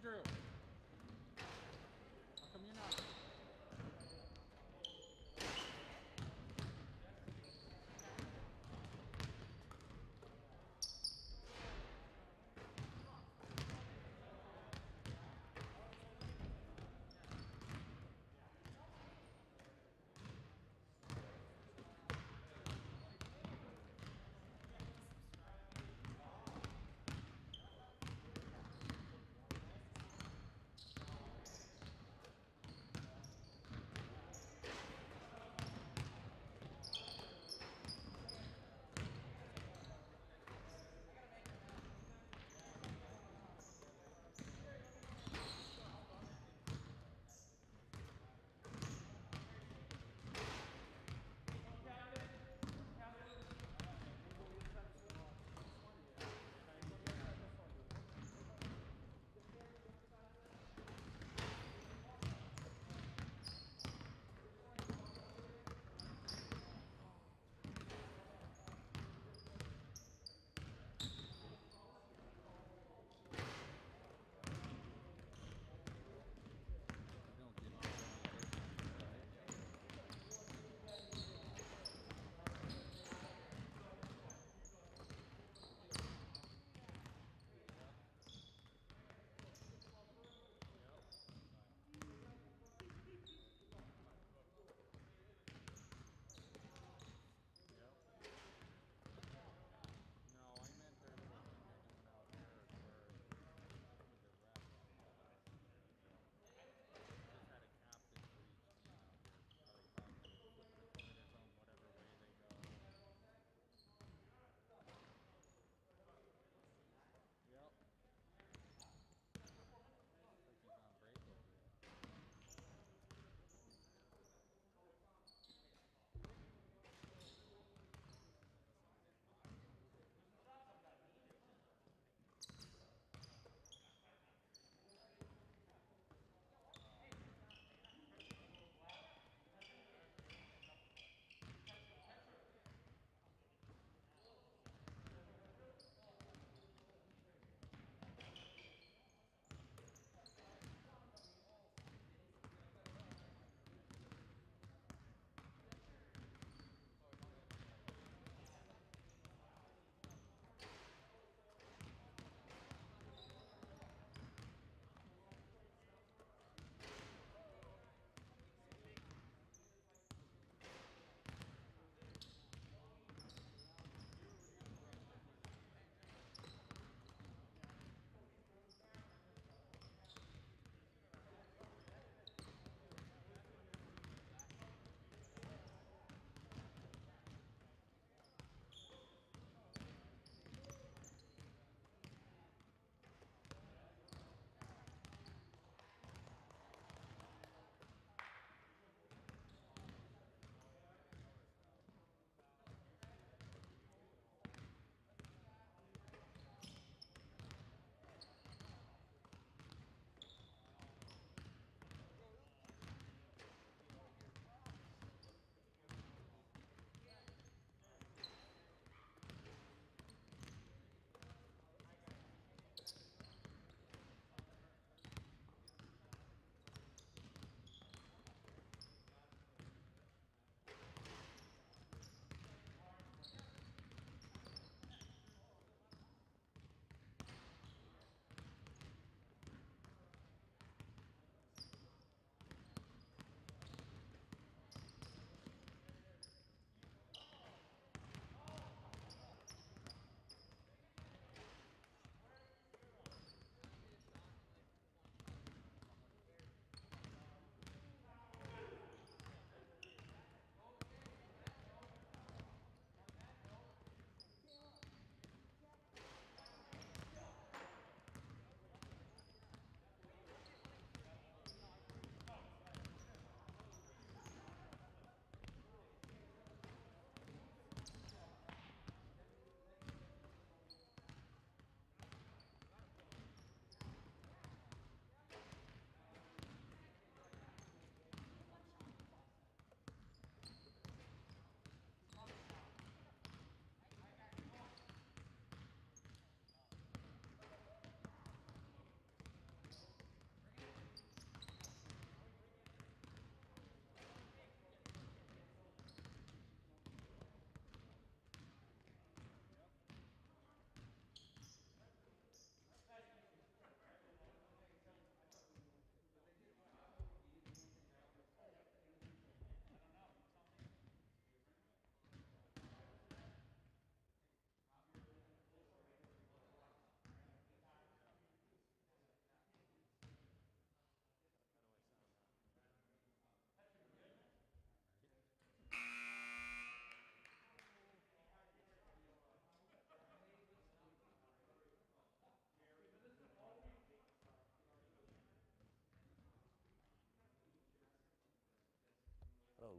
Andrew, how come you're not?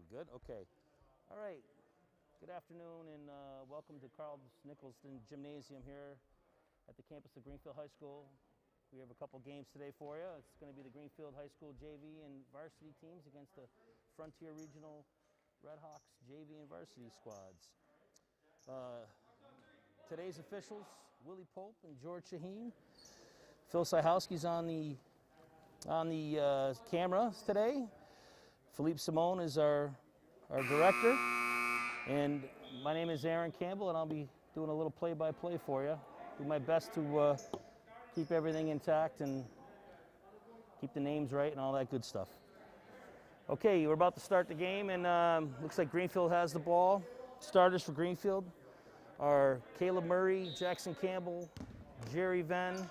Good? Okay. All right. Good afternoon and welcome to Carl Nicholson Gymnasium here at the campus of Greenfield High School. We have a couple games today for you. It's going to be the Greenfield High School JV and varsity teams against the Frontier Regional Redhawks JV and varsity squads. Today's officials, Willie Pope and George Shaheen. Phil Syhowski's on the cameras today. Philippe Simone is our director. And my name is Aaron Campbell, and I'll be doing a little play-by-play for you. Do my best to keep everything intact and keep the names right and all that good stuff. Okay, we're about to start the game, and looks like Greenfield has the ball. Starters for Greenfield are Caleb Murray, Jackson Campbell, Jerry Venn,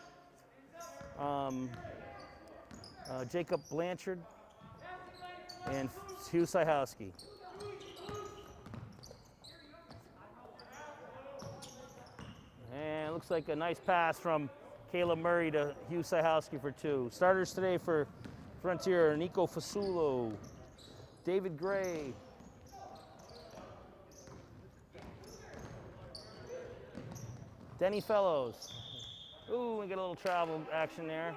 Jacob Blanchard, and Hugh Syhowski. And it looks like a nice pass from Caleb Murray to Hugh Syhowski for two. Starters today for Frontier are Nico Fasulo, David Gray, Denny Fellows. Ooh, we get a little travel action there.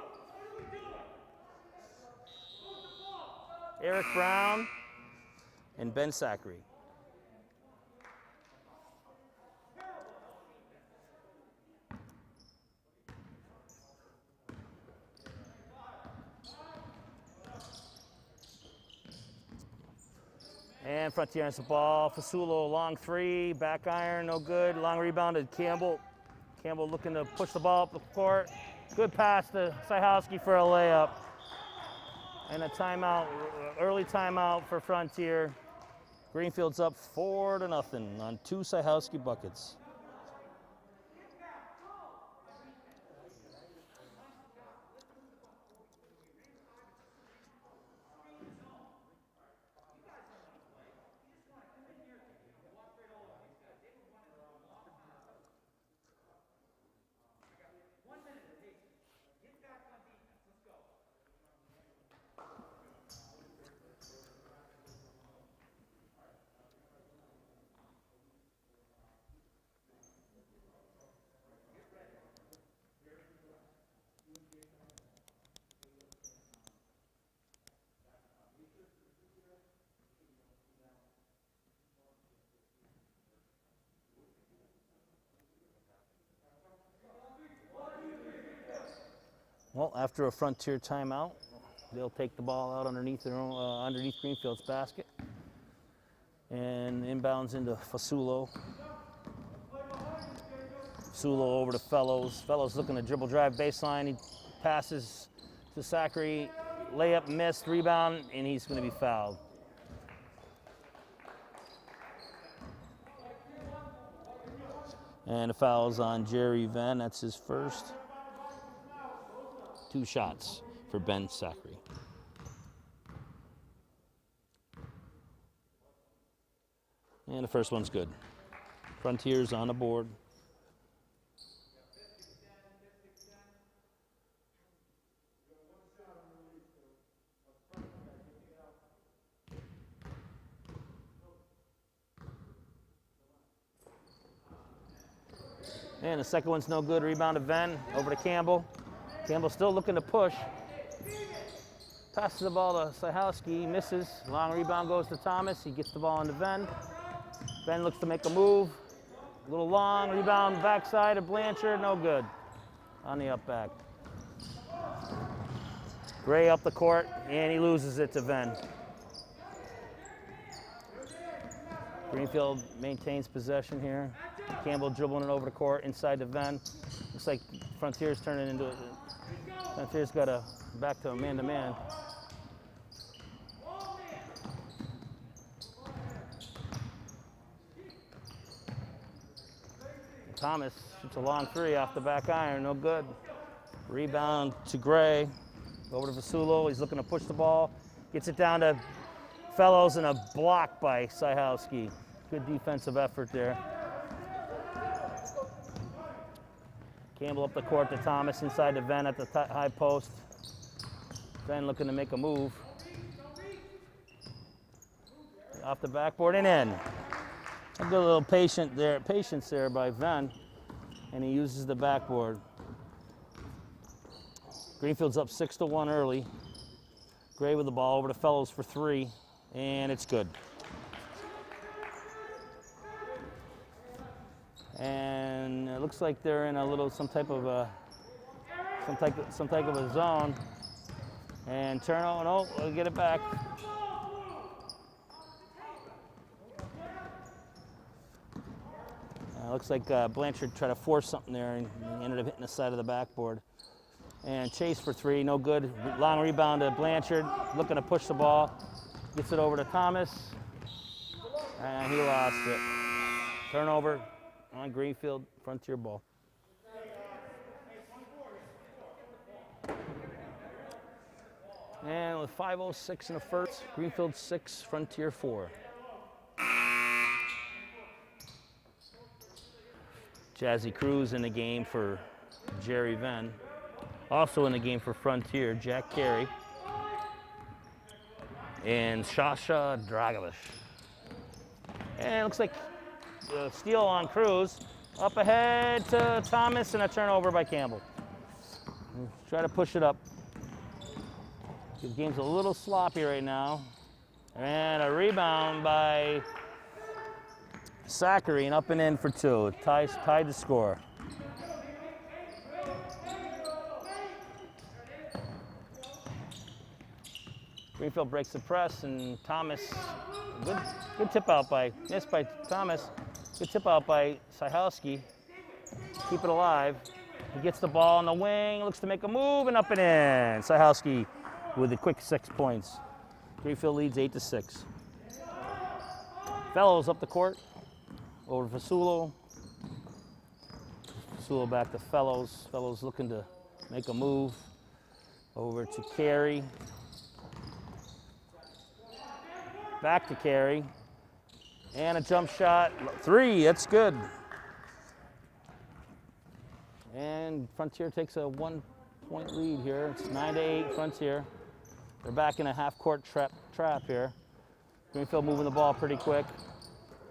Eric Brown and Ben Zachary. And Frontier has the ball. Fasulo, long three, back iron, no good. Long rebound to Campbell. Campbell looking to push the ball up the court. Good pass to Syhowski for a layup. And a timeout, early timeout for Frontier. Greenfield's up 4-0 on two Syhowski buckets. Well, after a Frontier timeout, they'll take the ball out underneath their own, underneath Greenfield's basket, and inbounds into Fasulo. Fasulo over to Fellows. Fellows looking to dribble drive baseline. He passes to Zachary. Layup missed, rebound, and he's going to be fouled. And the foul's on Jerry Venn. That's his first. 2 shots for Ben Zachary. And the first one's good. Frontiers on the board. And the second one's no good. Rebound to Venn, over to Campbell. Campbell still looking to push. Passes the ball to Syhowski, misses. Long rebound goes to Thomas. He gets the ball into Venn. Venn looks to make a move. A little long rebound backside of Blanchard, no good. On the up back. Gray up the court, and he loses it to Venn. Greenfield maintains possession here. Campbell dribbling it over the court inside to Venn. Looks like Frontier's turning into it. Frontier's got a back to a man-to-man. Thomas shoots a long three off the back iron, no good. Rebound to Gray, over to Fasulo. He's looking to push the ball. Gets it down to Fellows, and a block by Syhowski. Good defensive effort there. Campbell up the court to Thomas, inside to Venn at the high post. Venn looking to make a move. off the backboard and in. A good little patience there by Venn, and he uses the backboard. Greenfield's up 6-1 early. Gray with the ball over to Fellows for 3, and it's good. And it looks like they're in a little some type of a zone. And turnover, no, we'll get it back. Looks like Blanchard tried to force something there, and he ended up hitting the side of the backboard. And Chase for 3, no good. Long rebound to Blanchard, looking to push the ball. Gets it over to Thomas, and he lost it. Turnover on Greenfield, Frontier ball. And with 5:06 in the first, Greenfield 6, Frontier 4. Jazzy Cruz in the game for Jerry Venn. Also in the game for Frontier, Jack Carey and Sasha Dragovich. And it looks like a steal on Cruz. Up ahead to Thomas, and a turnover by Campbell. Try to push it up. The game's a little sloppy right now. And a rebound by Zachary, and up and in for 2. Tied the score. Greenfield breaks the press, and Thomas, good tip out missed by Thomas. Good tip out by Syhowski. Keep it alive. He gets the ball on the wing, looks to make a move, and up and in. Syhowski with a quick 6 points. Greenfield leads 8-6. Fellows up the court. Over to Fasulo. Fasulo back to Fellows. Fellows looking to make a move. Over to Carey. Back to Carey. And a jump shot. 3, that's good. And Frontier takes a 1-point lead here. It's 9-8 Frontier. They're back in a half-court trap here. Greenfield moving the ball pretty quick.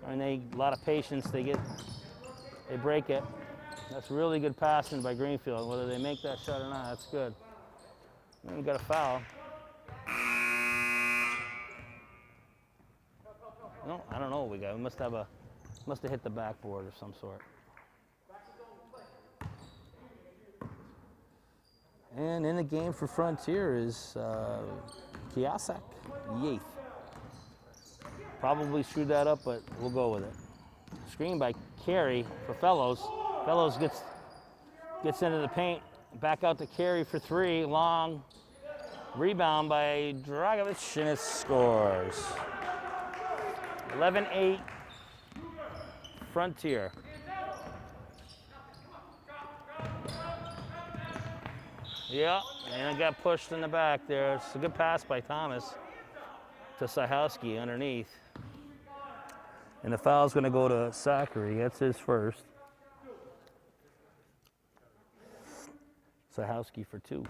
And a lot of patience. They break it. That's really good passing by Greenfield. Whether they make that shot or not, that's good. And we got a foul. No, I don't know what we got. We must have hit the backboard of some sort. And in the game for Frontier is Kiasak Yates. Probably screwed that up, but we'll go with it. Screen by Carey for Fellows. Fellows gets into the paint. Back out to Carey for 3. Long rebound by Dragovich, and it scores. 11-8 Frontier. Yeah, and it got pushed in the back there. It's a good pass by Thomas to Syhowski underneath. And the foul's going to go to Zachary. That's his first. Syhowski for 2.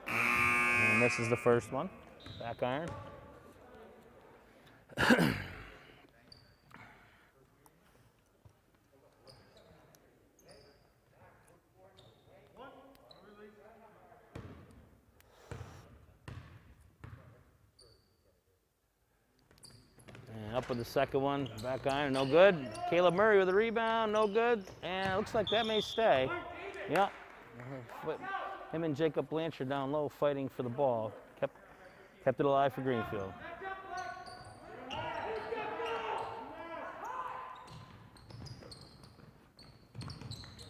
And this is the first one. Back iron. Up with the second one, back iron, no good. Caleb Murray with a rebound, no good. And it looks like that may stay. Yep. Him and Jacob Blanchard down low fighting for the ball. Kept it alive for Greenfield.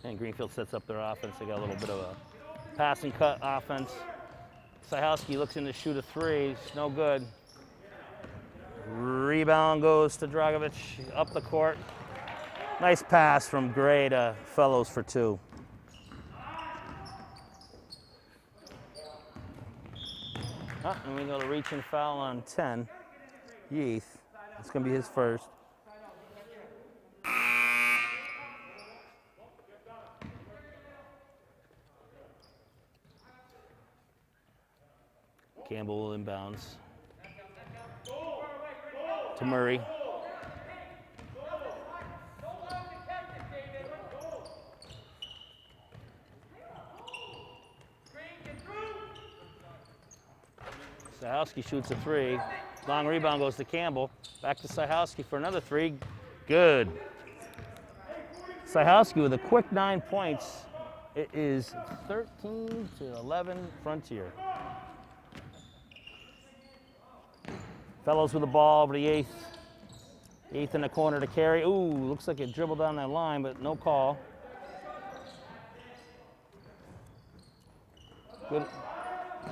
And Greenfield sets up their offense. They got a little bit of a pass and cut offense. Syhowski looks in to shoot a 3, it's no good. Rebound goes to Dragovich up the court. Nice pass from Gray to Fellows for 2. And we go to reach and foul on 10. Yeath. It's going to be his first. Campbell will inbounds to Murray. Sahowski shoots a three. Long rebound goes to Campbell. Back to Sahowski for another three. Good. Sahowski with a quick 9 points. It is 13-11 Frontier. Fellows with the ball over the eighth. Eighth in the corner to carry. Ooh, looks like it dribbled down that line, but no call.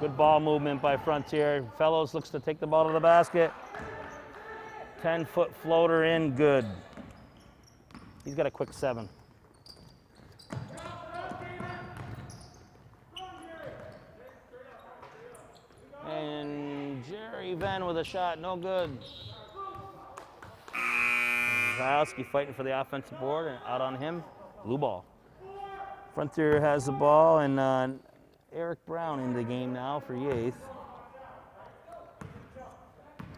Good ball movement by Frontier. Fellows looks to take the ball to the basket. 10-foot floater in, good. He's got a quick 7. And Jerry Venn with a shot, no good. Zalski fighting for the offensive board, and out on him, blue ball. Frontier has the ball, and Eric Brown in the game now for Yates.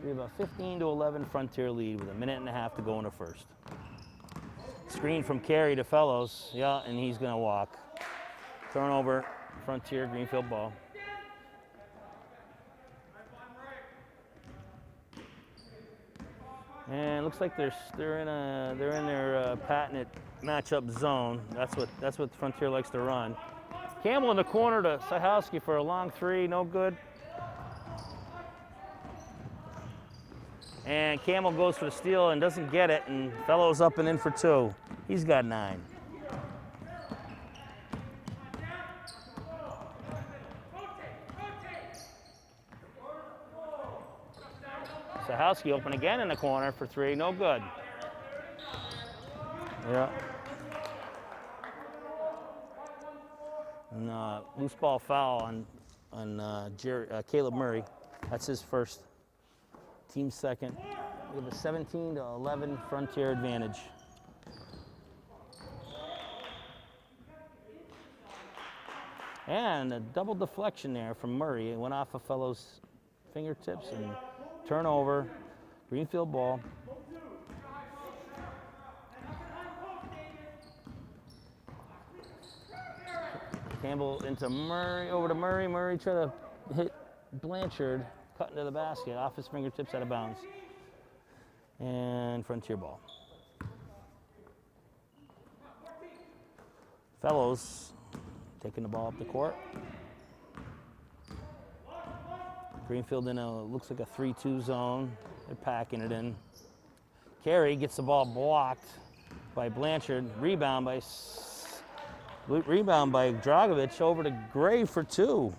We have a 15-11 Frontier lead with a minute and a half to go in the first. Screen from Carey to Fellows, yeah, and he's gonna walk. Turnover, Frontier, Greenfield ball. And it looks like they're in their patented matchup zone. That's what Frontier likes to run. Campbell in the corner to Sahowski for a long three, no good. And Campbell goes for the steal and doesn't get it, and Fellows up and in for 2. He's got 9. Sahowski open again in the corner for 3, no good. Yeah. And loose ball foul on Caleb Murray. That's his first. Team second. We have a 17-11 Frontier advantage. And a double deflection there from Murray. It went off a fellow's fingertips and turnover. Greenfield ball. Campbell into Murray, over to Murray. Murray tried to hit Blanchard, cut into the basket, off his fingertips, out of bounds. And Frontier ball. Fellows taking the ball up the court. Greenfield in a, looks like a 3-2 zone. They're packing it in. Carey gets the ball blocked by Blanchard. Rebound by Dragovic over to Gray for 2.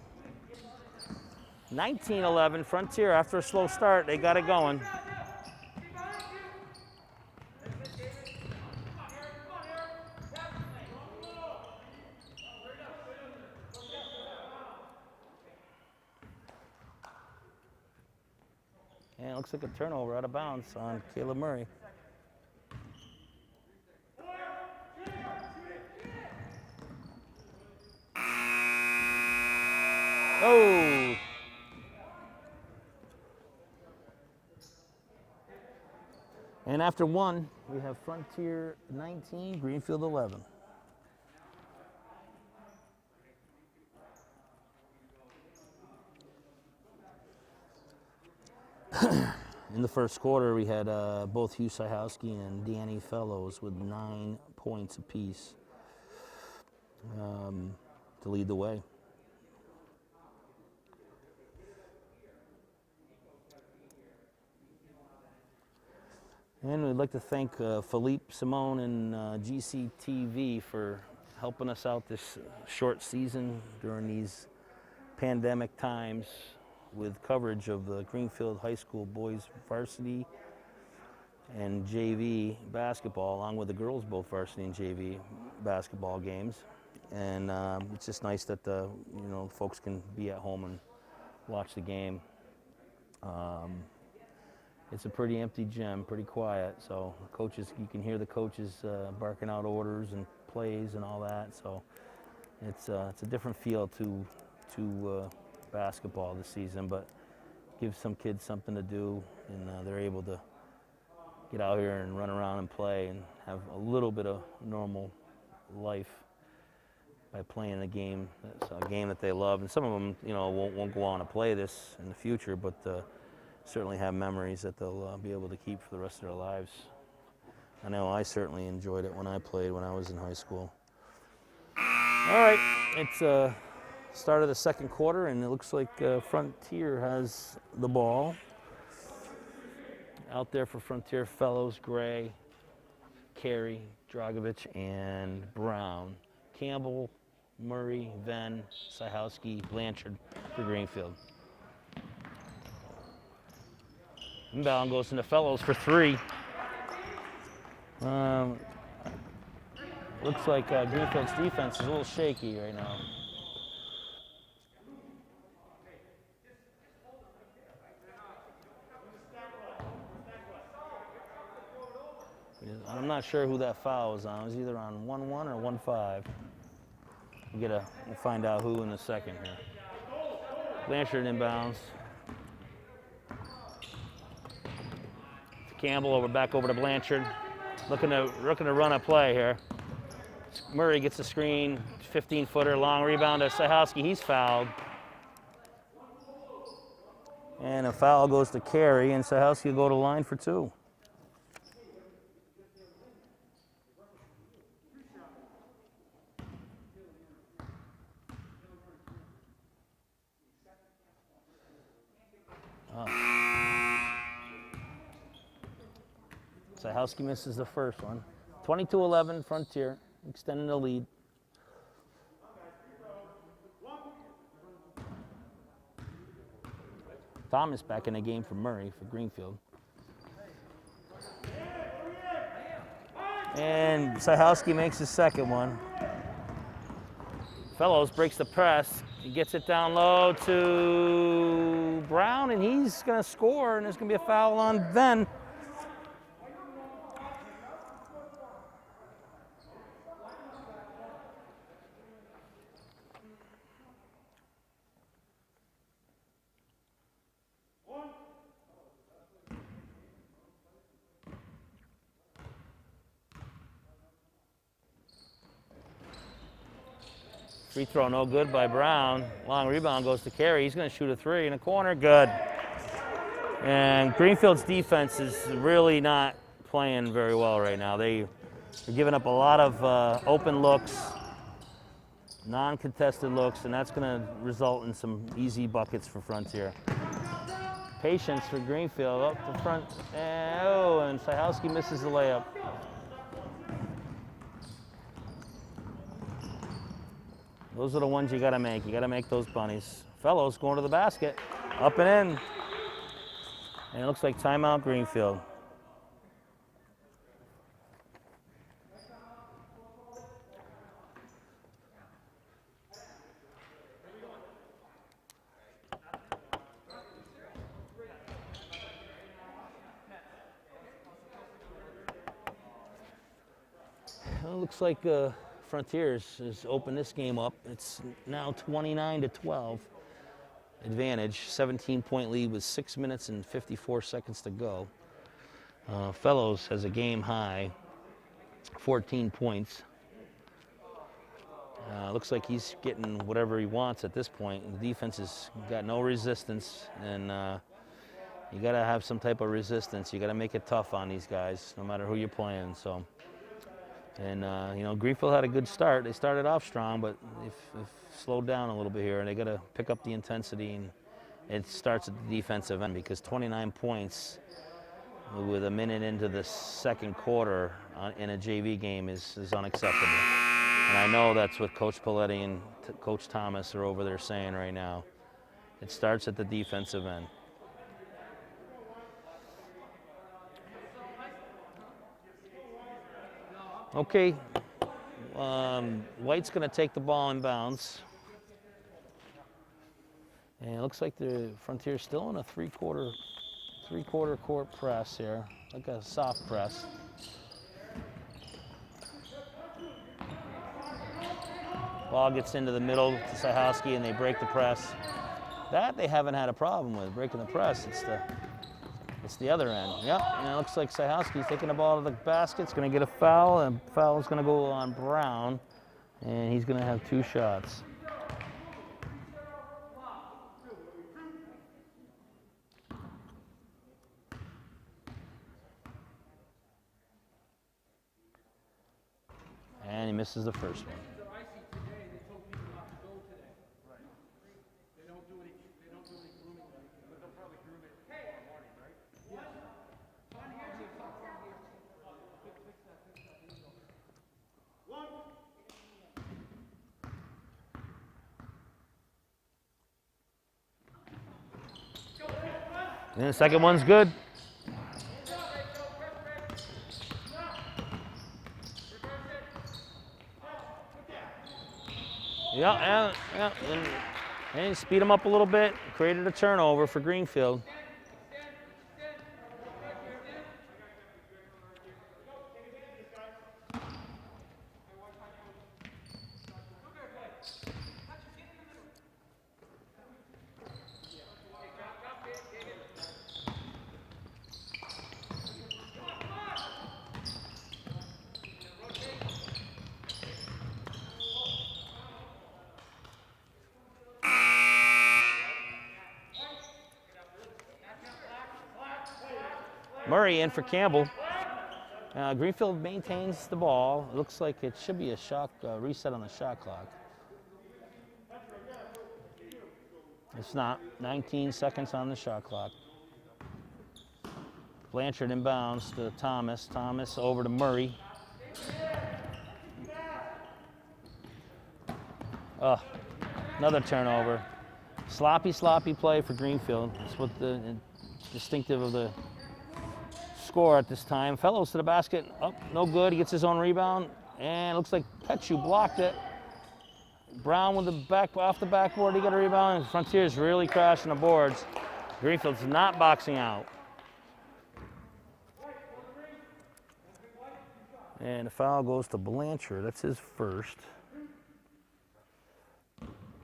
19-11 Frontier. After a slow start, they got it going. And it looks like a turnover out of bounds on Caleb Murray. Oh! And after 1, we have Frontier 19, Greenfield 11. In the first quarter, we had both Hugh Sahowski and Danny Fellows with 9 points apiece to lead the way. And we'd like to thank Philippe Simone and GCTV for helping us out this short season during these pandemic times with coverage of the Greenfield High School boys varsity and JV basketball, along with the girls both varsity and JV basketball games. And it's just nice that folks can be at home and watch the game. It's a pretty empty gym, pretty quiet. So coaches, you can hear the coaches barking out orders and plays and all that. So it's a different feel to basketball this season, but give some kids something to do, and they're able to get out here and run around and play and have a little bit of normal life by playing a game. That's a game that they love, and some of them, you know, won't go on to play this in the future, but certainly have memories that they'll be able to keep for the rest of their lives. I know I certainly enjoyed it when I played when I was in high school. All right, it's start of the second quarter, and it looks like Frontier has the ball. Out there for Frontier, Fellows, Gray, Carey, Dragovich, and Brown. Campbell, Murray, Venn, Syhowski, Blanchard for Greenfield. Inbound goes into Fellows for 3. Looks like Greenfield's defense is a little shaky right now. I'm not sure who that foul was on. It was either on 1-1 or 1-5. We'll find out who in a second here. Blanchard inbounds. Campbell back over to Blanchard. Looking to run a play here. Murray gets a screen, 15-footer, long rebound to Syhowski. He's fouled. And a foul goes to Carey, and Syhowski will go to line for 2. Syhowski misses the first one. 22-11, Frontier, extending the lead. Thomas back in the game for Murray for Greenfield. And Syhowski makes his second one. Fellows breaks the press. He gets it down low to Brown, and he's going to score, and there's going to be a foul on Venn. Free throw no good by Brown. Long rebound goes to Carey. He's going to shoot a 3 in the corner. Good. And Greenfield's defense is really not playing very well right now. They're giving up a lot of open looks, non-contested looks, and that's going to result in some easy buckets for Frontier. Patience for Greenfield up the front. And Syhowski misses the layup. Those are the ones you got to make. You got to make those bunnies. Fellows going to the basket, up and in. And it looks like timeout Greenfield. It looks like Frontiers has opened this game up. It's now 29-12 advantage, 17-point lead with 6 minutes and 54 seconds to go. Fellows has a game high, 14 points. Looks like he's getting whatever he wants at this point. The defense has got no resistance, and you got to have some type of resistance. You got to make it tough on these guys, no matter who you're playing. So. And, you know, Greenfield had a good start. They started off strong, but they've slowed down a little bit here, and they got to pick up the intensity, and it starts at the defensive end because 29 points with a minute into the second quarter in a JV game is unacceptable. And I know that's what Coach Paletti and Coach Thomas are over there saying right now. It starts at the defensive end. Okay, White's going to take the ball in bounds. And it looks like the Frontier's still in a three-quarter court press here, like a soft press. Ball gets into the middle to Syhowski, and they break the press. That they haven't had a problem with, breaking the press. It's the other end. Yep, and it looks like Sajowski's taking the ball to the basket. It's going to get a foul, and foul is going to go on Brown, and he's going to have 2 shots. And he misses the first one. And the second one's good. Yeah, and speed him up a little bit. Created a turnover for Greenfield. Murray in for Campbell. Greenfield maintains the ball. It looks like it should be a shot reset on the shot clock. It's not. 19 seconds on the shot clock. Blanchard inbounds to Thomas. Thomas over to Murray. Another turnover. Sloppy play for Greenfield. That's what the distinctive of the score at this time. Fellows to the basket. No good. He gets his own rebound. And it looks like Petchu blocked it. Brown with the back off the backboard. He got a rebound. And Frontier's really crashing the boards. Greenfield's not boxing out. And the foul goes to Blanchard. That's his first.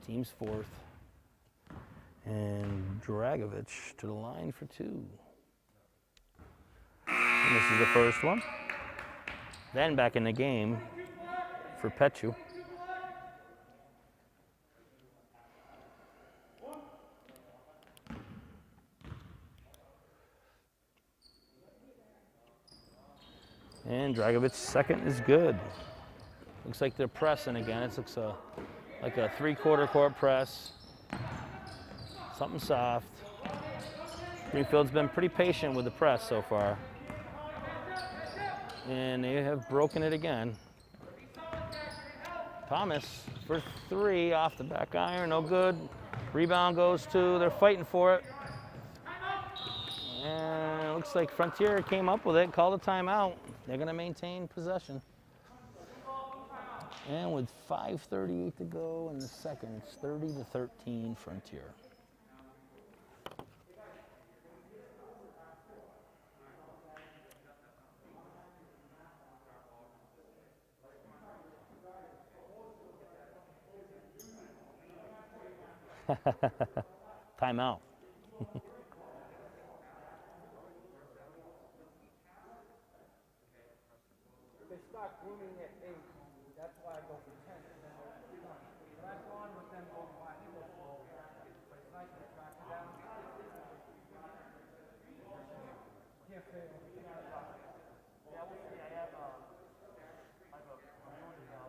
Team's fourth. And Dragovich to the line for 2. And this is the first one. Then back in the game for Petchu. And Dragovich's second is good. Looks like they're pressing again. It looks like a 3/4 court press. Something soft. Greenfield's been pretty patient with the press so far. And they have broken it again. Thomas for 3 off the back iron, no good. Rebound goes to, they're fighting for it. And it looks like Frontier came up with it, called a timeout. They're going to maintain possession. And with 5:38 to go in the second, it's 30-13 Frontier. Timeout. They start grooming at 8. That's why I go for 10. Last one with them going by. He goes slow. But it's nice when it tracks it down. Can't fail. Yeah, we'll see. I have a minority now.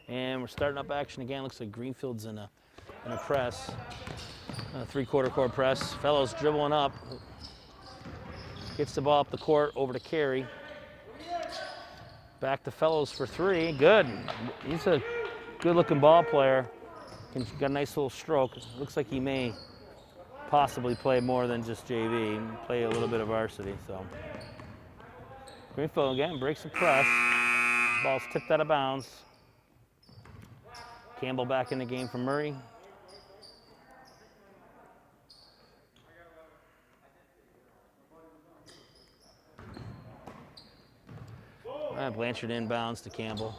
And we're starting up action again. Looks like Greenfield's in a press, a 3/4 court press. Fellows dribbling up. Gets the ball up the court over to Carey. Back to Fellows for three. Good. He's a good-looking ball player. He's got a nice little stroke. Looks like he may possibly play more than just JV, play a little bit of varsity. So Greenfield again breaks the press. Ball's tipped out of bounds. Campbell back in the game for Murray. Blanchard inbounds to Campbell.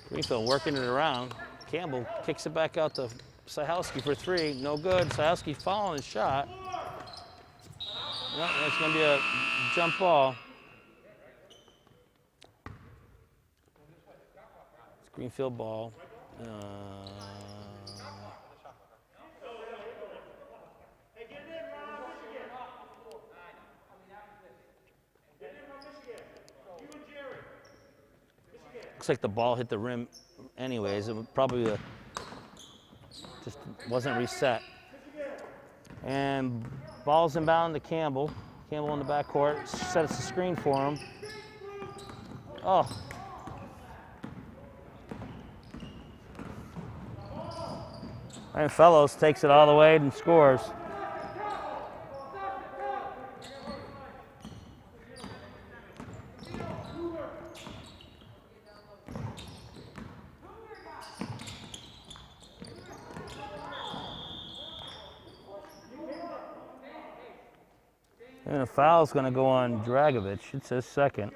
Greenfield working it around. Campbell kicks it back out to Sihowski for three. No good. Sihowski following his shot. No, that's going to be a jump ball. It's Greenfield ball. Looks like the ball hit the rim anyways. It probably just wasn't reset. And ball's inbound to Campbell. Campbell in the backcourt. Sets the screen for him. Oh. And Fellows takes it all the way and scores. And a foul's going to go on Dragovich. It says second.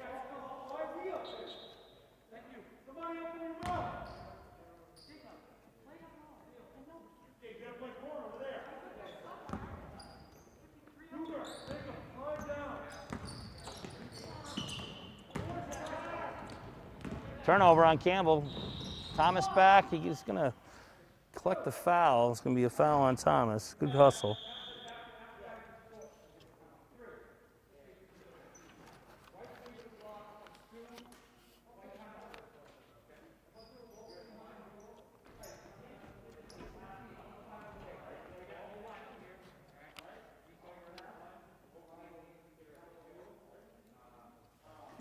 Turnover on Campbell. Thomas back. He's going to collect the foul. It's going to be a foul on Thomas. Good hustle.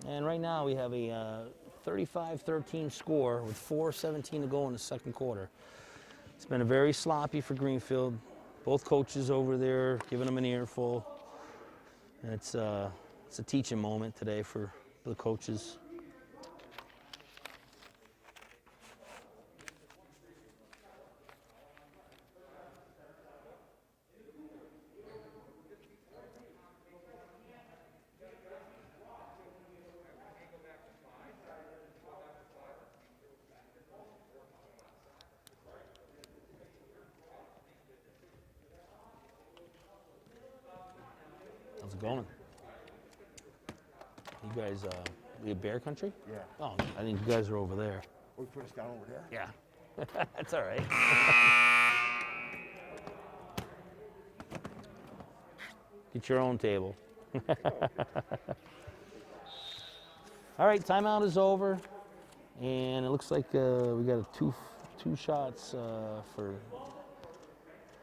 And right now we have a 35-13 score with 4:17 to go in the second quarter. It's been a very sloppy for Greenfield. Both coaches over there giving them an earful. And it's a teaching moment today for the coaches. How's it going? You guys, we Bear Country? Yeah. Oh, I think you guys are over there. We put us down over there? Yeah. That's all right. Get your own table. All right, timeout is over. And it looks like we got two shots for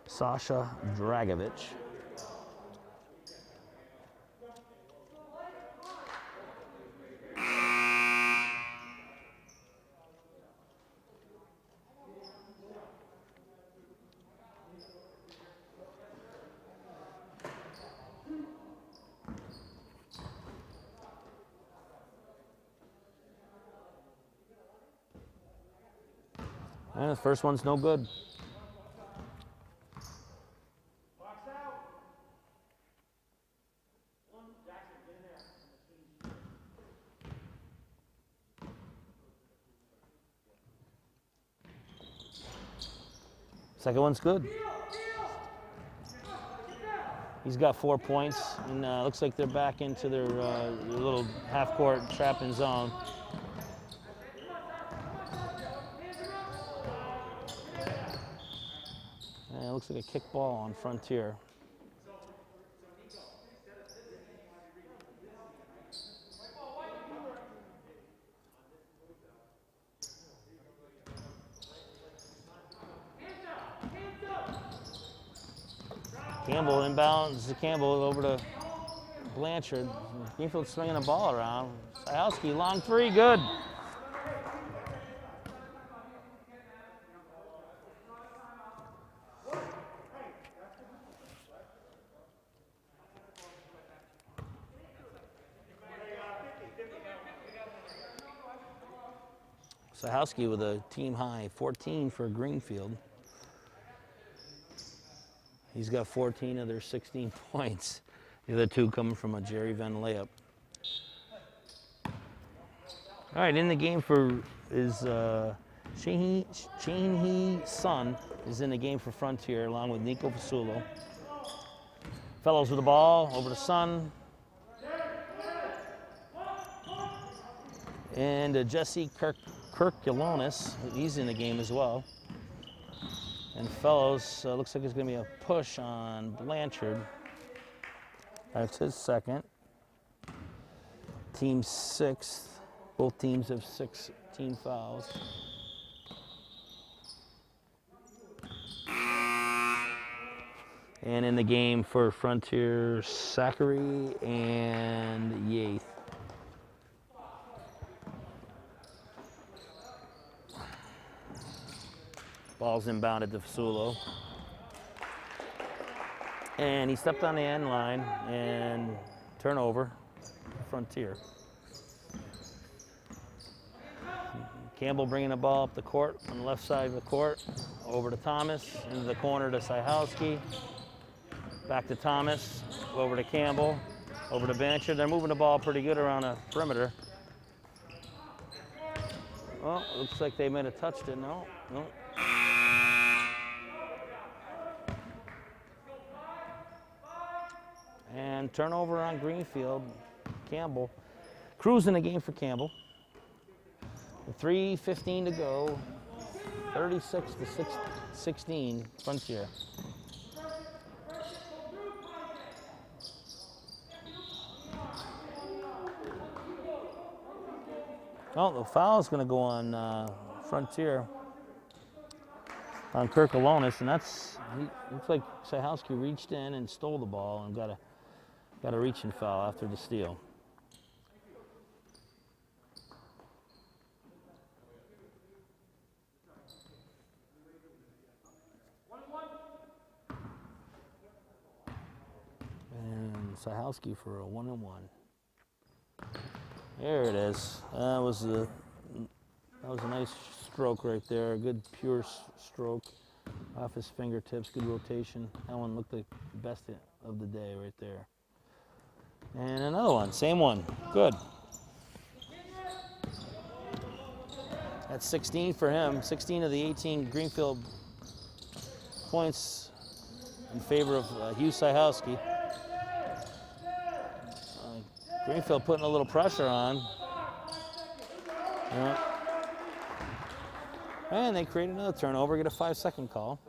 Sasha Dragovich. And the first one's no good. Second one's good. He's got 4 points, and looks like they're back into their little half-court trapping zone. And it looks like a kick ball on Frontier. Campbell inbounds to Campbell over to Blanchard. Greenfield swinging the ball around. Sajowski, long three, good. Sajowski with a team high 14 for Greenfield. He's got 14 of their 16 points. The other two coming from a Jerry Venn layup. All right, in the game for is Shaheen Sun is in the game for Frontier along with Nico Fasulo. Fellows with the ball over to Sun. And Jesse Kirkulonis, he's in the game as well. And Fellows, looks like there's going to be a push on Blanchard. That's his second. Team sixth. Both teams have 6 team fouls. And in the game for Frontier, Zachary and Yates. Ball's inbounded to Fasulo. And he stepped on the end line and turnover, Frontier. Campbell bringing the ball up the court on the left side of the court, over to Thomas, into the corner to Sajowski, back to Thomas, over to Campbell, over to Blanchard. They're moving the ball pretty good around the perimeter. Well, looks like they might have touched it. No. And turnover on Greenfield. Campbell cruising the game for Campbell. 3:15 to go. 36 to 16 Frontier. Well, the foul is going to go on Frontier on Kirkulonis, and looks like Sajowski reached in and stole the ball and got a reach and foul after the steal. And Sajowski for a 1-and-1. There it is. That was a nice stroke right there. A good pure stroke off his fingertips. Good rotation. That one looked like the best of the day right there. And another one, same one. Good. That's 16 for him. 16 of the 18 Greenfield points in favor of Hugh Sajowski. Greenfield putting a little pressure on. Yeah. And they create another turnover, get a 5-second call.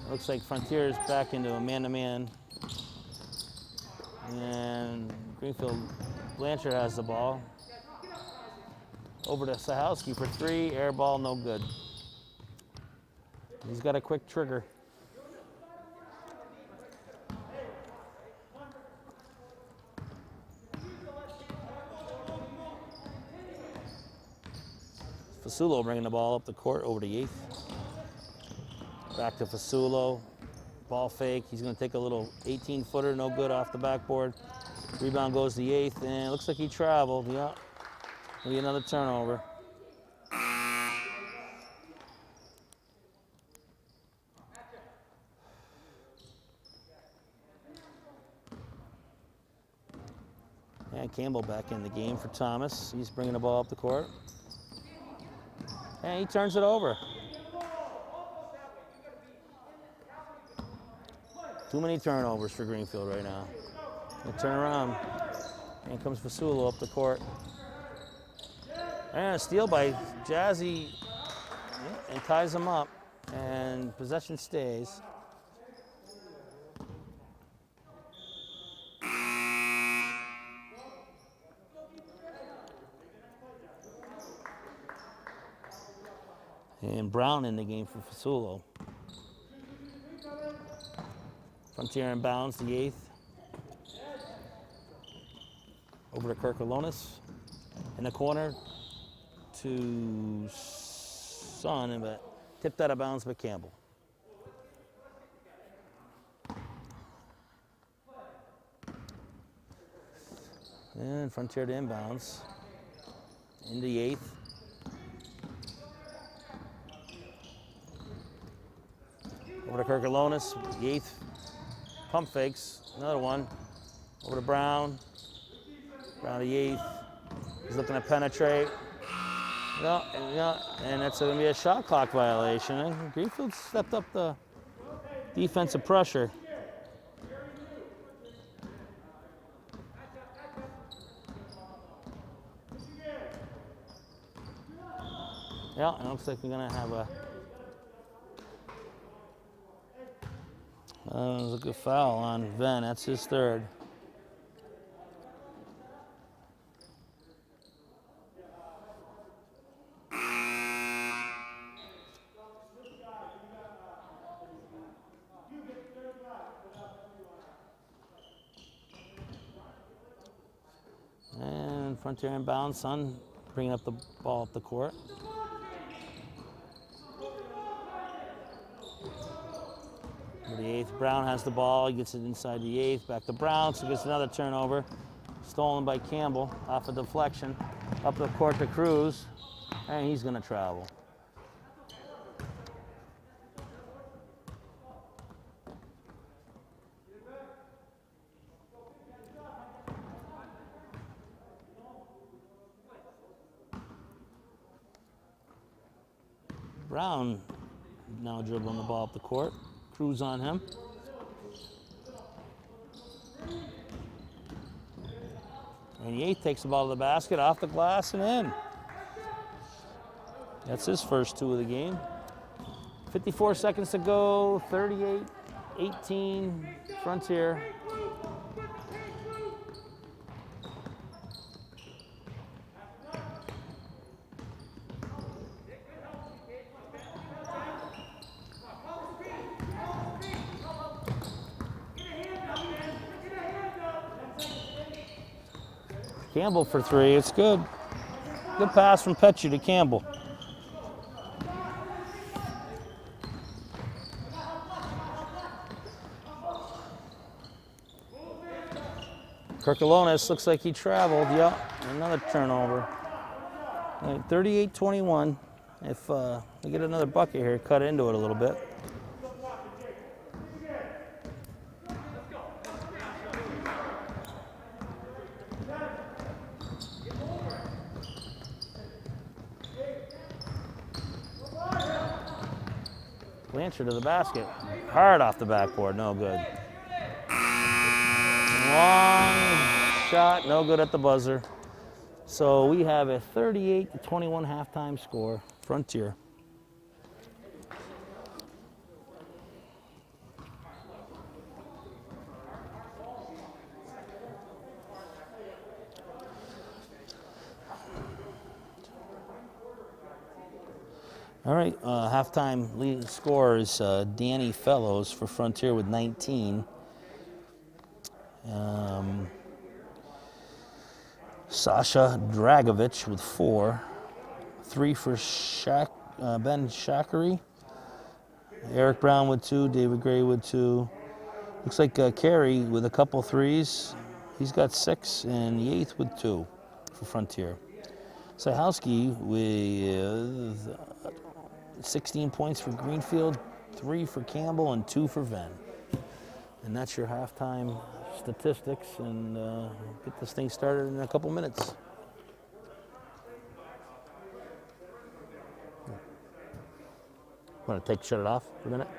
Looks like Frontier is back into a man-to-man. And Greenfield, Blanchard has the ball. Over to Sajowski for 3, air ball, no good. He's got a quick trigger. Fasulo bringing the ball up the court over to Yates. Back to Fasulo. Ball fake. He's going to take a little 18-footer, no good off the backboard. Rebound goes to Yates, and it looks like he traveled. Yeah. Maybe another turnover. And Campbell back in the game for Thomas. He's bringing the ball up the court. And he turns it over. Too many turnovers for Greenfield right now. They turn around. And comes Fasulo up the court. And a steal by Jazzy, and ties him up, and possession stays. And Brown in the game for Fasulo. Frontier inbounds, the 8th. Over to Kirkalonis. In the corner to Son, but tipped out of bounds by Campbell. And Frontier to inbounds. In the 8th. Over to Kirkalonis, the 8th. Pump fakes, another one. Over to Brown. Brown to the 8th. He's looking to penetrate. No, and that's going to be a shot clock violation. And Greenfield stepped up the defensive pressure. Yeah, it looks like we're going to have a was a good foul on Venn. That's his 3rd. And Frontier inbound, Son bringing up the ball up the court. The 8th, Brown has the ball, he gets it inside the 8th, back to Brown, so gets another turnover. Stolen by Campbell, off a deflection, up the court to Cruz, and he's gonna travel. Brown now dribbling the ball up the court. Cruz on him. And the 8th takes the ball to the basket, off the glass and in. That's his first 2 of the game. 54 seconds to go, 38-18, Frontier. Campbell for 3, it's good. Good pass from Petchy to Campbell. Kirkalonis looks like he traveled, yeah, another turnover. 38-21. If we get another bucket here, cut into it a little bit. Blanchard to the basket. Hard off the backboard, no good. Long shot, no good at the buzzer. So we have a 38-21 halftime score, Frontier. All right, halftime leading scorer is Danny Fellows for Frontier with 19. Sasha Dragovich with 4. 3 for Ben Shakary. Eric Brown with 2. David Gray with 2. Looks like Carey with a couple threes. He's got 6, and the 8th with 2 for Frontier. Sajowski with 16 points for Greenfield, 3 for Campbell, and 2 for Venn. And that's your halftime statistics, and get this thing started in a couple minutes. Want to shut it off for a minute?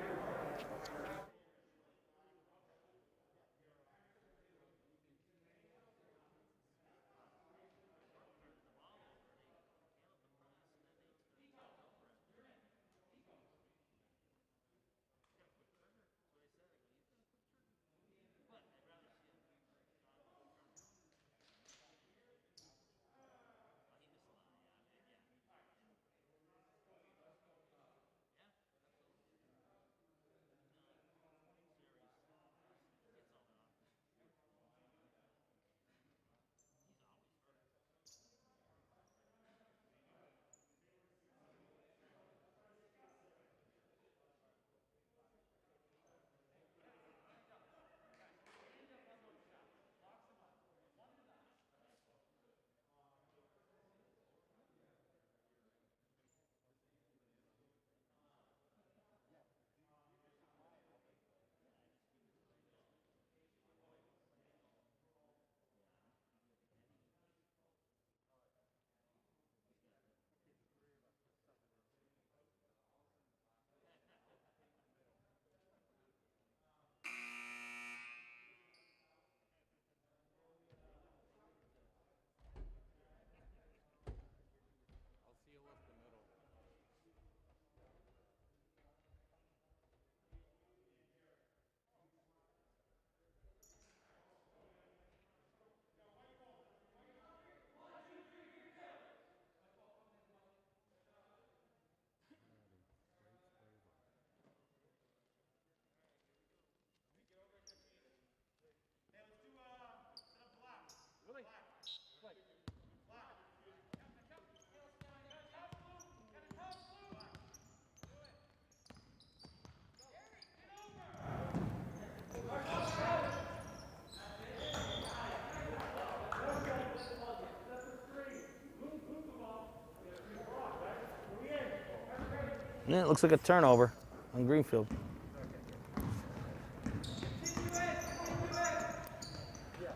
Yeah, it looks like a turnover on Greenfield.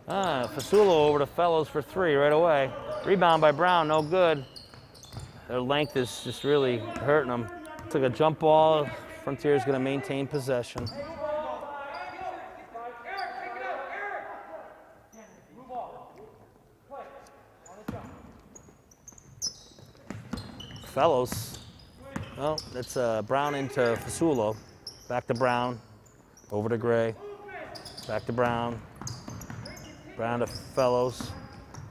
Fasulo over to Fellows for 3 right away. Rebound by Brown, no good. Their length is just really hurting them. Took a jump ball. Frontier's going to maintain possession. Fellows. Well, that's Brown into Fasulo. Back to Brown. Over to Gray. Back to Brown. Brown to Fellows.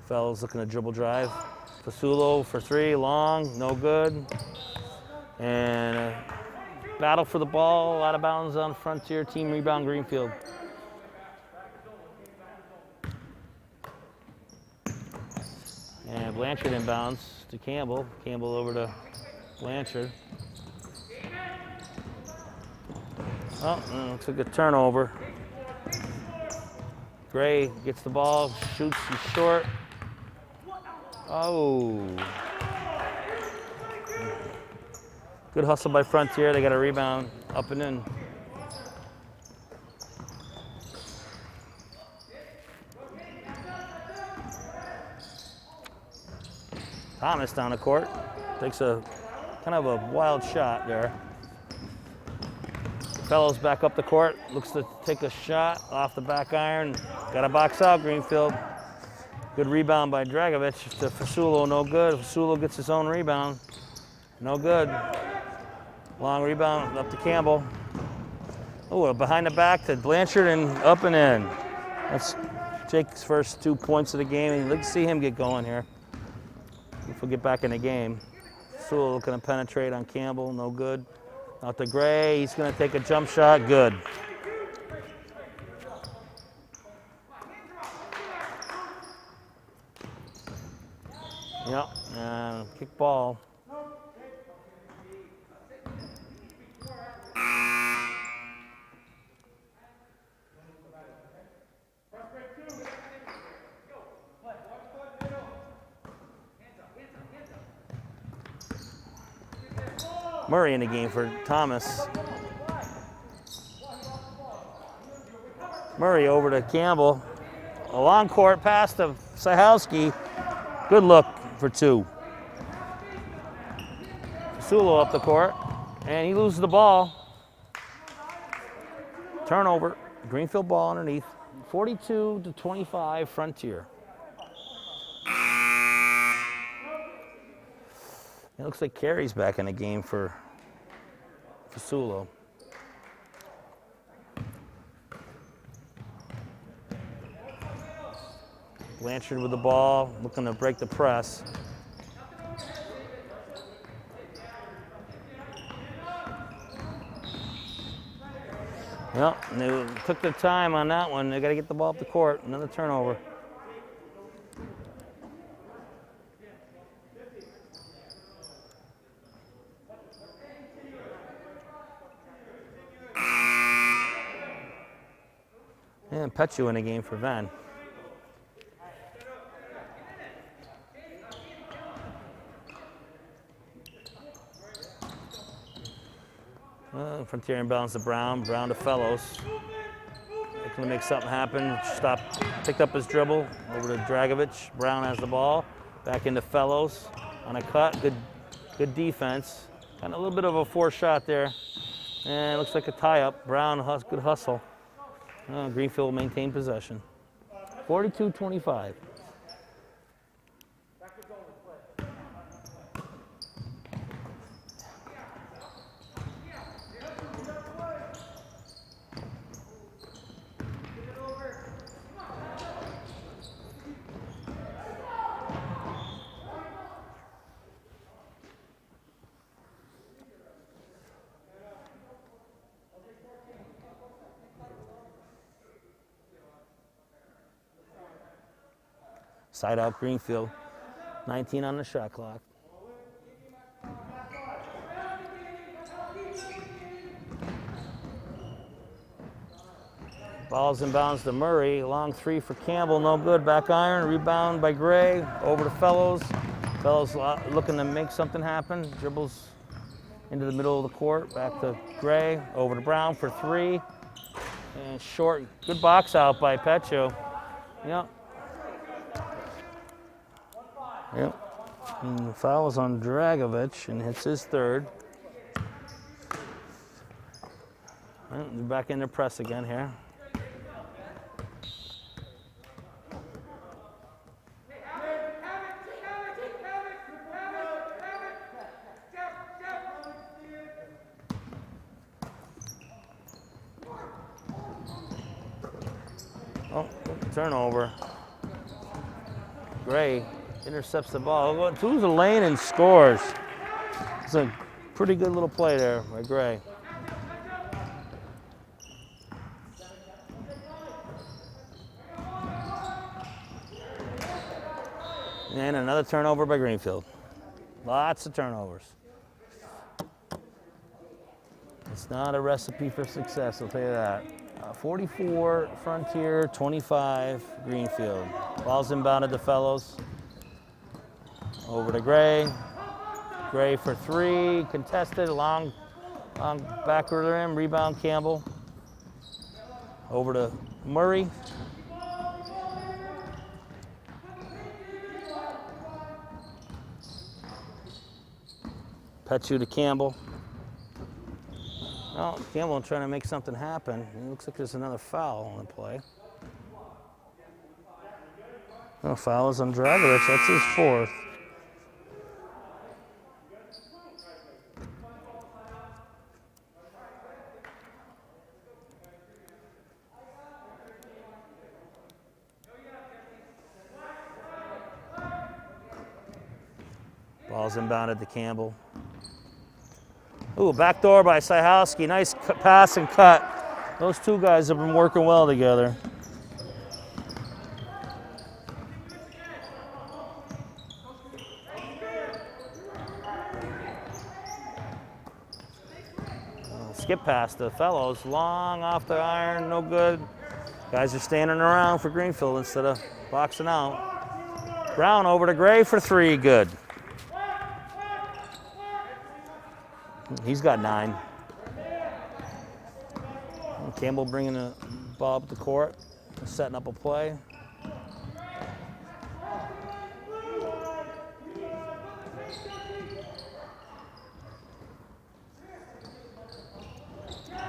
Fellows looking to dribble drive. Fasulo for 3, long, no good. And battle for the ball, out of bounds on Frontier, team rebound Greenfield. And Blanchard inbounds to Campbell. Campbell over to Blanchard. Oh, looks like a turnover. Gray gets the ball, shoots, he's short. Oh. Good hustle by Frontier. They got a rebound up and in. Thomas down the court. Takes a kind of a wild shot there. Fellows back up the court. Looks to take a shot off the back iron. Got to box out Greenfield. Good rebound by Dragovic to Fasulo, no good. Fasulo gets his own rebound. No good. Long rebound up to Campbell. Oh, behind the back to Blanchard and up and in. That's Jake's first 2 points of the game, and let's see him get going here. If we get back in the game. Fasulo looking to penetrate on Campbell, no good. Out to Gray, he's going to take a jump shot, good. Yep, kick ball. Murray in the game for Thomas. Murray over to Campbell. A long court pass to Sahalski. Good look for 2. Fasulo up the court, and he loses the ball. Turnover. Greenfield ball underneath. 42-25 Frontier. It looks like Carey's back in the game for Fasulo. Blanchard with the ball, looking to break the press. Yep, and they took their time on that one. They got to get the ball up the court. Another turnover. And Petchu in the game for Venn. Frontier inbounds to Brown. Brown to Fellows. Looking to make something happen. Picked up his dribble. Over to Dragovic. Brown has the ball. Back into Fellows on a cut. Good defense. Got a little bit of a forced shot there. And it looks like a tie-up. Brown, good hustle. Greenfield will maintain possession. 42-25. Side out Greenfield. 19 on the shot clock. Ball's inbounds to Murray. Long 3 for Campbell, no good. Back iron, rebound by Gray. Over to Fellows. Fellows looking to make something happen. Dribbles into the middle of the court, back to Gray, over to Brown for 3. And short, good box out by Petcho. Yep. Yep. And the foul is on Dragovich, and it's his 3rd. Well, they're back in their press again here. Oh, turnover. Gray intercepts the ball. Goes to the lane and scores. It's a pretty good little play there by Gray. And another turnover by Greenfield. Lots of turnovers. It's not a recipe for success, I'll tell you that. 44 Frontier, 25 Greenfield. Ball's inbounded to Fellows. Over to Gray. Gray for 3, contested, long back of the rim, rebound Campbell. Over to Murray. Petchu to Campbell. Oh, Campbell trying to make something happen. It looks like there's another foul on the play. No, foul is on Dragovich. That's his 4th. Ball's inbounded to Campbell. Ooh, backdoor by Syhowski. Nice pass and cut. Those two guys have been working well together. Skip pass to Fellows. Long off the iron, no good. Guys are standing around for Greenfield instead of boxing out. Brown over to Gray for 3, good. He's got 9. Campbell bringing the ball up the court, setting up a play.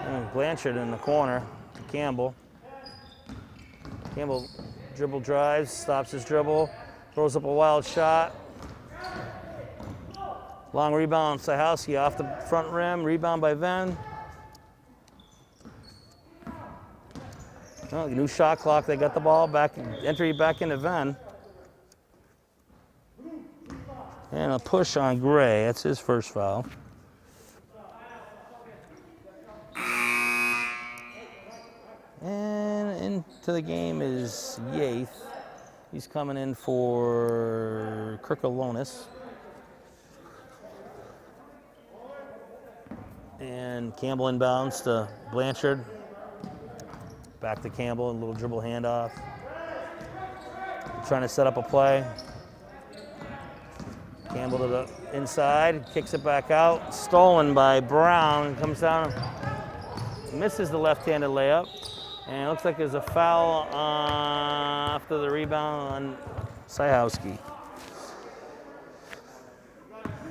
And Blanchard in the corner to Campbell. Campbell dribble drives, stops his dribble, throws up a wild shot. Long rebound, Syhowski off the front rim, rebound by Venn. Oh, new shot clock, they got the ball back, entry back into Venn. And a push on Gray, that's his 1st foul. And into the game is Yates. He's coming in for Kirkalonis. And Campbell inbounds to Blanchard. Back to Campbell, a little dribble handoff. Trying to set up a play. Campbell to the inside, kicks it back out. Stolen by Brown, comes down, misses the left-handed layup. And it looks like there's a foul after the rebound on Syhowski.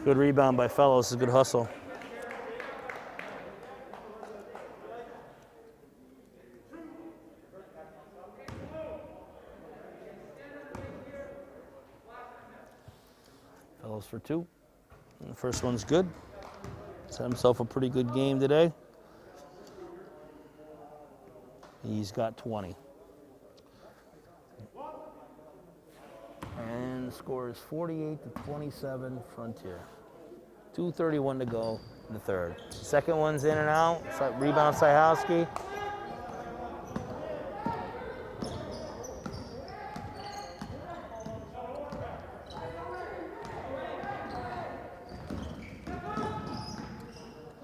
Good rebound by Fellows, a good hustle. Fellows for 2. And the first one's good. He's had himself a pretty good game today. He's got 20. And the score is 48-27 Frontier. 2:31 to go in the 3rd. Second one's in and out. Rebound Syhowski.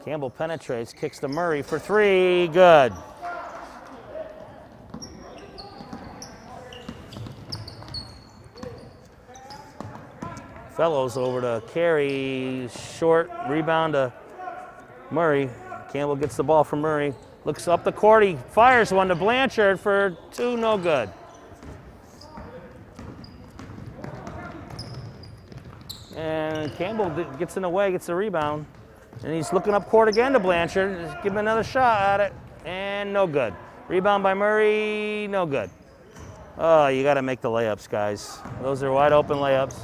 Campbell penetrates, kicks to Murray for 3, good. Fellows over to Carey, short rebound to Murray. Campbell gets the ball from Murray. Looks up the court. He fires one to Blanchard for 2, no good. And Campbell gets in the way, gets the rebound. And he's looking up court again to Blanchard. Just give him another shot at it. And no good. Rebound by Murray, no good. Oh, you got to make the layups, guys. Those are wide open layups.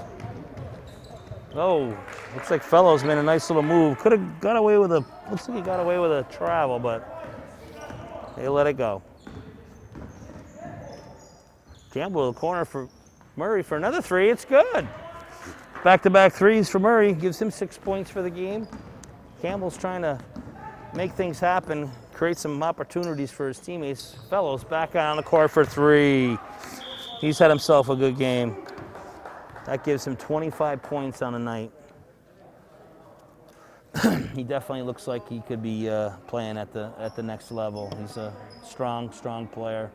Oh, looks like Fellows made a nice little move. Could have got away with looks like he got away with a travel, but they let it go. Campbell, corner for Murray for another 3. It's good. Back-to-back threes for Murray. Gives him 6 points for the game. Campbell's trying to make things happen, create some opportunities for his teammates. Fellows back out on the court for 3. He's had himself a good game. That gives him 25 points on the night. He definitely looks like he could be playing at the next level. He's a strong player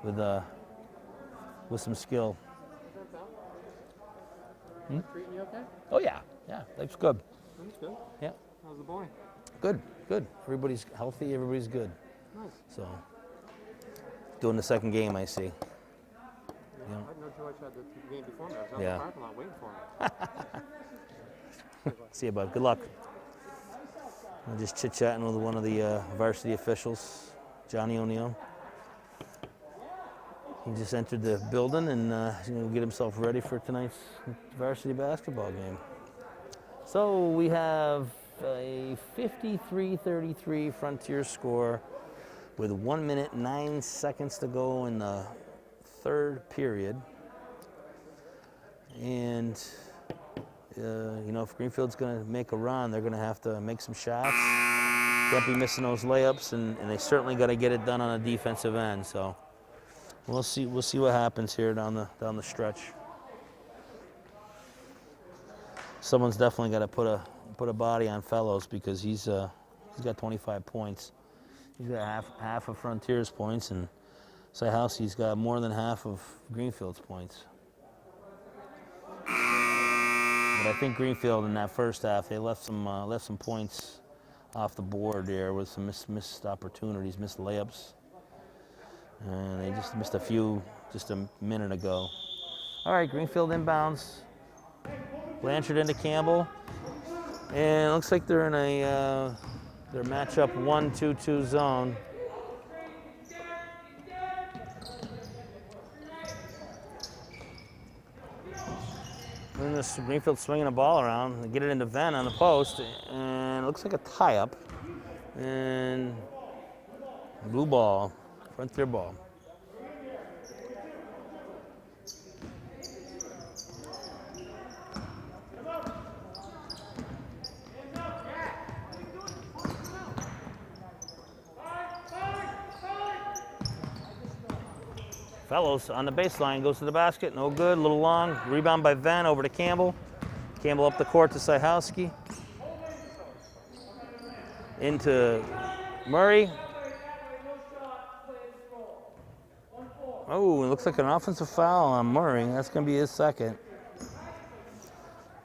with some skill. Treating you okay? Oh yeah, life's good. That's good. Yeah. How's the boy? Good. Everybody's healthy. Everybody's good. Nice. So, doing the second game, I see. I had no choice. I had the game before me. I was out Yeah. in the parking lot waiting for him. See you, bud. Good luck. I'm just chit-chatting with one of the varsity officials, Johnny O'Neill. He just entered the building and he's going to get himself ready for tonight's varsity basketball game. So we have a 53-33 Frontier score with 1 minute 9 seconds to go in the third period. And if Greenfield's going to make a run, they're going to have to make some shots. Can't be missing those layups, and they certainly got to get it done on the defensive end. So we'll see what happens here down the stretch. Someone's definitely got to put a body on Fellows because he's got 25 points. He's got half of Frontier's points, and Syhowski's got more than half of Greenfield's points. But I think Greenfield in that first half, they left some points off the board there with some missed opportunities, missed layups. And they just missed a few just a minute ago. All right, Greenfield inbounds. Blanchard into Campbell. And it looks like they're in their matchup 1-2-2 zone. And this Greenfield swinging the ball around. They get it into Venn on the post, and it looks like a tie-up. And blue ball, Frontier ball. Fellows on the baseline, goes to the basket, no good, a little long. Rebound by Venn, over to Campbell. Campbell up the court to Syhowski. Into Murray. Oh, it looks like an offensive foul on Murray. That's going to be his second.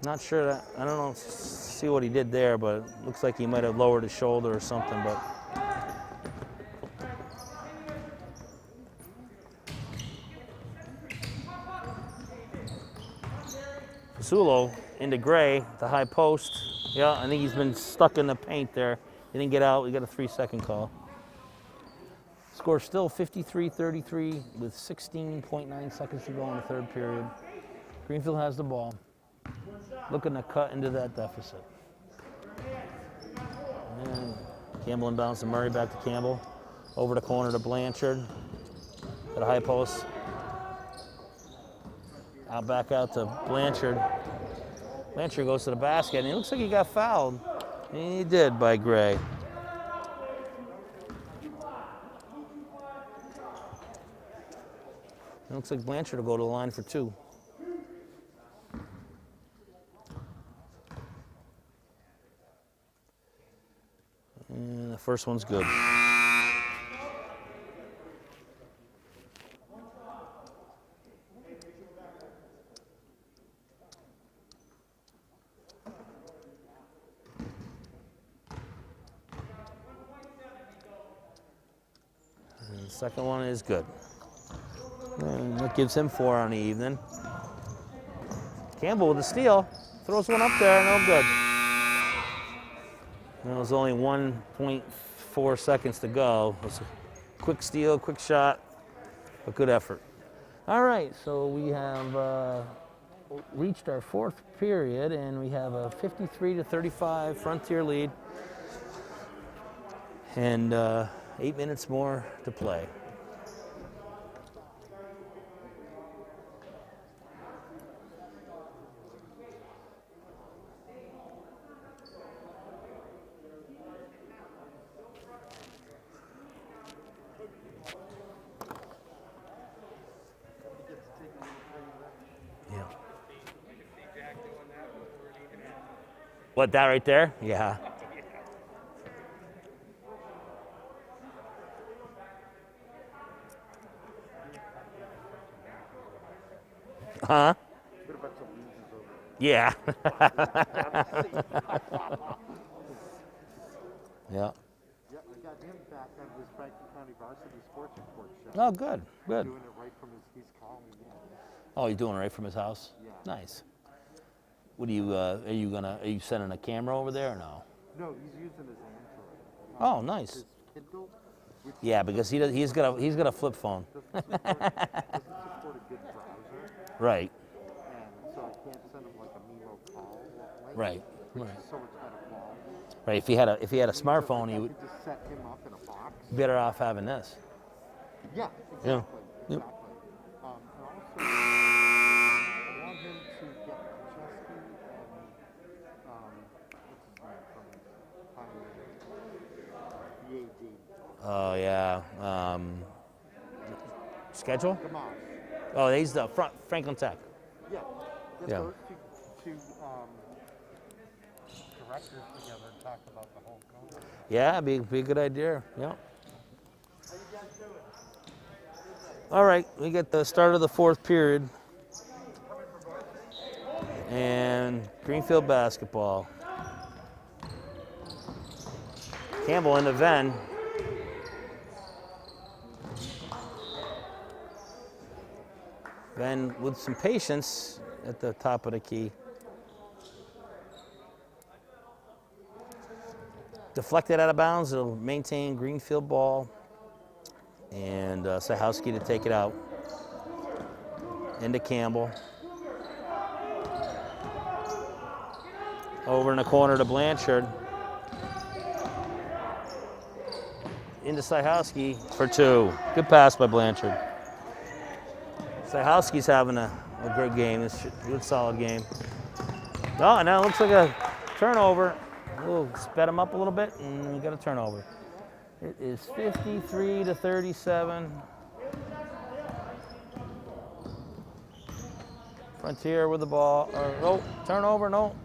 Not sure that, I don't know, see what he did there, but it looks like he might have lowered his shoulder or something, but. Sulo into Gray, the high post. Yeah, I think he's been stuck in the paint there. He didn't get out. We got a 3-second call. Score still 53-33 with 16.9 seconds to go in the third period. Greenfield has the ball. Looking to cut into that deficit. And Campbell inbounds to Murray, back to Campbell. Over the corner to Blanchard. At a high post. Back out to Blanchard. Blanchard goes to the basket, and it looks like he got fouled. And he did by Gray. It looks like Blanchard will go to the line for 2. And the first one's good. second one is good. And that gives him 4 on the evening. Campbell with the steal. Throws one up there, no good. And it was only 1.4 seconds to go. It was a quick steal, quick shot, but good effort. All right, so we have reached our 4th period, and we have a 53-35 Frontier lead. And 8 minutes more to play. Yeah. What, that right there? Yeah. Huh? Yeah. Yeah. Yeah, I got him back on his Franklin County Varsity Sports Report show. Oh, good, good. Doing it right from he's calling me in. Oh, you're doing it right from his house? Yeah. Nice. What are you sending a camera over there or no? No, he's using his Android. Oh, nice. His Kindle. Which Yeah, because he's got a flip phone. doesn't support a good browser, Right, and so I can't send him like a Mimo call link. right, Which right. is so much better quality. Right. If he had a smartphone, he I would could just set him up in a box. be better off having this. Yeah, Yeah. exactly. Yep. Exactly. And also, I want him to get Chesky and what's his name from BAD. Oh yeah. Schedule? Gamas. Oh, he's the Franklin Tech. Yeah. Get Yeah. those two directors together and talk about the whole program. Yeah, be a good idea. Yeah. All right, we get the start of the 4th period. And Greenfield basketball. Campbell into Venn. Venn with some patience at the top of the key. Deflected out of bounds. It'll maintain Greenfield ball. And Sahowski to take it out. Into Campbell. Over in the corner to Blanchard. Into Sahowski for 2. Good pass by Blanchard. Sahowski's having a good game. It's a good, solid game. Oh, now it looks like a turnover. We'll sped him up a little bit, and we got a turnover. It is 53-37. Frontier with the ball. Oh, turnover, no.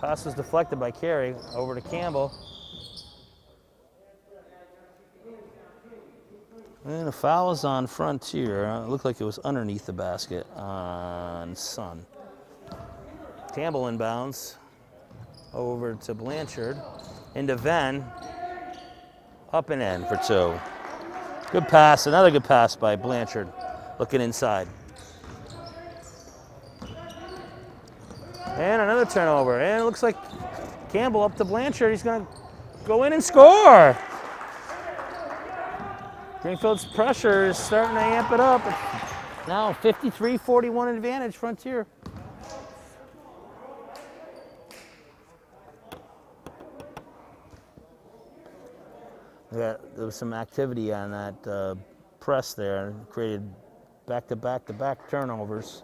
Pass was deflected by Carey over to Campbell. And a foul is on Frontier. It looked like it was underneath the basket on Sun. Campbell inbounds over to Blanchard. Into Venn. Up and in for 2. Good pass, another good pass by Blanchard. Looking inside. And another turnover. And it looks like Campbell up to Blanchard. He's going to go in and score. Greenfield's pressure is starting to amp it up. Now 53-41 advantage, Frontier. Yeah, there was some activity on that press there. Created back-to-back turnovers.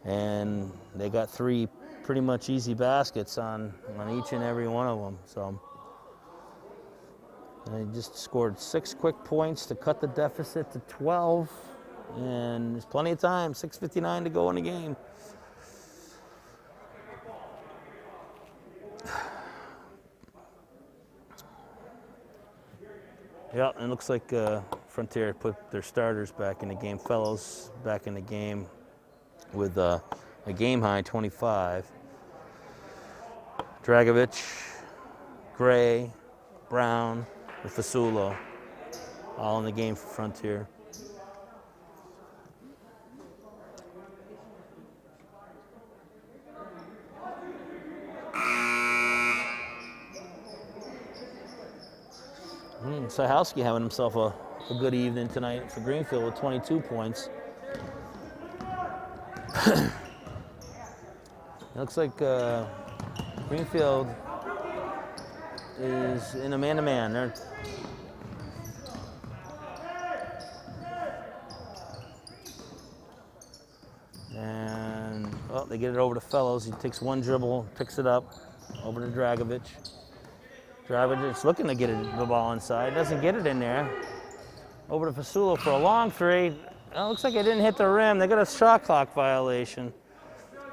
And they got 3 pretty much easy baskets on each and every one of them. So they just scored 6 quick points to cut the deficit to 12. And there's plenty of time, 6:59 to go in the game. Yeah, and it looks like Frontier put their starters back in the game. Fellows back in the game with a game high 25. Dragovich, Gray, Brown, and Fasulo. all in the game for Frontier. Sahowski having himself a good evening tonight for Greenfield with 22 points. It looks like Greenfield is in a man-to-man. They're and oh, they get it over to Fellows. He takes one dribble, picks it up over to Dragovic. Dragovic looking to get the ball inside, doesn't get it in there. Over to Fasulo for a long three. Oh, looks like it didn't hit the rim. They got a shot clock violation.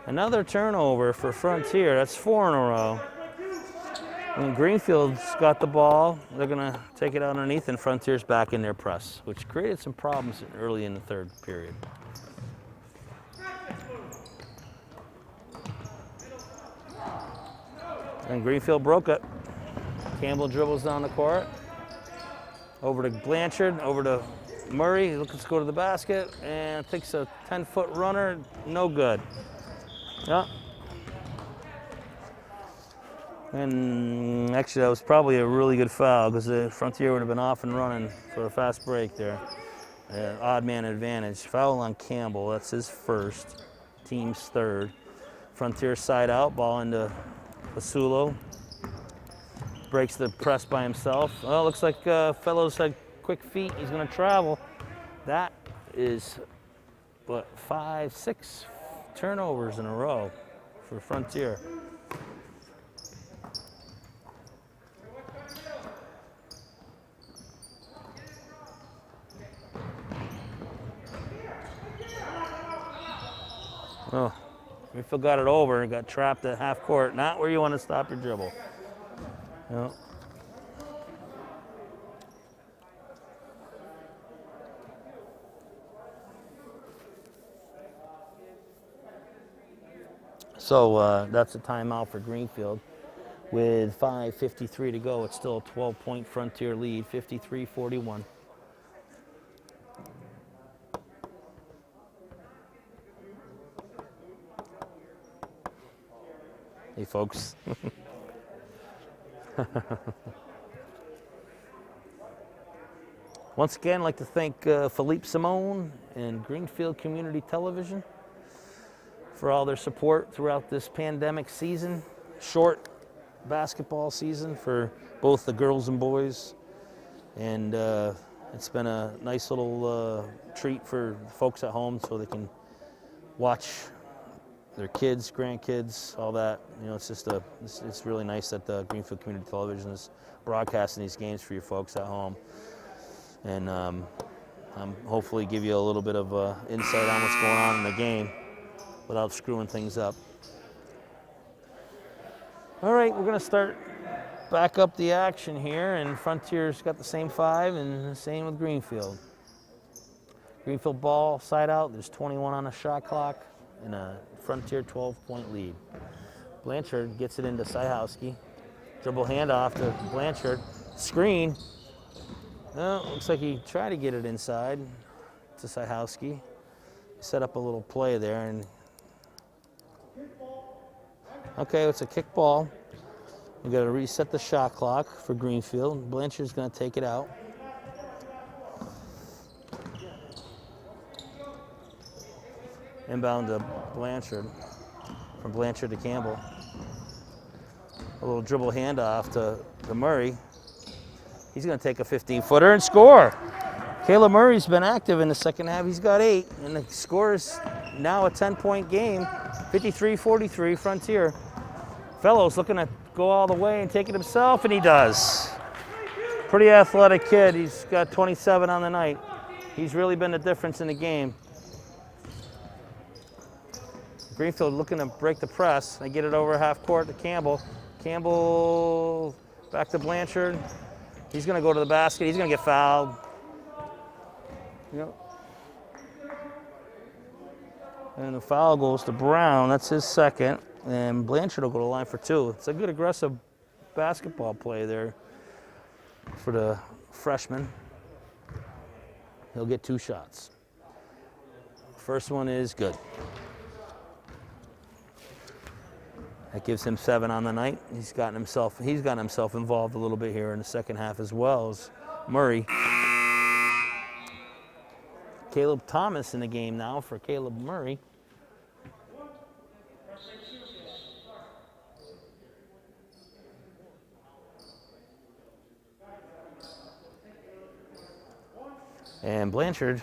Another turnover for Frontier. That's 4 in a row. And Greenfield's got the ball. They're going to take it out underneath, and Frontier's back in their press, which created some problems early in the third period. And Greenfield broke it. Campbell dribbles down the court. Over to Blanchard, over to Murray. Looking to go to the basket and takes a 10-foot runner. No good. Yeah. And actually, that was probably a really good foul because the Frontier would have been off and running for a fast break there. Odd man advantage. Foul on Campbell. That's his first. Team's third. Frontier side out. Ball into Fasulo. Breaks the press by himself. Oh, looks like Fellows had quick feet. He's going to travel. That is, what, 5, 6 turnovers in a row for Frontier. Oh, Greenfield got it over and got trapped at half court. Not where you want to stop your dribble. No. So that's a timeout for Greenfield. With 5:53 to go, it's still a 12-point Frontier lead, 53-41. Hey, folks. Once again, I'd like to thank Philippe Simone and Greenfield Community Television for all their support throughout this pandemic season. Short basketball season for both the girls and boys. And it's been a nice little treat for folks at home so they can watch their kids, grandkids, all that. You know, it's just it's really nice that the Greenfield Community Television is broadcasting these games for you folks at home. And hopefully give you a little bit of insight on what's going on in the game without screwing things up. All right, we're going to start back up the action here, and Frontier's got the same 5, and the same with Greenfield. Greenfield ball side out. There's 21 on the shot clock, and a Frontier 12-point lead. Blanchard gets it into Sahowski. Dribble handoff to Blanchard. Screen. Well, looks like he tried to get it inside to Sahowski. Set up a little play there, and okay, it's a kick ball. We got to reset the shot clock for Greenfield. Blanchard's going to take it out. Inbound to Blanchard. From Blanchard to Campbell. A little dribble handoff to Murray. He's going to take a 15-footer and score. Caleb Murray's been active in the second half. He's got 8, and the score is now a 10-point game, 53-43 Frontier. Fellows looking to go all the way and take it himself, and he does. Pretty athletic kid. He's got 27 on the night. He's really been the difference in the game. Greenfield looking to break the press. They get it over half court to Campbell. Campbell back to Blanchard. He's going to go to the basket. He's going to get fouled. Yep. And the foul goes to Brown. That's his second. And Blanchard will go to the line for 2. It's a good aggressive basketball play there for the freshman. He'll get 2 shots. First one is good. That gives him 7 on the night. He's gotten himself involved a little bit here in the second half as well as Murray. Caleb Thomas in the game now for Caleb Murray. And Blanchard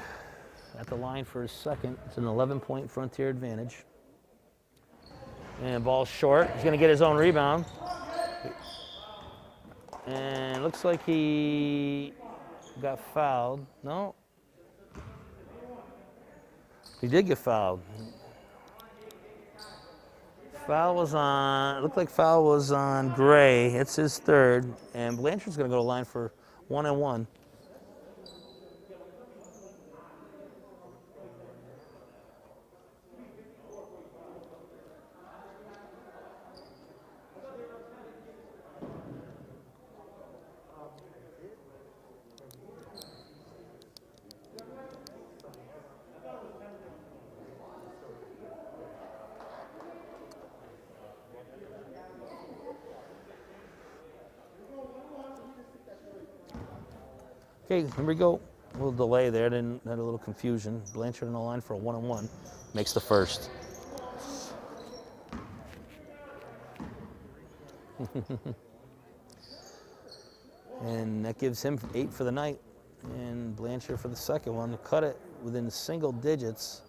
at the line for his second. It's an 11-point Frontier advantage. And ball's short. He's going to get his own rebound. And looks like he got fouled. No. He did get fouled. Foul was on, it looked like foul was on Gray. It's his third. And Blanchard's going to go to the line for 1-and-1. Okay, here we go. A little delay there, then had a little confusion. Blanchard on the line for a 1-and-1. Makes the first. And that gives him 8 for the night. And Blanchard for the second one to cut it within single digits.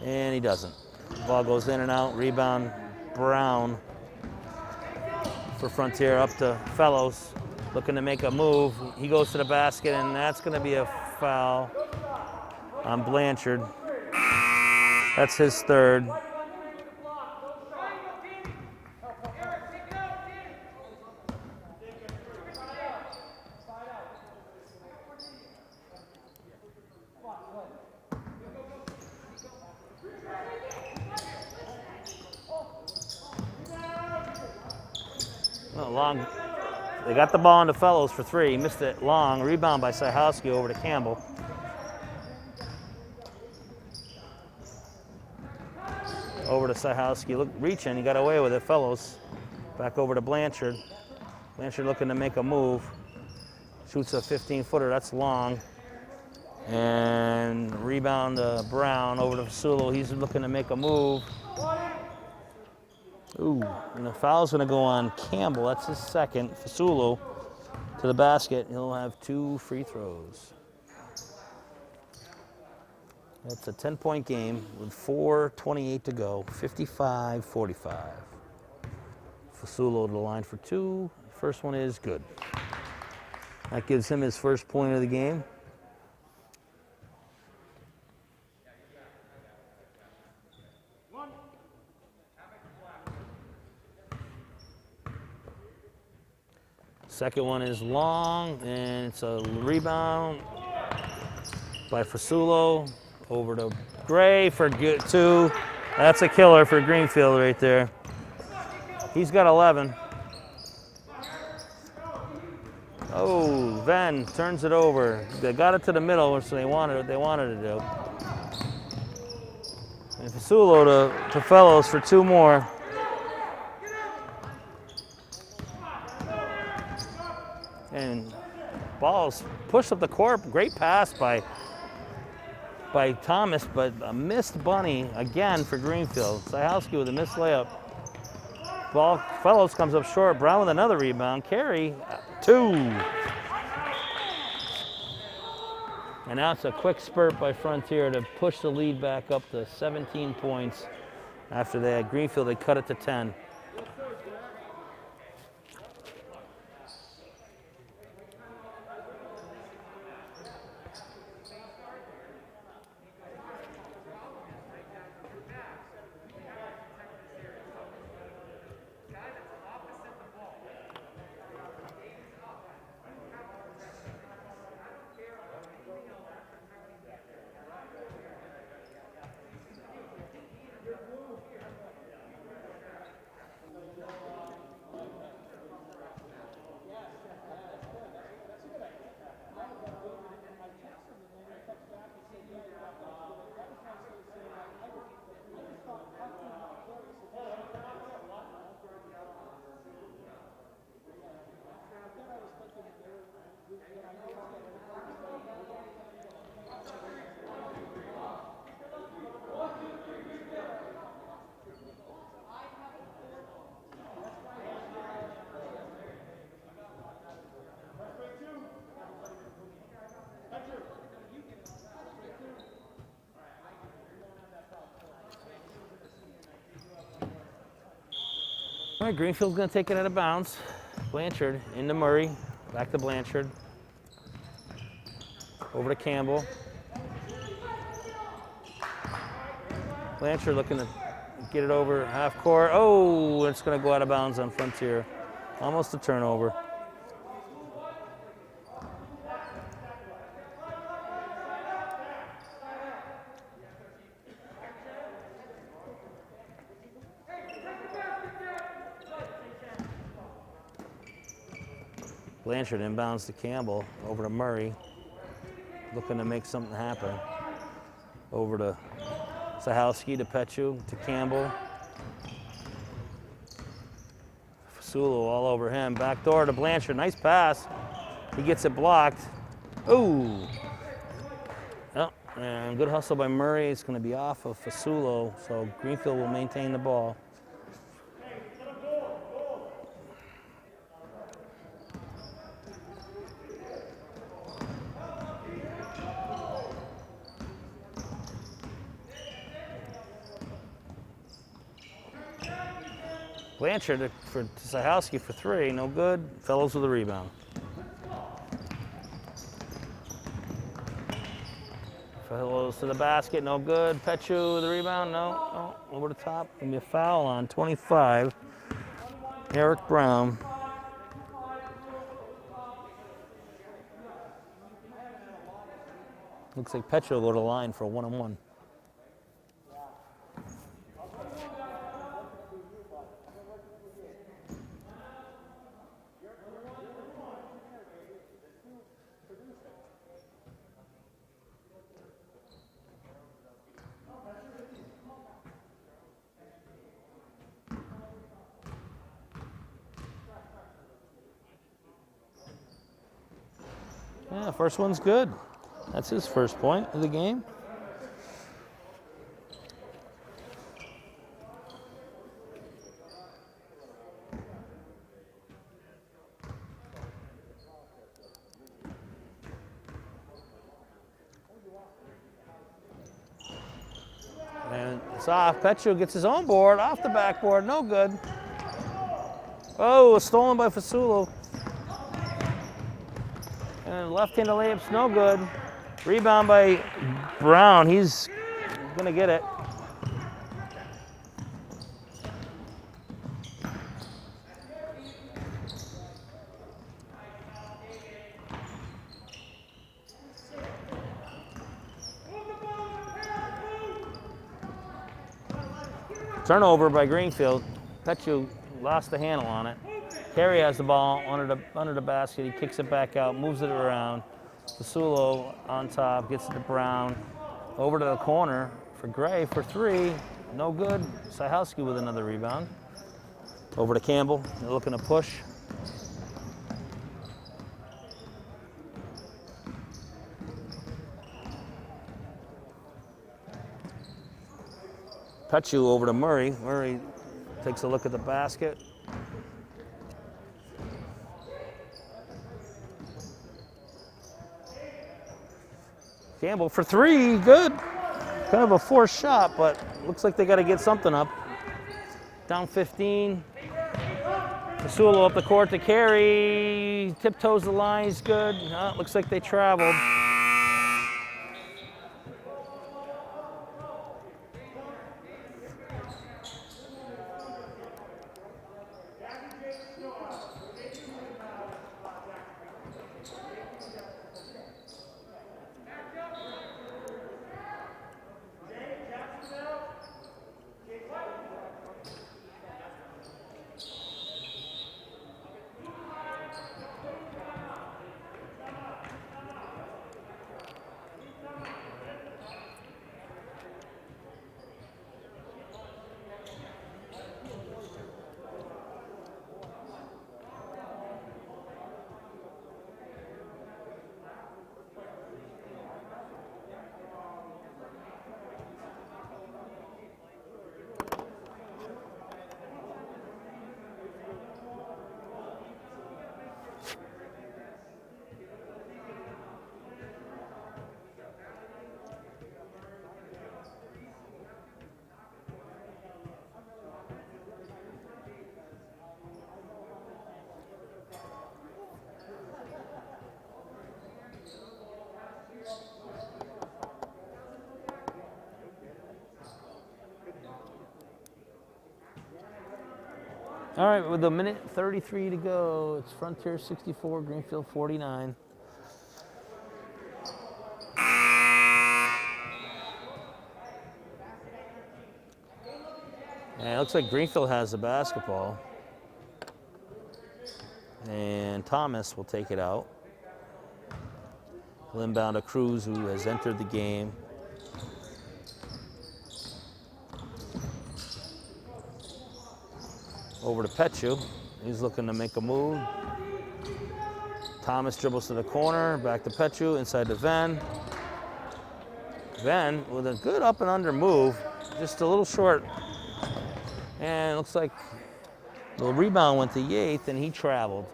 And he doesn't. Ball goes in and out. Rebound, Brown for Frontier up to Fellows. Looking to make a move. He goes to the basket, and that's going to be a foul on Blanchard. That's his third. Well, long. They got the ball into Fellows for 3. He missed it long. Rebound by Syhowski over to Campbell. Over to Syhowski. Look, reaching. He got away with it. Fellows. Back over to Blanchard. Blanchard looking to make a move. Shoots a 15-footer. That's long. And rebound to Brown over to Fasulo. He's looking to make a move. Ooh, and the foul's going to go on Campbell. That's his second. Fasulo to the basket. He'll have 2 free throws. It's a 10-point game with 4:28 to go. 55-45. Fasulo to the line for 2. First one is good. That gives him his first point of the game. Second one is long, and it's a rebound by Fasulo over to Gray for 2. That's a killer for Greenfield right there. He's got 11. Oh, Venn turns it over. They got it to the middle, which they wanted to do. And Fasulo to Fellows for 2 more. And balls pushed up the court. Great pass by Thomas, but a missed bunny again for Greenfield. Syhowski with a missed layup. Ball, Fellows comes up short. Brown with another rebound. Carey, 2. And now it's a quick spurt by Frontier to push the lead back up to 17 points. After that, Greenfield, they cut it to 10. All right, Greenfield's going to take it out of bounds. Blanchard into Murray, back to Blanchard. Over to Campbell. Blanchard looking to get it over half court. Oh, it's going to go out of bounds on Frontier. Almost a turnover. Blanchard inbounds to Campbell, over to Murray, looking to make something happen. Over to Sahowski, to Pechu, to Campbell. Fasulo all over him, backdoor to Blanchard, nice pass. He gets it blocked. Ooh. Oh, and good hustle by Murray. It's going to be off of Fasulo, so Greenfield will maintain the ball. Blanchard for Sahowski for three, no good. Fellows with a rebound. Fellows to the basket, no good. Pechu with the rebound, no. Oh, over the top. Gonna be a foul on 25. Eric Brown. Looks like Pechu will go to the line for a one-on-one. Yeah, first one's good. That's his first point of the game. And it's off. Pechu gets his own board, off the backboard, no good. Oh, stolen by Fasulo. And left-handed layup's no good. Rebound by Brown. He's gonna get it. Turnover by Greenfield. Pechu lost the handle on it. Carey has the ball under the basket. He kicks it back out, moves it around. Fasulo on top, gets it to Brown. Over to the corner for Gray for three. No good. Sahowski with another rebound. Over to Campbell. They're looking to push. Pechu over to Murray. Murray takes a look at the basket. Campbell for three, good. Kind of a forced shot, but looks like they got to get something up. Down 15. Fasulo up the court to Carey. Tiptoes the line, he's good. Looks like they traveled. All right, with a minute 33 to go, it's Frontier 64, Greenfield 49. And it looks like Greenfield has the basketball. And Thomas will take it out. He'll inbound to Cruz, who has entered the game. Over to Petchu. He's looking to make a move. Thomas dribbles to the corner, back to Petchu, inside to Venn. Venn with a good up and under move, just a little short. And it looks like the rebound went to Yates and he traveled.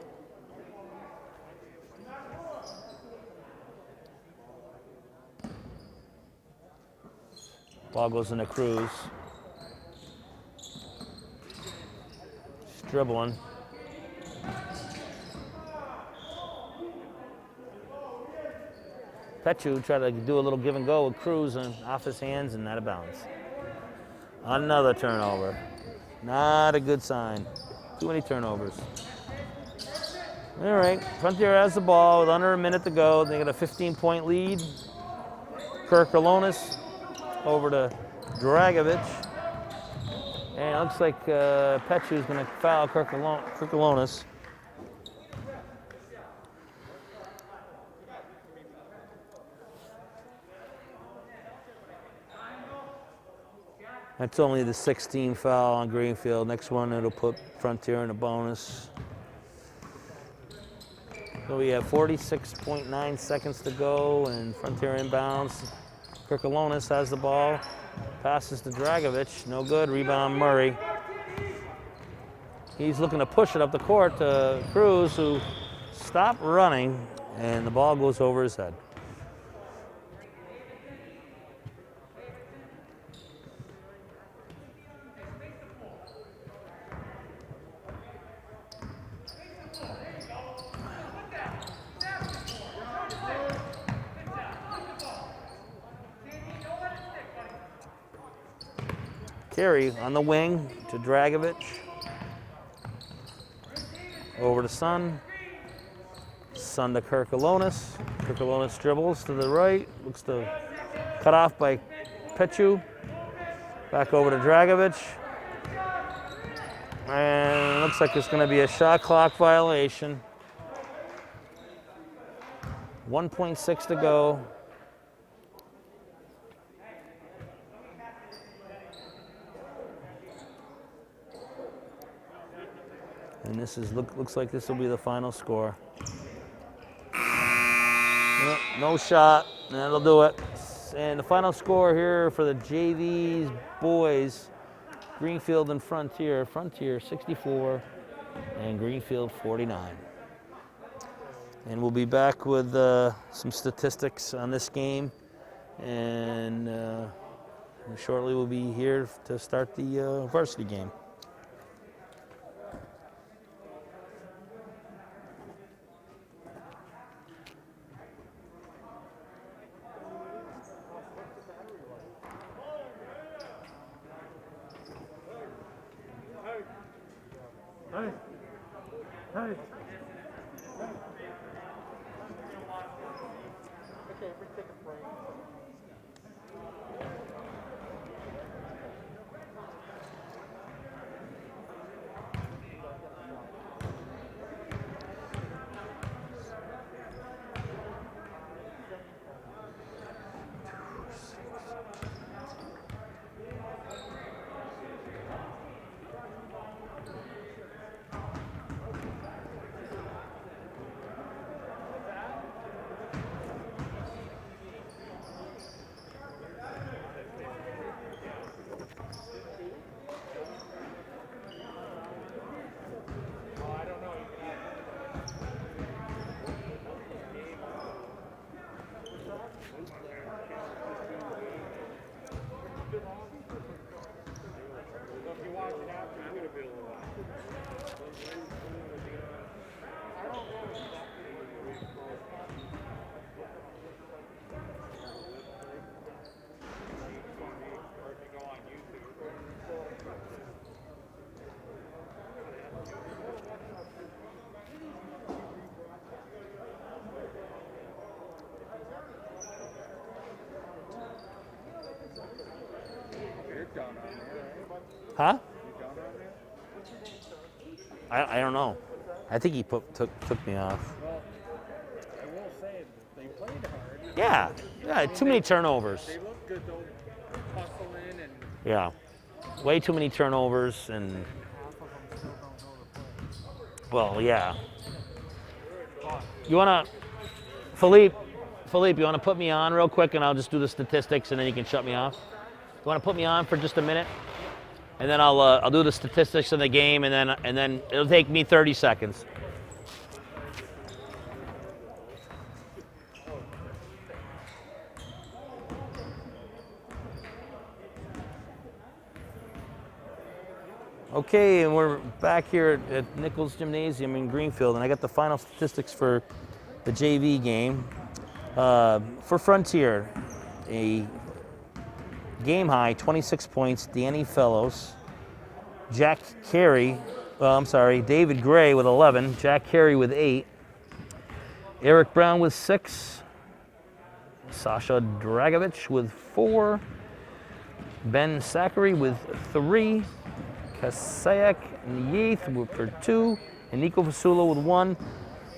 Ball goes into Cruz. He's dribbling. Petchu tried to do a little give and go with Cruz and off his hands and out of bounds. Another turnover. Not a good sign. Too many turnovers. All right, Frontier has the ball with under a minute to go. They got a 15-point lead. Kirk Alonis over to Dragovic. And it looks like Petchu's going to foul Kirk Alonis. That's only the 16th foul on Greenfield. Next one, it'll put Frontier in a bonus. So we have 46.9 seconds to go, and Frontier inbounds. Kirkalonis has the ball. Passes to Dragovic. No good. Rebound Murray. He's looking to push it up the court to Cruz, who stopped running, and the ball goes over his head. Carey on the wing to Dragovic. Over to Sun. Sun to Kirkalonis. Kirkalonis dribbles to the right. Looks to cut off by Petchu. Back over to Dragovic. And it looks like it's going to be a shot clock violation. 1.6 to go. And this is looks like this will be the final score. Yep, no shot, that'll do it. And the final score here for the JV's boys, Greenfield and Frontier. Frontier 64 and Greenfield 49. And we'll be back with some statistics on this game. And shortly we'll be here to start the varsity game. Hey. Okay, we take a break. Huh? I don't know. I think he took me off. Well, I will say they played hard. Yeah, too many turnovers. They look good though, hustling and Yeah, way too many turnovers and. half of them still don't know the play. Well, yeah. You wanna, Philippe, you wanna put me on real quick, and I'll just do the statistics, and then you can shut me off. You wanna put me on for just a minute, and then I'll do the statistics of the game, and then it'll take me 30 seconds. Okay, and we're back here at Nichols Gymnasium in Greenfield, and I got the final statistics for the JV game. For Frontier, a game high, 26 points, Danny Fellows. David Gray with 11, Jack Carey with 8, Eric Brown with 6, Sasha Dragovich with 4, Ben Zachary with 3, Kasayak Neath for 2, and Nico Fasula with 1,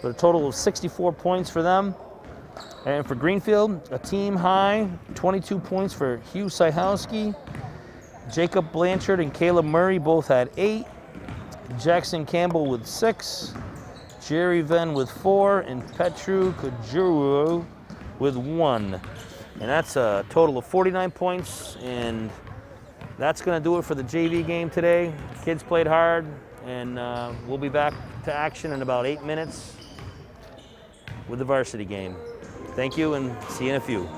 for a total of 64 points for them. And for Greenfield, a team high, 22 points for Hugh Syhowski. Jacob Blanchard and Caleb Murray both had 8. Jackson Campbell with 6. Jerry Venn with 4. And Petru Kajuru with 1. And that's a total of 49 points. And that's going to do it for the JV game today. Kids played hard, and we'll be back to action in about 8 minutes with the varsity game. Thank you, and see you in a few.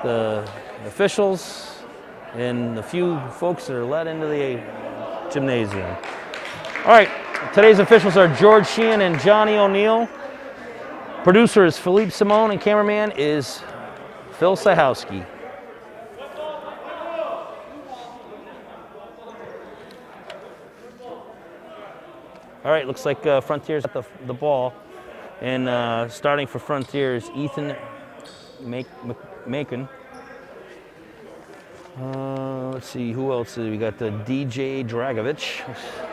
the officials and the few folks that are let into the gymnasium. All right, today's officials are George Sheehan and Johnny O'Neill. Producer is Philippe Simone and cameraman is Phil Sahowski. All right, looks like Frontier's at the ball. And starting for Frontier is Ethan Macon. Let's see, who else? We got the DJ Dragovich,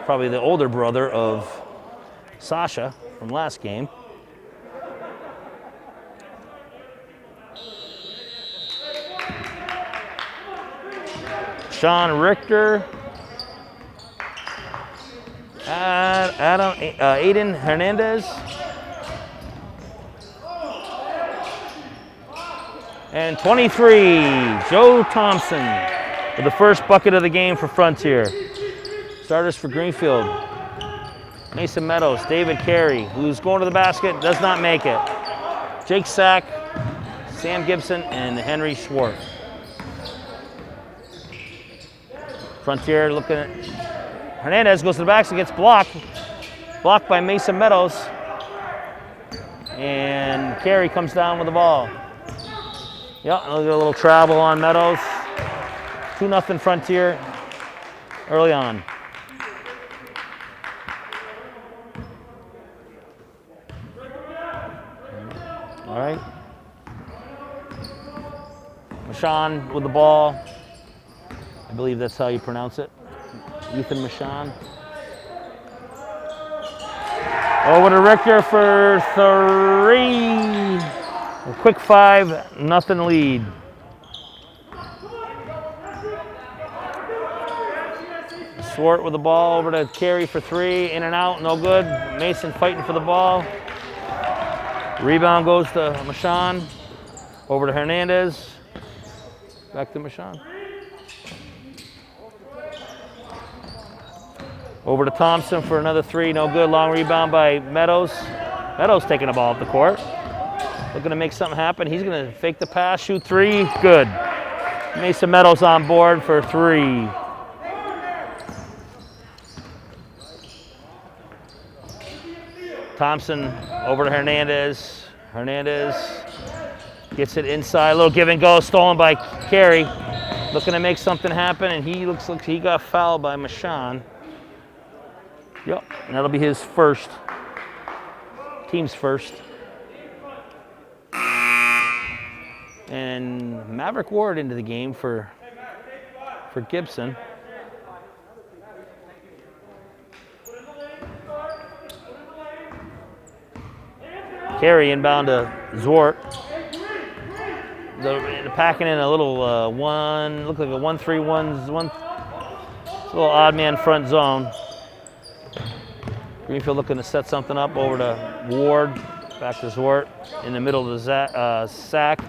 probably the older brother of Sasha from last game. Sean Richter. Aiden Hernandez. And 23, Joe Thompson with the first bucket of the game for Frontier. Starters for Greenfield. Mason Meadows, David Carey, who's going to the basket, does not make it. Jake Sack, Sam Gibson, and Henry Schwartz. Frontier looking at Hernandez, goes to the basket, gets blocked by Mason Meadows. And Carey comes down with the ball. Yeah, look at a little travel on Meadows. 2-0 Frontier early on. All right. Mashan with the ball. I believe that's how you pronounce it. Ethan Mashan. Over to Richter for 3. A quick 5-0 lead. Swart with the ball over to Carey for 3. In and out, no good. Mason fighting for the ball. Rebound goes to Mashan. Over to Hernandez. Back to Mashan. Over to Thompson for another 3, no good. Long rebound by Meadows. Meadows taking the ball up the court. Looking to make something happen. He's going to fake the pass, shoot 3, good. Mason Meadows on board for 3. Thompson over to Hernandez. Hernandez gets it inside. A little give and go, stolen by Carey. Looking to make something happen, and he looks like he got fouled by Mashan. Yep, and that'll be his first, team's first. And Maverick Ward into the game for Gibson. Carey inbound to Zwart. They're packing in a little look like a 1-3-1, little odd man front zone. Greenfield looking to set something up over to Ward, back to Zwart, in the middle of the sack,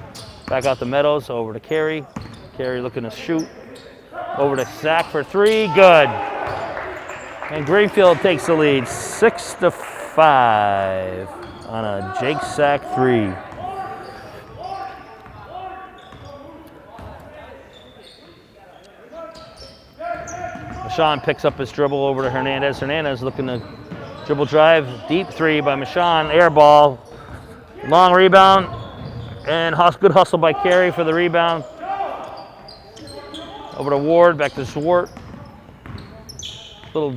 back out to Meadows, over to Carey. Carey looking to shoot, over to Sack for 3, good. And Greenfield takes the lead, 6-5 on a Jake Sack 3. Mashan picks up his dribble over to Hernandez. Hernandez looking to dribble drive, deep 3 by Mashan, air ball, long rebound, and good hustle by Carey for the rebound. Over to Ward, back to Swart. Little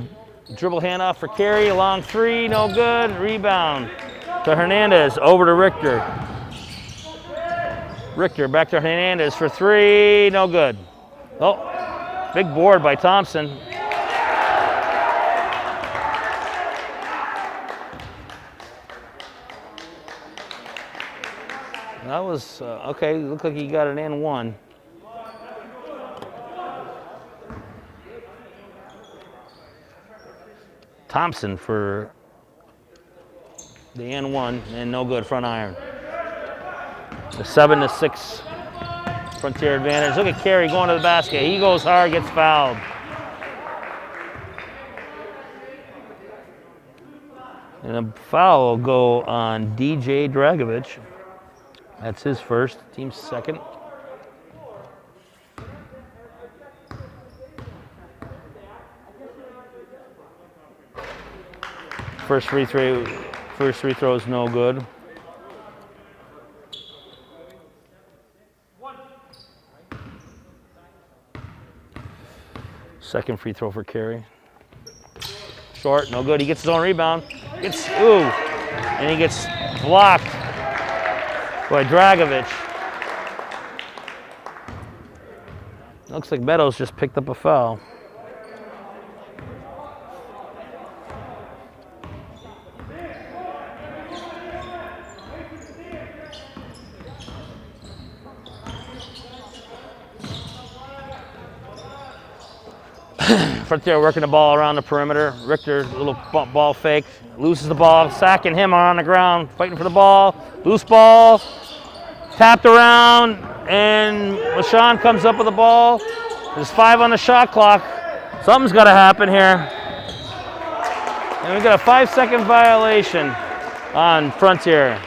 dribble handoff for Carey, a long 3, no good. Rebound to Hernandez, over to Richter. Richter back to Hernandez for 3, no good. Oh, big board by Thompson. That was, okay, looked like he got an N1. Thompson for the N1, and no good, front iron. The 7-6 Frontier advantage. Look at Carey going to the basket. He goes hard, gets fouled. And a foul will go on DJ Dragovich. That's his first, team's second. First free throw is no good. Second free throw for Carey. Short, no good. He gets his own rebound. And he gets blocked by Dragovic. Looks like Meadows just picked up a foul. Frontier working the ball around the perimeter. Richter, little ball fake, loses the ball, sacking him on the ground, fighting for the ball. Loose ball, tapped around, and LaShawn comes up with the ball. There's 5 on the shot clock. Something's got to happen here. And we got a 5-second violation on Frontier.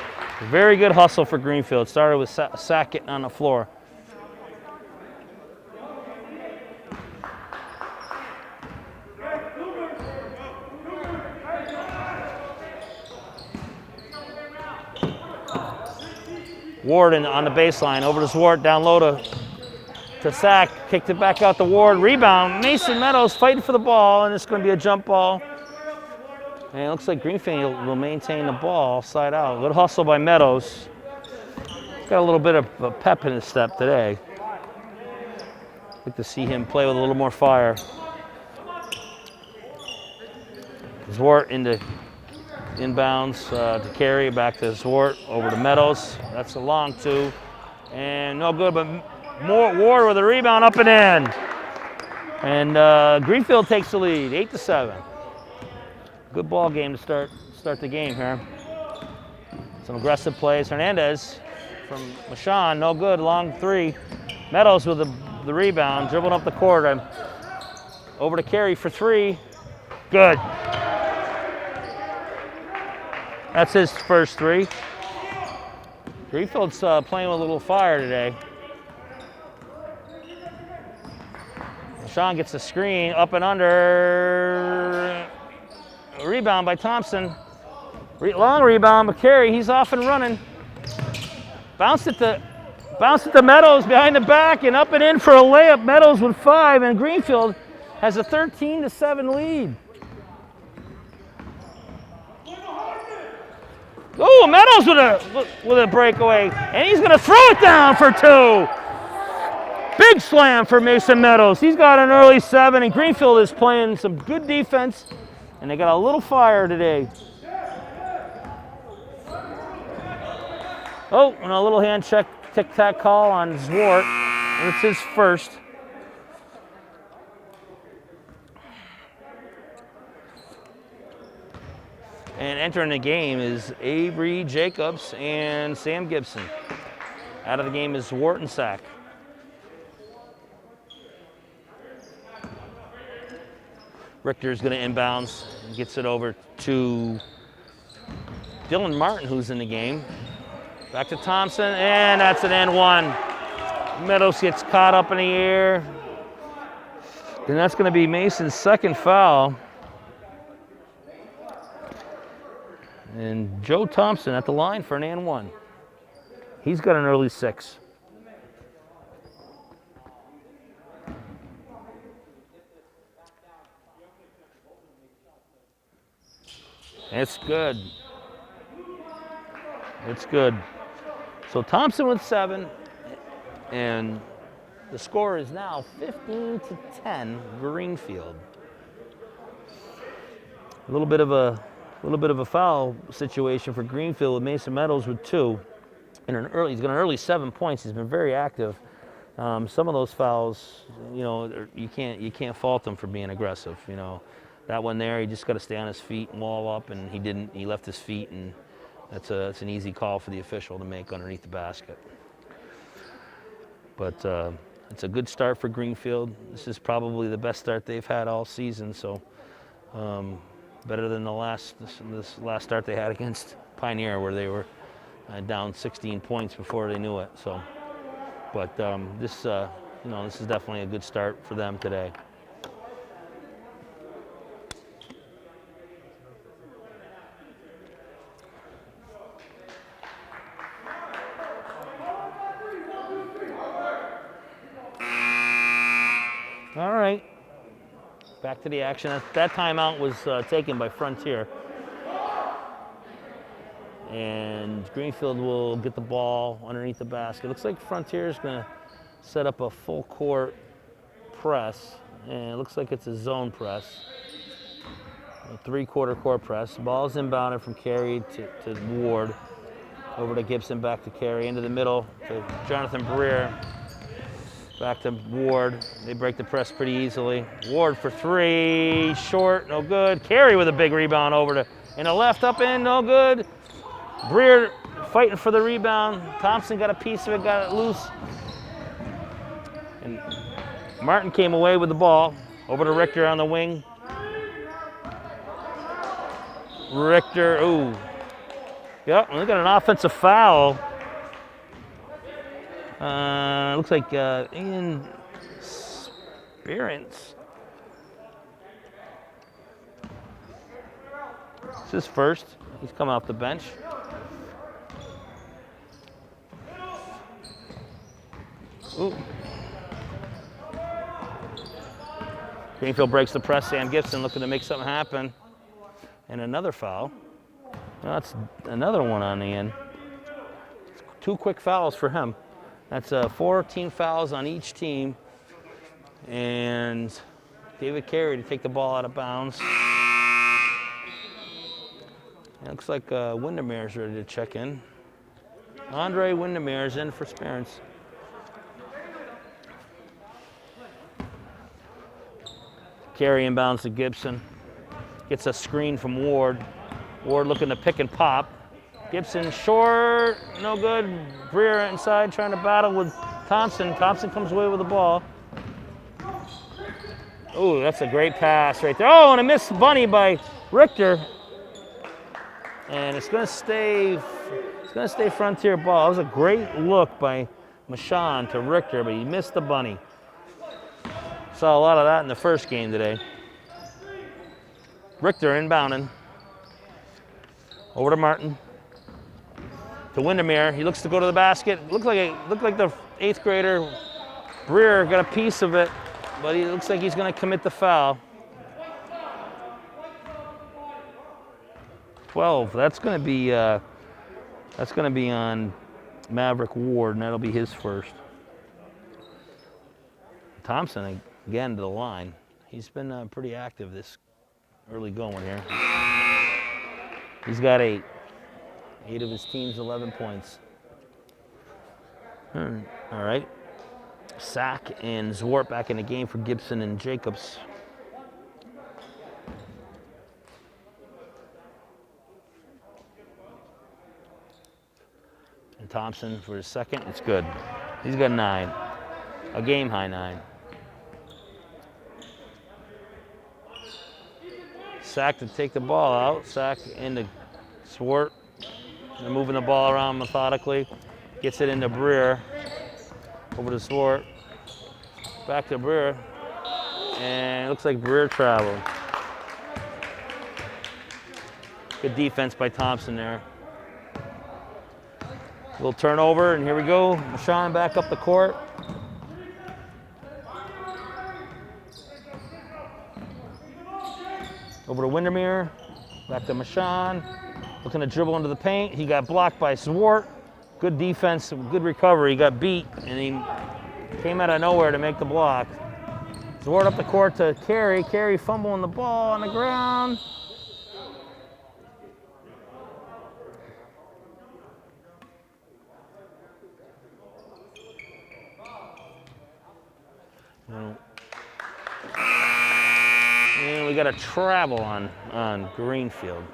Very good hustle for Greenfield. Started with Sack getting on the floor. Ward on the baseline, over to Zwart, down low to Sack, kicked it back out to Ward, rebound, Mason Meadows fighting for the ball, and it's going to be a jump ball. And it looks like Greenfield will maintain the ball side out. Good hustle by Meadows. Got a little bit of a pep in his step today. Like to see him play with a little more fire. Zwart into inbounds to Carey, back to Zwart, over to Meadows. That's a long 2. And no good, but more Ward with a rebound up and in. And Greenfield takes the lead, 8-7. Good ball game to start the game here. Some aggressive plays. Hernandez from LaShawn, no good, long 3. Meadows with the rebound, dribbling up the court. Over to Carey for 3. Good. That's his first 3. Greenfield's playing with a little fire today. LaShawn gets a screen, up and under. Rebound by Thompson. Long rebound, but Carey, he's off and running. Bounced it to Meadows behind the back and up and in for a layup. Meadows with 5, and Greenfield has a 13-7 lead. Oh, Meadows with a breakaway, and he's going to throw it down for 2. Big slam for Mason Meadows. He's got an early 7, and Greenfield is playing some good defense, and they got a little fire today. Oh, and a little hand check, tic-tac call on Zwart. It's his first. And entering the game is Avery Jacobs and Sam Gibson. Out of the game is Zwart and Sack. Richter's going to inbounds, gets it over to Dylan Martin, who's in the game. Back to Thompson, and that's an and 1. Meadows gets caught up in the air. And that's going to be Mason's second foul. And Joe Thompson at the line for an and 1. He's got an early 6. It's good. It's good. So Thompson with 7, and the score is now 15-10 Greenfield. A little bit of a foul situation for Greenfield with Mason Meadows with 2. And he's got an early 7 points. He's been very active. Some of those fouls, you can't fault him for being aggressive. That one there, he just got to stay on his feet and wall up, and he didn't. He left his feet, and that's an easy call for the official to make underneath the basket. But it's a good start for Greenfield. This is probably the best start they've had all season. So better than this last start they had against Pioneer, where they were down 16 points before they knew it. So, but this is definitely a good start for them today. All right. Back to the action. That timeout was taken by Frontier. And Greenfield will get the ball underneath the basket. Looks like Frontier's going to set up a full court press. And it looks like it's a zone press. A 3/4 court press. Ball's inbounded from Carey to Ward. Over to Gibson, back to Carey, into the middle to Jonathan Breer. Back to Ward. They break the press pretty easily. Ward for 3, short, no good. Carey with a big rebound over to in the left, up in, no good. Breer fighting for the rebound. Thompson got a piece of it, got it loose. And Martin came away with the ball. Over to Richter on the wing. Richter, ooh. Yep, we got an offensive foul. Looks like Ian Spirance. It's his first. He's coming off the bench. Ooh. Greenfield breaks the press. Sam Gibson looking to make something happen. And another foul. Well, that's another one on the end. 2 quick fouls for him. That's 14 fouls on each team. And David Carey to take the ball out of bounds. It looks like Windermere's ready to check in. Andre Windermere's in for Sperance. Carey inbounds to Gibson. Gets a screen from Ward. Ward looking to pick and pop. Gibson short, no good. Breer inside trying to battle with Thompson. Thompson comes away with the ball. Oh, that's a great pass right there. Oh, and a missed bunny by Richter. And it's going to stay Frontier ball. It was a great look by Michon to Richter, but he missed the bunny. Saw a lot of that in the first game today. Richter inbounding. Over to Martin. To Windermere. He looks to go to the basket. Looked like the 8th grader. Breer got a piece of it, but he looks like he's going to commit the foul. 12. That's going to be on Maverick Ward, and that'll be his first. Thompson again to the line. He's been pretty active this early going here. He's got 8. 8 of his team's 11 points. All right. Sack and Zwart back in the game for Gibson and Jacobs. And Thompson for his second. It's good. He's got 9. A game high 9. Sack to take the ball out. Sack into Swart. They're moving the ball around methodically. Gets it into Breer. Over to Swart. Back to Breer. And it looks like Breer traveled. Good defense by Thompson there. Little turnover, and here we go. Michon back up the court. Over to Windermere, back to Michon. Looking to dribble into the paint. He got blocked by Zwart. Good defense, good recovery. He got beat, and he came out of nowhere to make the block. Zwart up the court to Carey. Carey fumbling the ball on the ground. And we got a travel on Greenfield.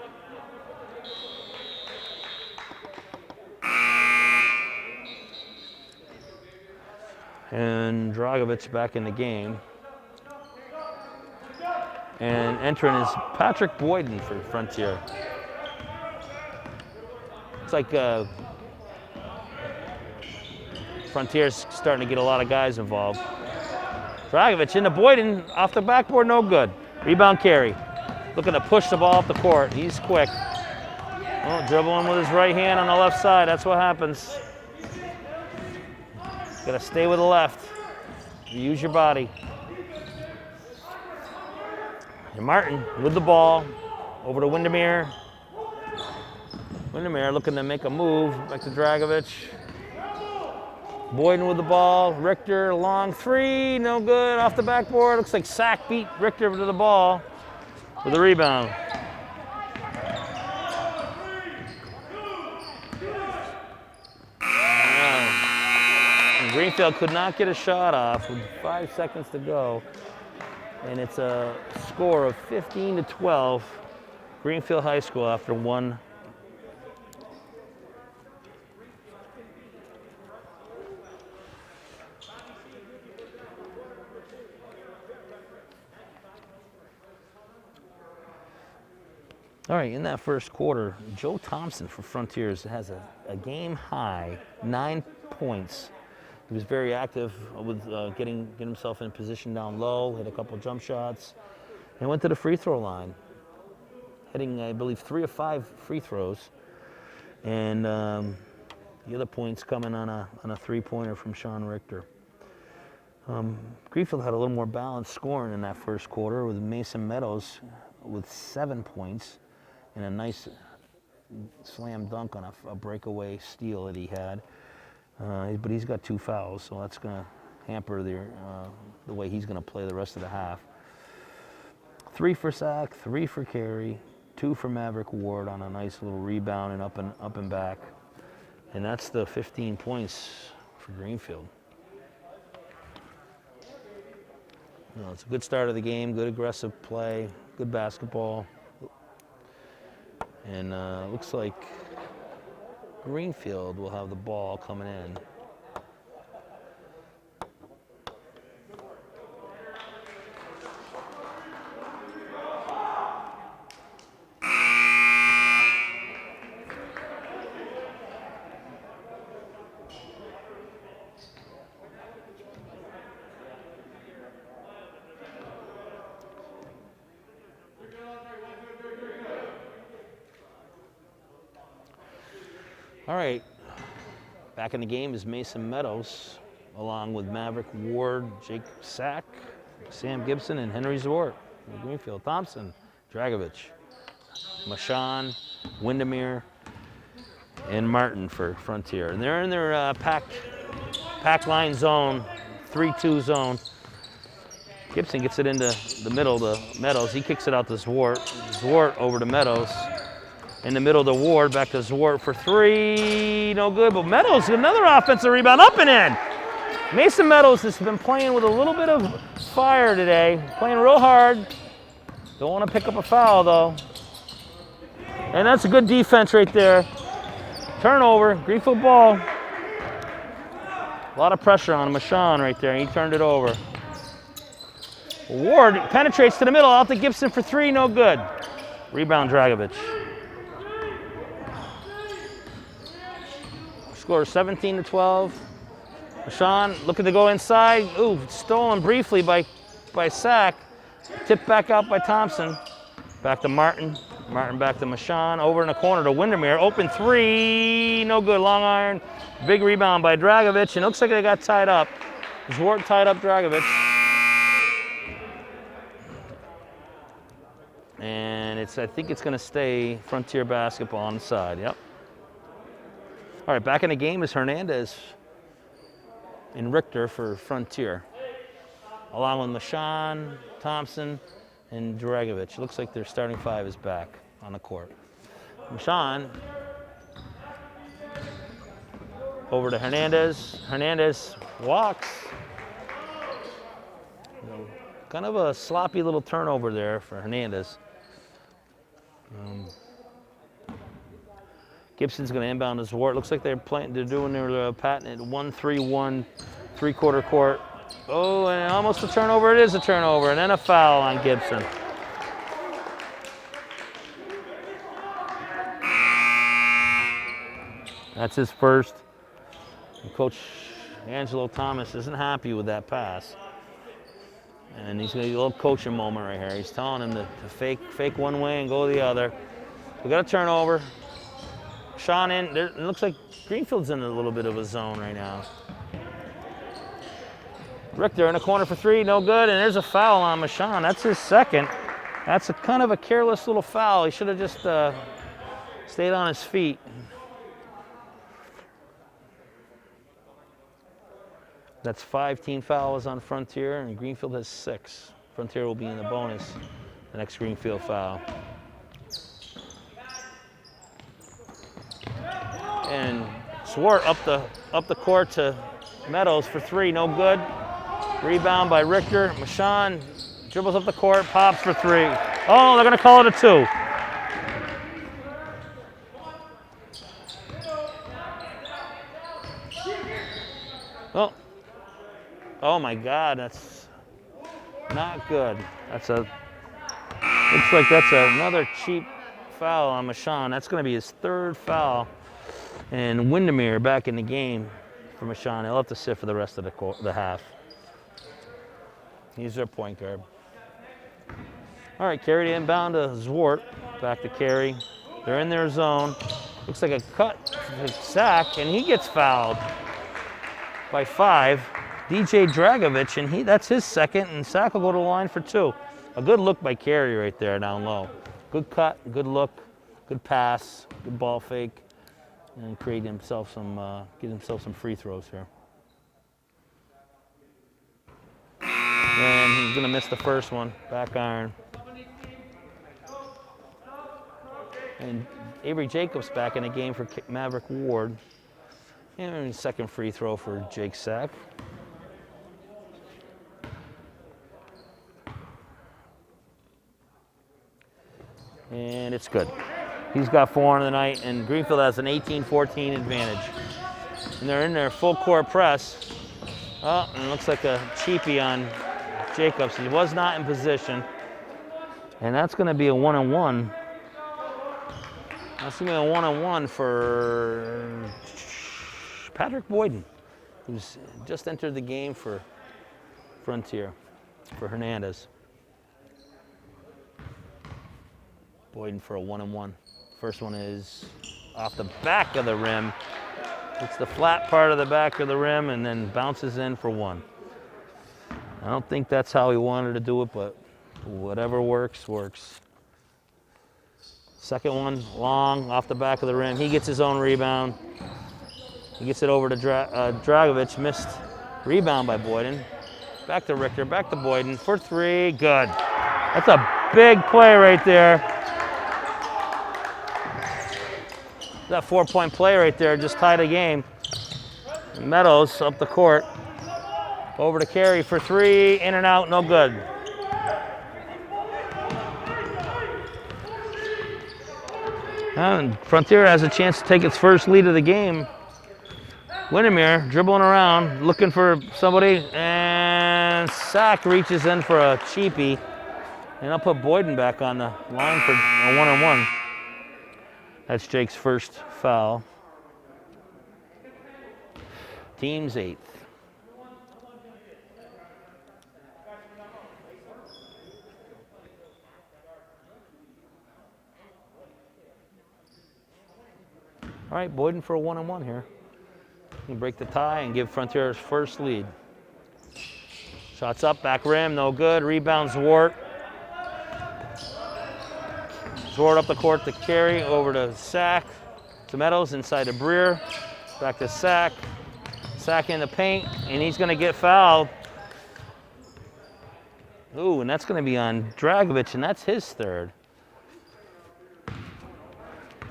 And Dragovic back in the game. And entering is Patrick Boyden for Frontier. It's like Frontier's starting to get a lot of guys involved. Dragovic into Boyden, off the backboard, no good. Rebound Carey. Looking to push the ball up the court. He's quick. Oh, dribbling with his right hand on the left side. That's what happens. Got to stay with the left. Use your body. And Martin with the ball over to Windermere. Windermere looking to make a move. Back to Dragovich. Boyden with the ball. Richter, long three, no good. Off the backboard. Looks like Sack beat Richter to the ball with a rebound. And Greenfield could not get a shot off with 5 seconds to go. And it's a score of 15-12. Greenfield High School after one. All right, in that first quarter, Joe Thompson for Frontiers has a game high 9 points. He was very active with getting himself in position down low, hit a couple jump shots, and went to the free throw line, hitting, I believe, 3 of 5 free throws. And the other points coming on a three-pointer from Sean Richter. Greenfield had a little more balanced scoring in that first quarter with Mason Meadows with 7 points and a nice slam dunk on a breakaway steal that he had. But he's got 2 fouls, so that's going to hamper the way he's going to play the rest of the half. 3 for Sack, 3 for Carey, 2 for Maverick Ward on a nice little rebound and up and back. And that's the 15 points for Greenfield. It's a good start of the game, good aggressive play, good basketball. And looks like Greenfield will have the ball coming in. All right, back in the game is Mason Meadows, along with Maverick Ward, Jake Sack, Sam Gibson, and Henry Zwart. Greenfield, Thompson, Dragovich, Mashawn, Windermere, and Martin for Frontier. And they're in their pack line zone, 3-2 zone. Gibson gets it into the middle to Meadows. He kicks it out to Zwart. Zwart over to Meadows. In the middle to Ward, back to Zwart for 3, no good, but Meadows, another offensive rebound, up and in. Mason Meadows has been playing with a little bit of fire today, playing real hard. Don't want to pick up a foul though. And that's a good defense right there. Turnover, Greenfield ball. A lot of pressure on Mashawn right there, and he turned it over. Ward penetrates to the middle, out to Gibson for 3, no good. Rebound Dragovich. Score 17-12. Mashawn looking to go inside. Ooh, stolen briefly by Sack. Tipped back out by Thompson. Back to Martin. Martin back to Mashawn. Over in the corner to Windermere. Open 3, no good. Long iron. Big rebound by Dragovich. And it looks like they got tied up. Zwart tied up Dragovich. And I think it's going to stay Frontier basketball on the side. Yep. All right, back in the game is Hernandez and Richter for Frontier, along with Mashawn, Thompson, and Dragovich. Looks like their starting 5 is back on the court. Mashawn over to Hernandez. Hernandez walks. Kind of a sloppy little turnover there for Hernandez. Gibson's going to inbound to Zwart. Looks like they're doing their patent at 1-3-1, 3-quarter court. Oh, and almost a turnover. It is a turnover, and then a foul on Gibson. That's his first. And Coach Angelo Thomas isn't happy with that pass. And he's going to get a little coaching moment right here. He's telling him to fake one way and go the other. We got a turnover. Sean in. It looks like Greenfield's in a little bit of a zone right now. Richter in the corner for 3, no good. And there's a foul on Mashawn. That's his second. That's a kind of a careless little foul. He should have just stayed on his feet. That's 5 team fouls on Frontier, and Greenfield has 6. Frontier will be in the bonus, the next Greenfield foul. And Swart up the court to Meadows for 3, no good. Rebound by Richter. Mashawn dribbles up the court, pops for 3. Oh, they're gonna call it a 2. Oh my God, that's not good. Looks like that's another cheap foul on Mashawn. That's gonna be his 3rd foul. And Windermere back in the game for Mashawn. He'll have to sit for the rest of the half. He's their point guard. All right, carry the inbound to Zwart. Back to Carey. They're in their zone. Looks like a cut, a sack, and he gets fouled by 5. DJ Dragovich, and that's his 2nd, and Sack will go to the line for 2. A good look by Carey right there down low. Good cut, good look, good pass, good ball fake, and get himself some free throws here. And he's gonna miss the first one, back iron. And Avery Jacobs back in the game for Maverick Ward. And 2nd free throw for Jake Sack. And it's good. He's got 4 on the night, and Greenfield has an 18-14 advantage. And they're in their full court press. Oh, and it looks like a cheapie on Jacobs. He was not in position. And that's going to be a 1-on-1. That's going to be a 1-on-1 for Patrick Boyden, who's just entered the game for Frontier, for Hernandez. Boyden for a 1-on-1. First one is off the back of the rim. It's the flat part of the back of the rim and then bounces in for 1. I don't think that's how he wanted to do it, but whatever works, works. Second one, long, off the back of the rim. He gets his own rebound. He gets it over to Dragovich. Missed rebound by Boyden. Back to Richter, back to Boyden for 3. Good. That's a big play right there. That 4-point play right there just tied a game. Meadows up the court. Over to Carey for 3, in and out, no good. And Frontier has a chance to take its first lead of the game. Windermere dribbling around, looking for somebody, and Sack reaches in for a cheapie. And I'll put Boyden back on the line for a 1-on-1. That's Jake's first foul. Team's 8th. All right, Boyden for a 1-on-1 here. He can break the tie and give Frontier his first lead. Shots up, back rim, no good. Rebound, Zwart. Zwart up the court to Carey, over to Sack. To Meadows, inside to Breer. Back to Sack. Sack in the paint, and he's going to get fouled. Ooh, and that's going to be on Dragovich, and that's his 3rd.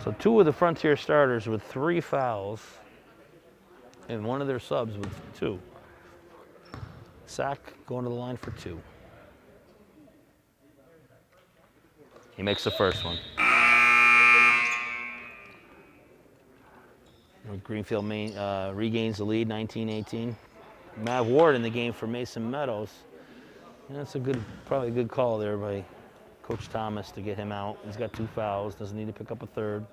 So 2 of the Frontier starters with 3 fouls, and 1 of their subs with 2. Sack going to the line for 2. He makes the first one. Greenfield regains the lead, 19-18. Mav Ward in the game for Mason Meadows. And that's probably a good call there by Coach Thomas to get him out. He's got 2 fouls, doesn't need to pick up a 3rd.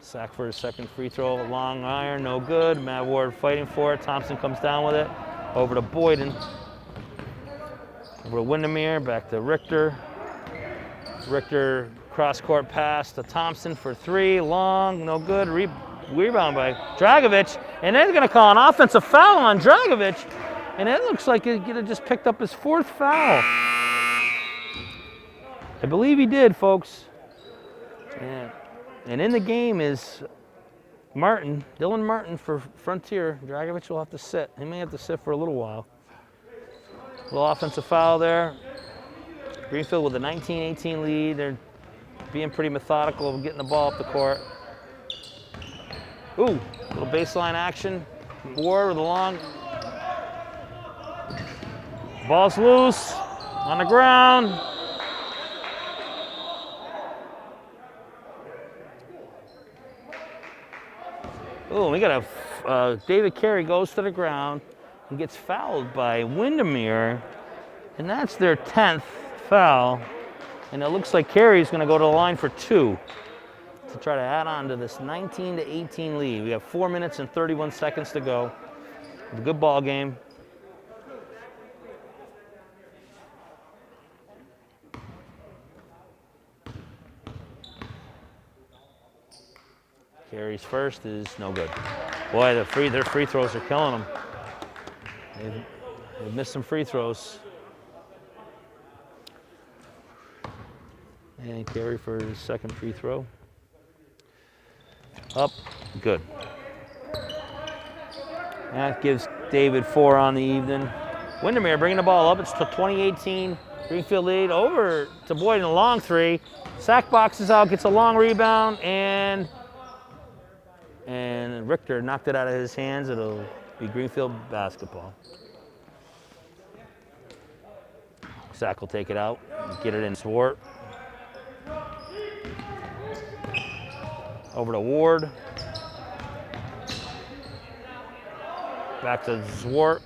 Sack for his 2nd free throw, long iron, no good. Mav Ward fighting for it. Thompson comes down with it. Over to Boyden. Over to Windermere, back to Richter. Richter cross-court pass to Thompson for 3, long, no good. Rebound by Dragovich, and they're going to call an offensive foul on Dragovich, and it looks like he just picked up his 4th foul. I believe he did, folks. And in the game is Martin, Dylan Martin for Frontier. Dragovich will have to sit. He may have to sit for a little while. A little offensive foul there. Greenfield with a 19-18 lead. They're being pretty methodical of getting the ball up the court. Ooh, little baseline action. Ward with a long. Ball's loose on the ground. Ooh, we got a David Carey goes to the ground and gets fouled by Windermere, and that's their 10th foul. And it looks like Carey's going to go to the line for 2 to try to add on to this 19-18 lead. We have 4 minutes and 31 seconds to go. A good ball game. Carey's first is no good. Boy, their free throws are killing them. They've missed some free throws. And Carey for his second free throw. Up, good. That gives David 4 on the evening. Windermere bringing the ball up. It's the 2018 Greenfield lead. Over to Boyd in a long 3. Sack boxes out, gets a long rebound, and Richter knocked it out of his hands. It'll be Greenfield basketball. Sack will take it out, get it in Swart. Over to Ward. Back to Zwart.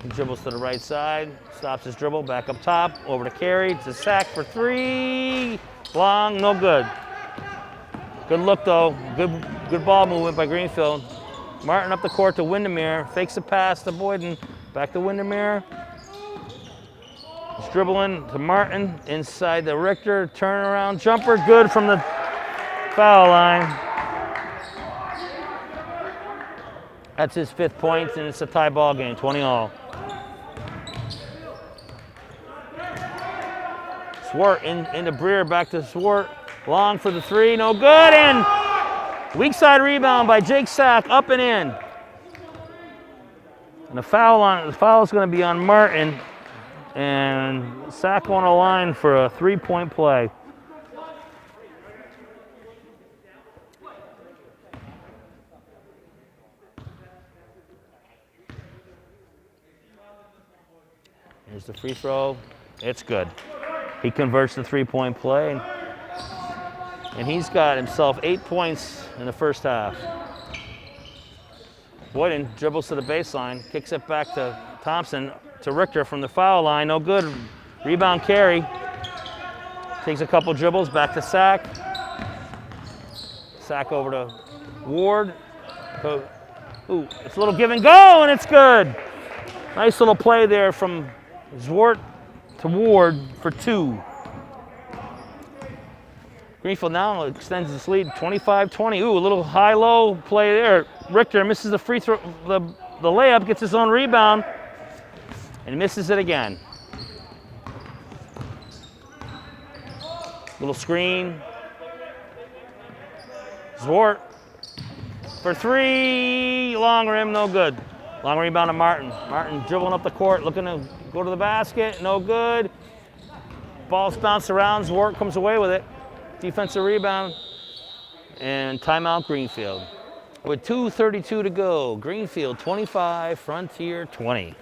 He dribbles to the right side. Stops his dribble. Back up top. Over to Carey. It's a sack for 3. Long. No good. Good look though. Good ball movement by Greenfield. Martin up the court to Windermere. Fakes a pass to Boyden. Back to Windermere. He's dribbling to Martin. Inside the Richter. Turnaround jumper. Good from the foul line. That's his 5th point, and it's a tie ball game, 20-all. Swart into Breer, back to Swart. Long for the 3, no good, and weak side rebound by Jake Sack, up and in. And the foul is going to be on Martin, and Sack on the line for a 3-point play. Here's the free throw. It's good. He converts the 3-point play. And he's got himself 8 points in the first half. Boyden dribbles to the baseline, kicks it back to Thompson, to Richter from the foul line. No good. Rebound Carey. Takes a couple dribbles, back to Sack. Sack over to Ward. Ooh, it's a little give and go, and it's good. Nice little play there from Zwart to Ward for 2. Greenfield now extends its lead 25-20. Ooh, a little high-low play there. Richter misses the free throw, the layup, gets his own rebound, and misses it again. Little screen. Zwart for 3. Long rim, no good. Long rebound to Martin. Martin dribbling up the court, looking to go to the basket, no good. Ball's bounced around, Zwart comes away with it. Defensive rebound, and timeout Greenfield. With 2:32 to go, Greenfield 25, Frontier 20.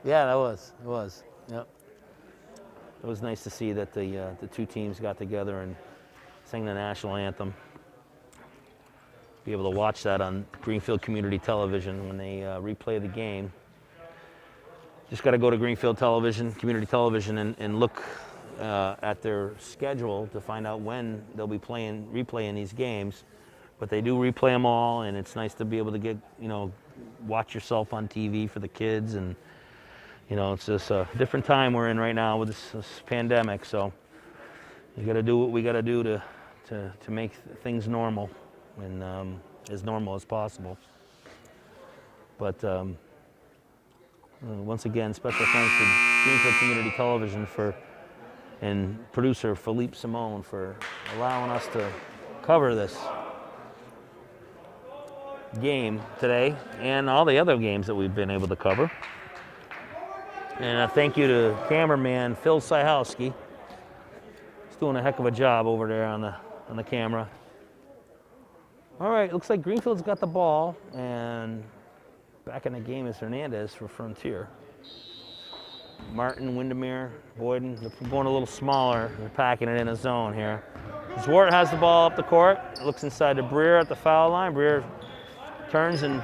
Yeah, it was. Yep. It was nice to see that the two teams got together and sang the national anthem. Be able to watch that on Greenfield Community Television when they replay the game. Just got to go to Greenfield Television, Community Television, and look at their schedule to find out when they'll be replaying these games. But they do replay them all, and it's nice to be able to watch yourself on TV for the kids and you know, it's just a different time we're in right now with this pandemic. So you got to do what we got to do to make things normal and as normal as possible. But once again, special thanks to Greenfield Community Television and producer Philippe Simone for allowing us to cover this game today and all the other games that we've been able to cover. And a thank you to cameraman Phil Syhowski. He's doing a heck of a job over there on the camera. All right, looks like Greenfield's got the ball, and back in the game is Hernandez for Frontier. Martin, Windermere, Boyden, they're going a little smaller. They're packing it in a zone here. Zwart has the ball up the court, looks inside to Breer at the foul line. Breer turns and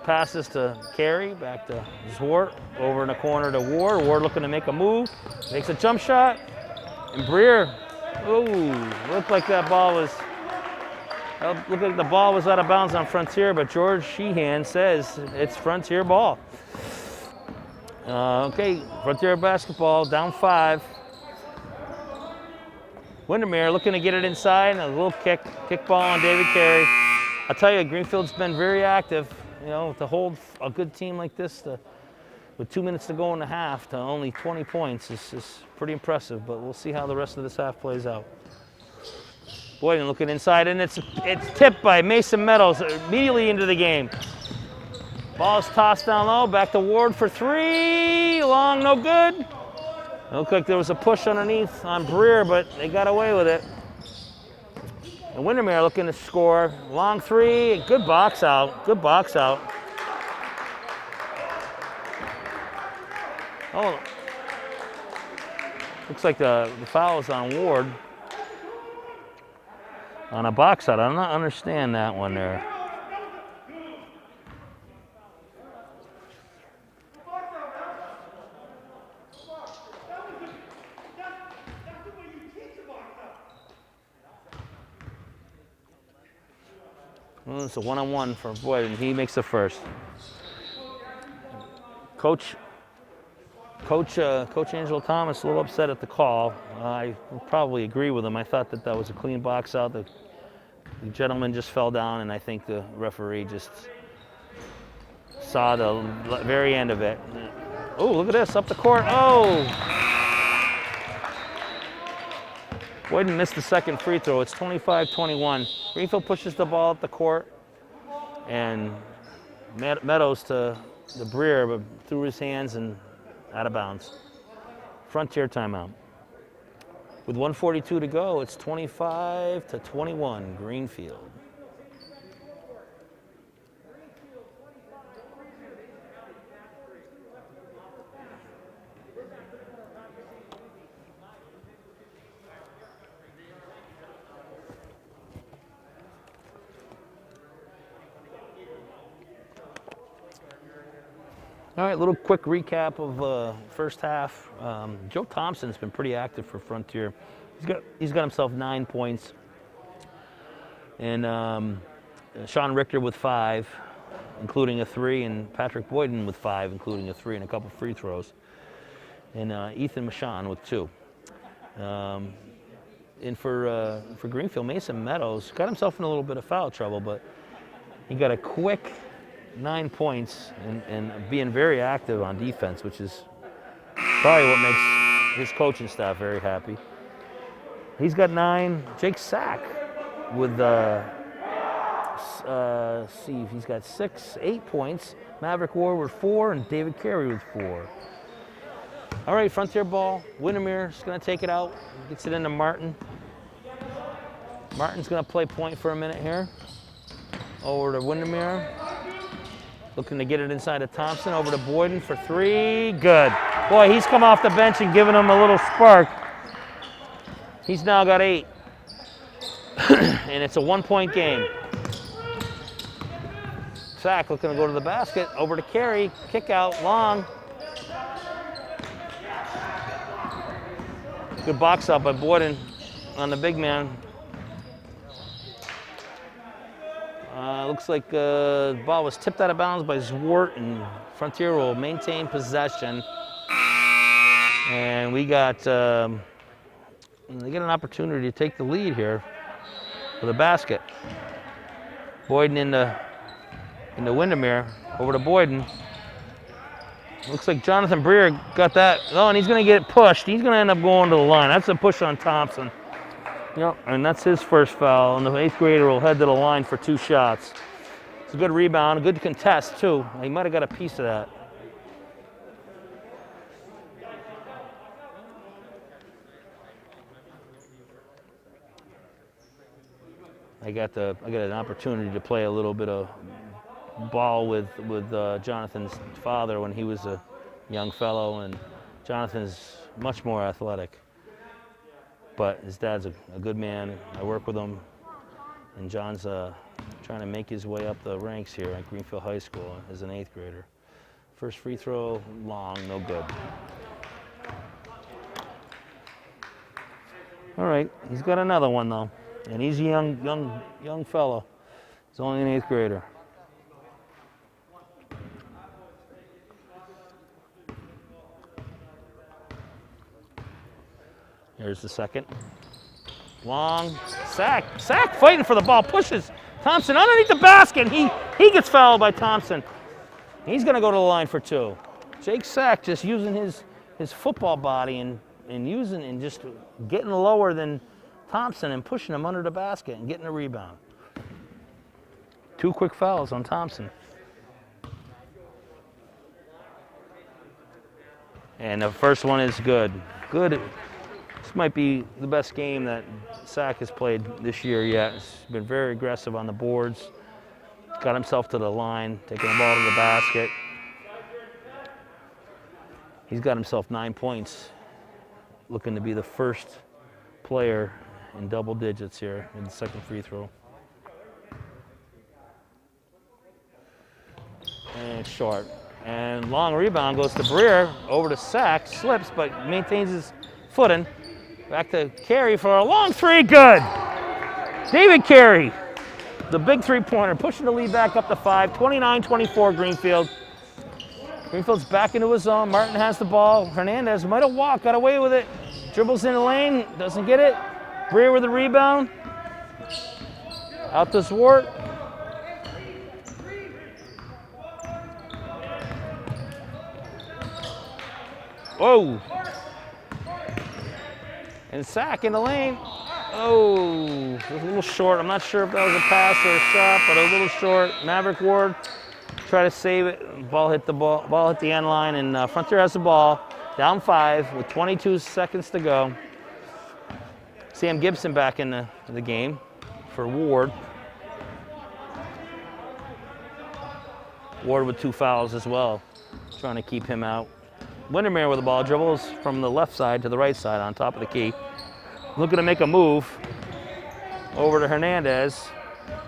passes to Carey, back to Zwart, over in the corner to Ward. Ward looking to make a move, makes a jump shot, and Breer, looked like the ball was out of bounds on Frontier, but George Sheehan says it's Frontier ball. Okay, Frontier basketball, down 5. Windermere looking to get it inside, a little kick ball on David Carey. I'll tell you, Greenfield's been very active, you know, to hold a good team like this with 2 minutes to go in the half to only 20 points is pretty impressive, but we'll see how the rest of this half plays out. Boyden looking inside, and it's tipped by Mason Meadows immediately into the game. Ball's tossed down low, back to Ward for 3, long, no good. It looked like there was a push underneath on Breer, but they got away with it. And Windermere looking to score, long 3, good box out. Oh, looks like the foul is on Ward on a box out. I don't understand that one there. Well, it's a one-on-one for Boyd, and he makes the first. Coach Angelo Thomas a little upset at the call. I would probably agree with him. I thought that was a clean box out. The gentleman just fell down, and I think the referee just saw the very end of it. Oh, look at this, up the court. Oh! Boyden missed the second free throw. It's 25-21. Greenfield pushes the ball up the court, and Meadows to the Breer, but through his hands and out of bounds. Frontier timeout. With 1:42 to go, it's 25-21, Greenfield. All right, little quick recap of first half. Joe Thompson's been pretty active for Frontier. He's got himself 9 points, and Sean Richter with 5, including a 3, and Patrick Boyden with 5, including a 3 and a couple free throws, and Ethan Michon with 2. And for Greenfield, Mason Meadows got himself in a little bit of foul trouble, but he got a quick 9 points and being very active on defense, which is probably what makes his coaching staff very happy. He's got 9. Jake Sack with see, he's got 8 points. Maverick Ward with 4, and David Carey with 4. All right, Frontier ball. Windermere's going to take it out. Gets it into Martin. Martin's going to play point for a minute here. Over to Windermere. Looking to get it inside of Thompson. Over to Boyden for 3. Good. Boy, he's come off the bench and given him a little spark. He's now got 8. And it's a 1-point game. Sack looking to go to the basket. Over to Carey. Kick out. Long. Good box out by Boyden on the big man. Looks like the ball was tipped out of bounds by Zwart, and Frontier will maintain possession. And we got, they get an opportunity to take the lead here with a basket. Boyden in the Windermere, over to Boyden. Looks like Jonathan Breer got that. Oh, and he's going to get it pushed. He's going to end up going to the line. That's a push on Thompson. Yep, and that's his first foul. And the 8th grader will head to the line for 2 shots. It's a good rebound, a good contest, too. He might have got a piece of that. I got an opportunity to play a little bit of ball with Jonathan's father when he was a young fellow, and Jonathan's much more athletic. But his dad's a good man. I work with him, and John's trying to make his way up the ranks here at Greenfield High School as an 8th grader. First free throw, long, no good. All right, he's got another one though, and he's a young fellow. He's only an 8th grader. Here's the second. Long, Sack fighting for the ball, pushes Thompson underneath the basket. He gets fouled by Thompson. He's gonna go to the line for 2. Jake Sack just using his football body and just getting lower than Thompson and pushing him under the basket and getting a rebound. 2 quick fouls on Thompson. And the first one is good. Good. This might be the best game that Sack has played this year yet. He's been very aggressive on the boards. Got himself to the line, taking the ball to the basket. He's got himself 9 points. Looking to be the first player in double digits here in the second free throw. And it's short. And long rebound goes to Breer, over to Sack, slips but maintains his footing. Back to Carey for a long 3, good. David Carey, the big 3-pointer, pushing the lead back up to 5, 29-24 Greenfield. Greenfield's back into his zone. Martin has the ball. Hernandez might have walked, got away with it. Dribbles in the lane, doesn't get it. Breer with the rebound. Out to Zwart. Whoa. And Sack in the lane. Oh, it was a little short. I'm not sure if that was a pass or a shot, but a little short. Maverick Ward try to save it. Ball hit the end line, and Frontier has the ball. Down 5 with 22 seconds to go. Sam Gibson back in the game for Ward. Ward with 2 fouls as well, trying to keep him out. Windermere with the ball, dribbles from the left side to the right side on top of the key. Looking to make a move. Over to Hernandez.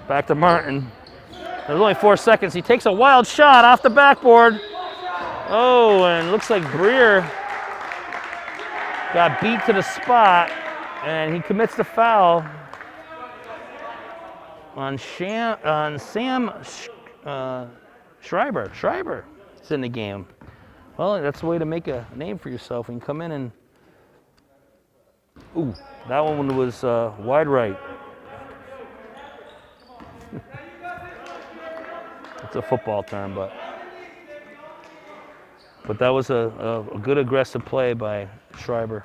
Back to Martin. There's only 4 seconds. He takes a wild shot off the backboard. Oh, and looks like Breer got beat to the spot, and he commits the foul on Sam Schreiber. Schreiber is in the game. Well, that's the way to make a name for yourself. You can come in and, ooh, that one was wide right. It's a football term, but that was a good aggressive play by Schreiber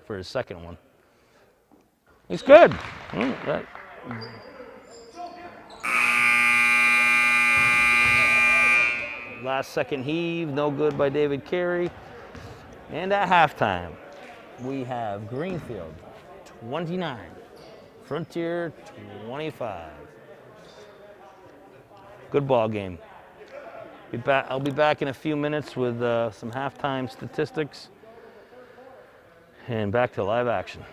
for his second one. He's good. Last second heave, no good by David Carey. And at halftime, we have Greenfield 29, Frontier 25. Good ball game. I'll be back in a few minutes with some halftime statistics and back to live action.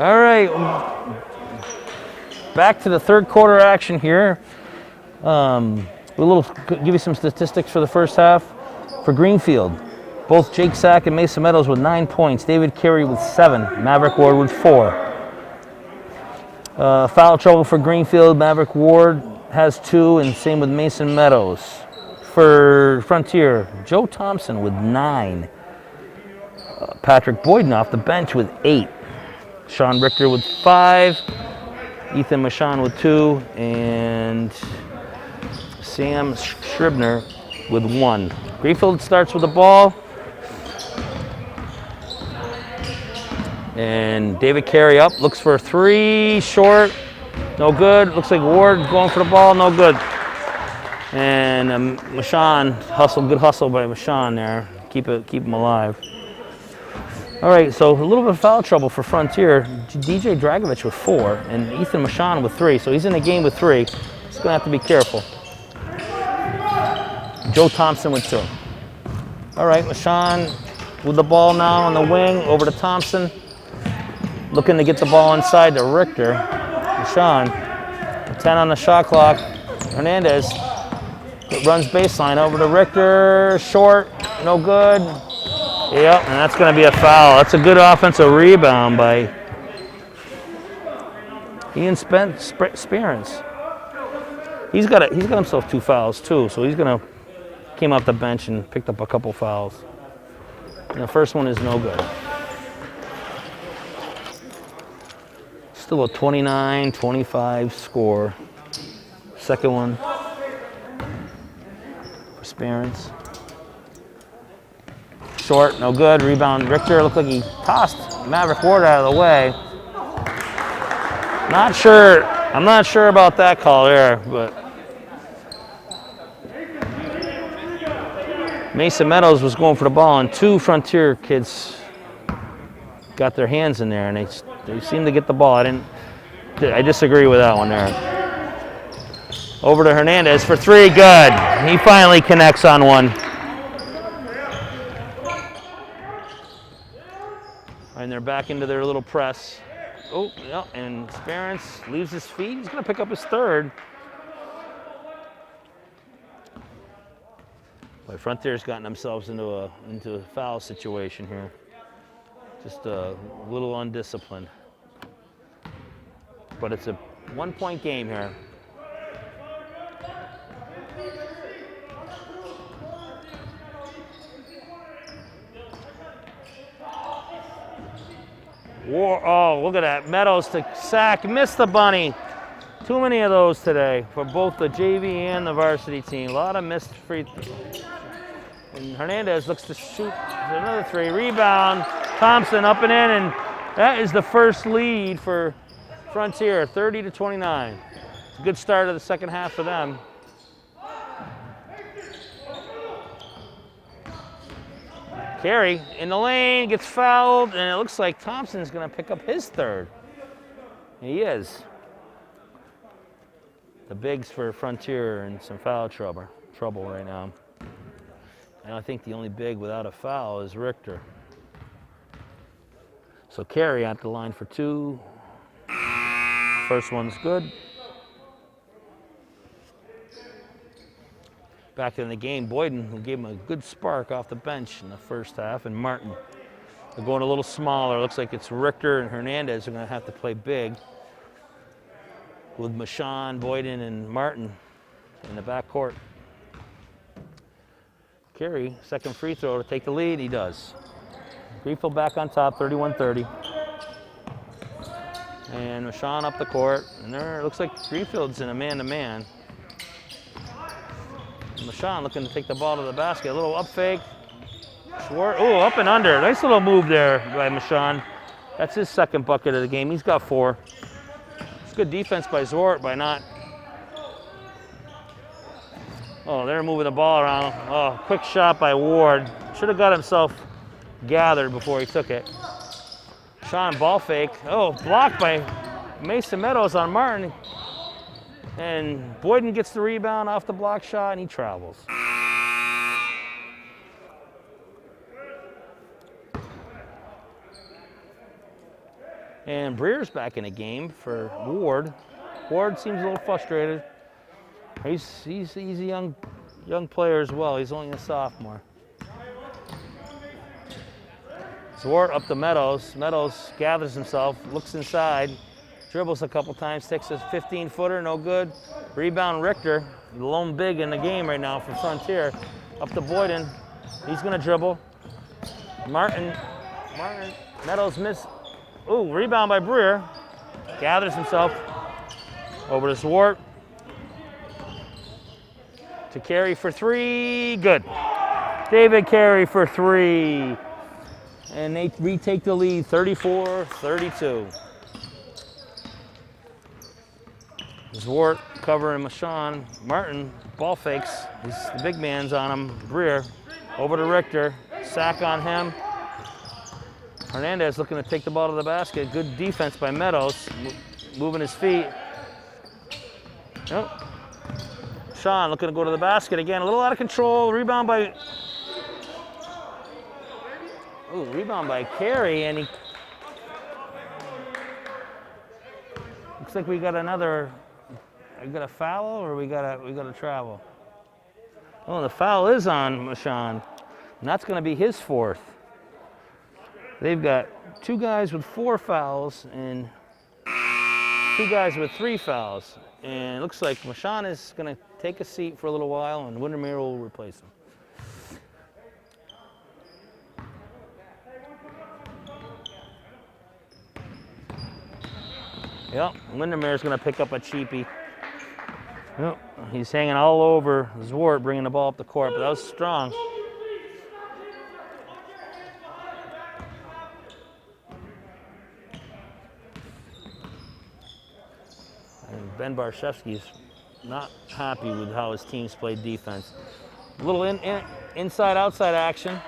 All right, back to the third quarter action here. Give you some statistics for the first half. For Greenfield, both Jake Sack and Mesa Meadows with 9 points. David Carey with 7. Maverick Ward with 4. Foul trouble for Greenfield. Maverick Ward has 2, and same with Mason Meadows. For Frontier, Joe Thompson with 9. Patrick Boyden off the bench with 8. Sean Richter with 5. Ethan Michon with 2. And Sam Scribner with 1. Greenfield starts with the ball. And David Carey up, looks for a 3, short, no good. Looks like Ward going for the ball, no good. And Michon, good hustle by Michon there. Keep him alive. All right, so a little bit of foul trouble for Frontier. DJ Dragovich with 4 and Ethan Michon with 3. So he's in the game with 3. He's gonna have to be careful. Joe Thompson with 2. All right, Michon with the ball now on the wing, over to Thompson. Looking to get the ball inside to Richter. Michon, 10 on the shot clock. Hernandez runs baseline over to Richter, short, no good. Yep, and that's gonna be a foul. That's a good offensive rebound by Ian Spearance. He's got himself 2 fouls too, so came off the bench and picked up a couple fouls. And the first one is no good. Still a 29-25 score. Second one for Spearance. Short, no good. Rebound, Richter. Looked like he tossed Maverick Ward out of the way. I'm not sure about that call there, but Mesa Meadows was going for the ball, and 2 Frontier kids got their hands in there, and they seemed to get the ball. I disagree with that one there. Over to Hernandez for 3, good. He finally connects on one. And they're back into their little press. Oh, yeah, and Spearance leaves his feet. He's going to pick up his 3rd. But Frontier's gotten themselves into a foul situation here. Just a little undisciplined. But it's a 1-point game here. Oh, look at that. Meadows to Sack. Missed the bunny. Too many of those today for both the JV and the varsity team. A lot of missed free throws. And Hernandez looks to shoot another 3. Rebound. Thompson up and in, and that is the first lead for Frontier, 30-29. It's a good start of the second half for them. Carey in the lane, gets fouled, and it looks like Thompson's going to pick up his 3rd. He is. The bigs for Frontier in some foul trouble right now. And I think the only big without a foul is Richter. So Carey at the line for 2. First one's good. Back in the game, Boyden, who gave him a good spark off the bench in the first half, and Martin. They're going a little smaller. Looks like it's Richter and Hernandez are going to have to play big with Michon, Boyden, and Martin in the backcourt. Carey, second free throw to take the lead. He does. Greenfield back on top, 31-30. And Michon up the court. And there, it looks like Greenfield's in a man-to-man. Michon looking to take the ball to the basket. A little up fake. Oh, up and under. Nice little move there by Michon. That's his 2nd bucket of the game. He's got 4. It's good defense by Zwart by not. Oh, they're moving the ball around. Oh, quick shot by Ward. Should have got himself gathered before he took it. Sean ball fake. Oh, blocked by Mason Meadows on Martin. And Boyden gets the rebound off the block shot, and he travels. And Breer's back in the game for Ward. Ward seems a little frustrated. He's a young player as well. He's only a sophomore. Zwart up to Meadows. Meadows gathers himself, looks inside, dribbles a couple times, takes a 15-footer, no good. Rebound Richter, the lone big in the game right now for Frontier. Up to Boyden. He's going to dribble. Martin. Meadows miss. Ooh, rebound by Breer. Gathers himself. Over to Zwart. To Carey for three. Good. David Carey for three. And they retake the lead, 34-32. Zwart covering Mashawn. Martin ball fakes. The big man's on him. Breer over to Richter. Sack on him. Hernandez looking to take the ball to the basket. Good defense by Meadows. Moving his feet. Nope. Sean looking to go to the basket again. A little out of control. Rebound by Carey, and he looks like we got another. We got a foul, or we got a travel. Oh, the foul is on Mashawn, and that's going to be his fourth. They've got two guys with 4 fouls and 2 guys with 3 fouls, and it looks like Mashawn is going to take a seat for a little while, and Windermere will replace him. Yep, Windermere's going to pick up a cheapie. Yep, he's hanging all over Zwart, bringing the ball up the court, but that was strong. And Ben Barshevsky's not happy with how his team's played defense. A little inside-outside action.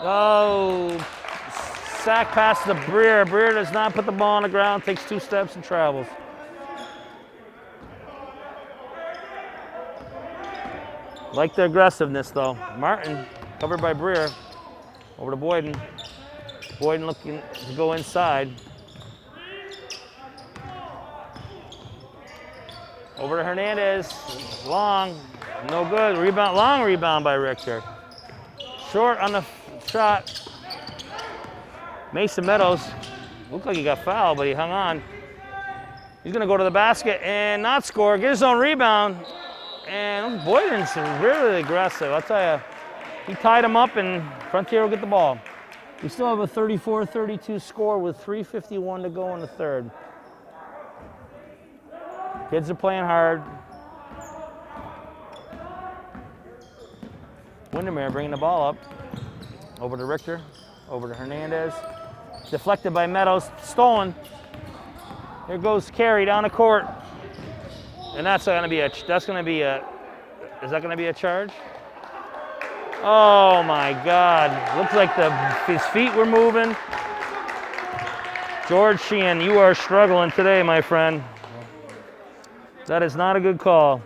Oh, sack pass to Breer. Breer does not put the ball on the ground, takes 2 steps and travels. Like the aggressiveness though. Martin covered by Breer. Over to Boyden. Boyden looking to go inside. Over to Hernandez. Long. No good. Rebound. Long rebound by Richter. Short on the shot. Mason Meadows. Looked like he got fouled, but he hung on. He's going to go to the basket and not score. Get his own rebound. And Boyden's really aggressive. I'll tell you, he tied him up and Frontier will get the ball. We still have a 34-32 score with 3:51 to go in the third. Kids are playing hard. Windermere bringing the ball up. Over to Richter. Over to Hernandez. Deflected by Meadows. Stolen. Here goes Carey down the court. And is that going to be a charge? Oh my God. Looks like his feet were moving. George Sheehan, you are struggling today, my friend. That is not a good call.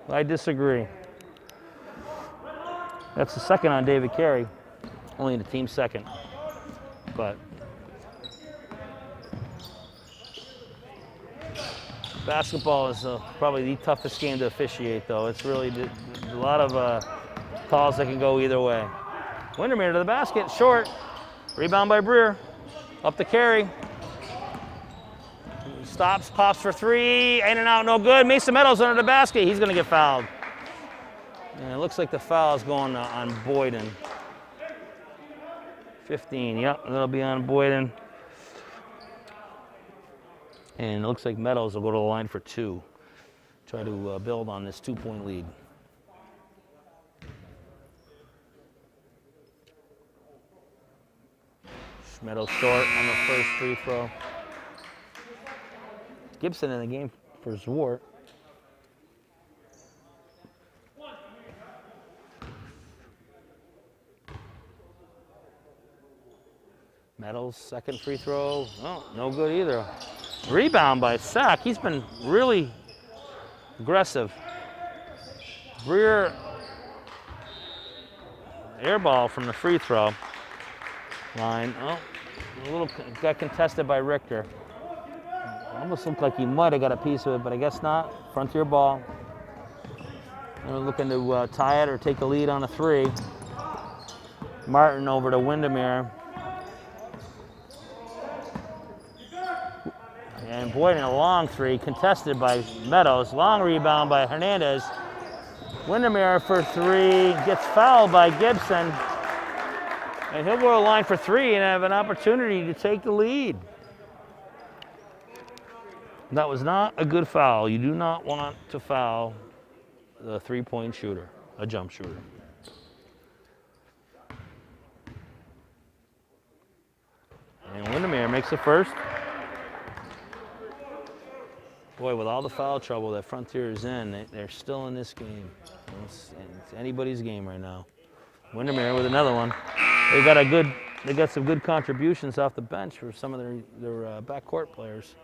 I disagree. That's the second on David Carey. Only the team's second. But basketball is probably the toughest game to officiate, though. It's really a lot of calls that can go either way. Windermere to the basket, short. Rebound by Breer. Up to Carey. Stops, pops for 3, in and out, no good. Mason Meadows under the basket. He's going to get fouled. And it looks like the foul is going on Boyden. 15, yep, that'll be on Boyden. And it looks like Meadows will go to the line for 2. Try to build on this 2-point lead. Meadows short on the first free throw. Gibson in the game for Zwart. Meadows, second free throw. Oh, no good either. Rebound by Sack. He's been really aggressive. Breer, air ball from the free throw line. Oh, got contested by Richter. Almost looked like he might have got a piece of it, but I guess not. Frontier ball. They're looking to tie it or take a lead on a 3. Martin over to Windermere. And Boyd in a long 3, contested by Meadows. Long rebound by Hernandez. Windermere for 3, gets fouled by Gibson. And he'll go to the line for 3 and have an opportunity to take the lead. That was not a good foul. You do not want to foul the 3-point shooter, a jump shooter. And Windermere makes the first. Boy, with all the foul trouble that Frontier is in, they're still in this game. It's anybody's game right now. Windermere with another one. They got some good contributions off the bench for some of their backcourt players.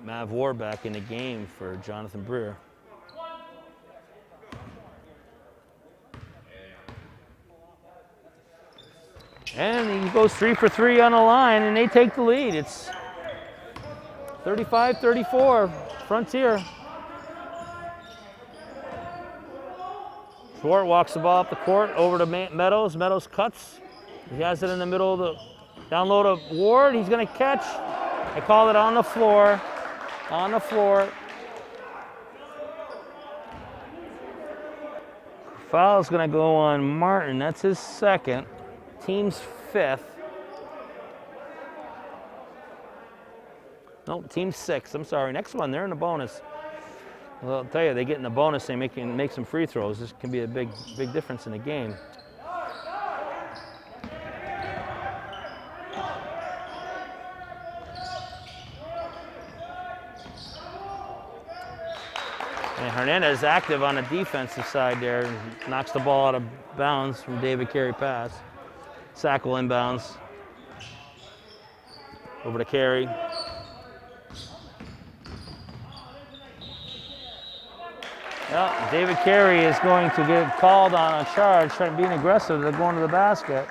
Mav Ward back in the game for Jonathan Breer. And he goes 3 for 3 on the line, and they take the lead. It's 35-34, Frontier. Swart walks the ball up the court over to Meadows. Meadows cuts. He has it in the middle of the down low to Ward. He's going to catch. I call it on the floor. On the floor. Foul's going to go on Martin. That's his second. Team's 5th. No, team's 6th. I'm sorry. Next one, they're in the bonus. Well, I'll tell you, they get in the bonus, they make some free throws. This can be a big difference in the game. And Hernandez active on the defensive side there, and knocks the ball out of bounds from David Carey pass. Sack will inbounds. Over to Carey. Well, David Carey is going to get called on a charge, trying being aggressive. They're going to the basket.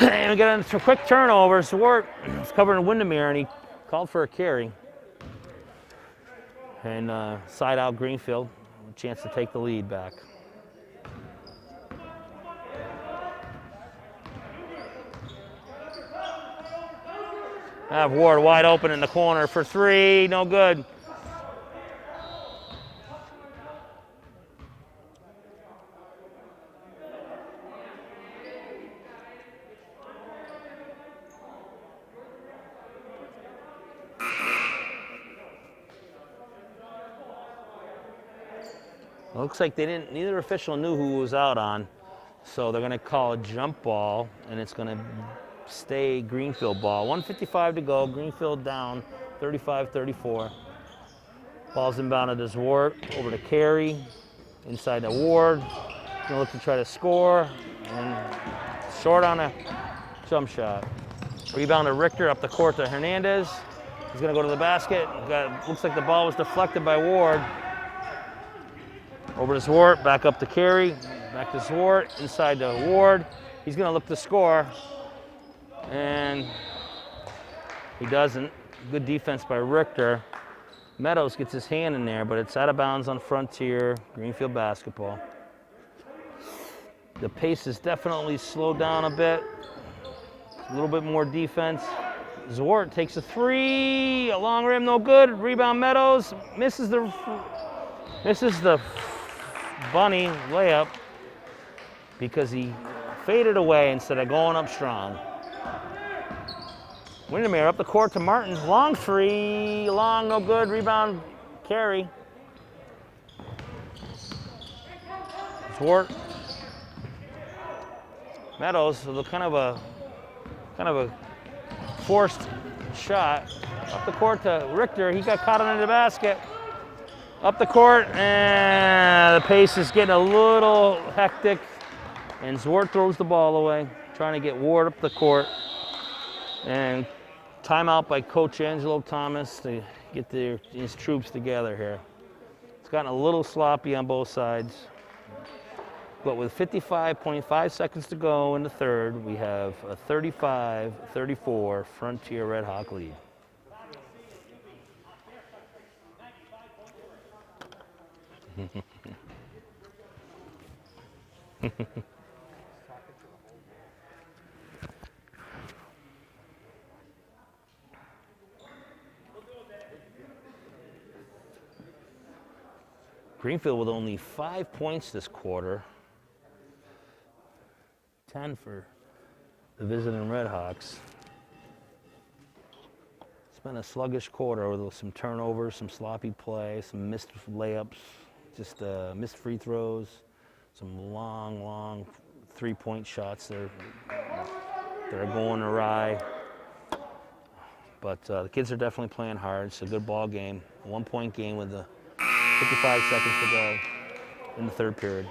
And we get a quick turnover. Swart was covering Windermere, and he called for a carry. And side out Greenfield, a chance to take the lead back. Have Ward wide open in the corner for 3, no good. Looks like neither official knew who was out on, so they're gonna call a jump ball, and it's gonna stay Greenfield ball. 1:55 to go, Greenfield down, 35-34. Ball's inbounded to Zwart, over to Carey, inside to Ward. Gonna look to try to score, and short on a jump shot. Rebound to Richter, up the court to Hernandez. He's gonna go to the basket. Looks like the ball was deflected by Ward. Over to Zwart, back up to Carey, back to Zwart, inside to Ward. He's gonna look to score, and he doesn't. Good defense by Richter. Meadows gets his hand in there, but it's out of bounds on Frontier. Greenfield basketball. The pace is definitely slowed down a bit. A little bit more defense. Zwart takes a 3, a long rim, no good. Rebound Meadows, misses the bunny layup because he faded away instead of going up strong. Windermere up the court to Martin. Long 3, long, no good. Rebound, Carey. Zwart. Meadows with kind of a forced shot. Up the court to Richter. He got caught under the basket. Up the court, and the pace is getting a little hectic, and Zwart throws the ball away. trying to get Ward up the court. And timeout by Coach Angelo Thomas to get his troops together here. It's gotten a little sloppy on both sides. But with 55.5 seconds to go in the third, we have a 35-34 Frontier Red Hawk lead. Greenfield with only 5 points this quarter. 10 for the visiting Red Hawks. It's been a sluggish quarter with some turnovers, some sloppy play, some missed layups, just missed free throws, some long three-point shots that are going awry. But the kids are definitely playing hard. It's a good ball game. A 1-point game with 55 seconds to go in the third period.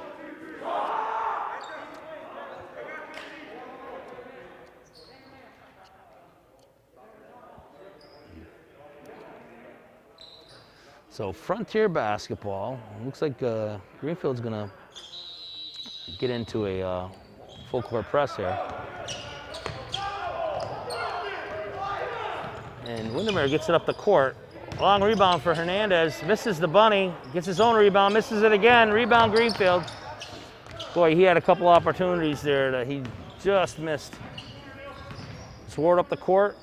So Frontier basketball, looks like Greenfield's gonna get into a full court press here. And Windermere gets it up the court. Long rebound for Hernandez, misses the bunny, gets his own rebound, misses it again, rebound Greenfield. Boy, he had a couple opportunities there that he just missed. Sword up the court,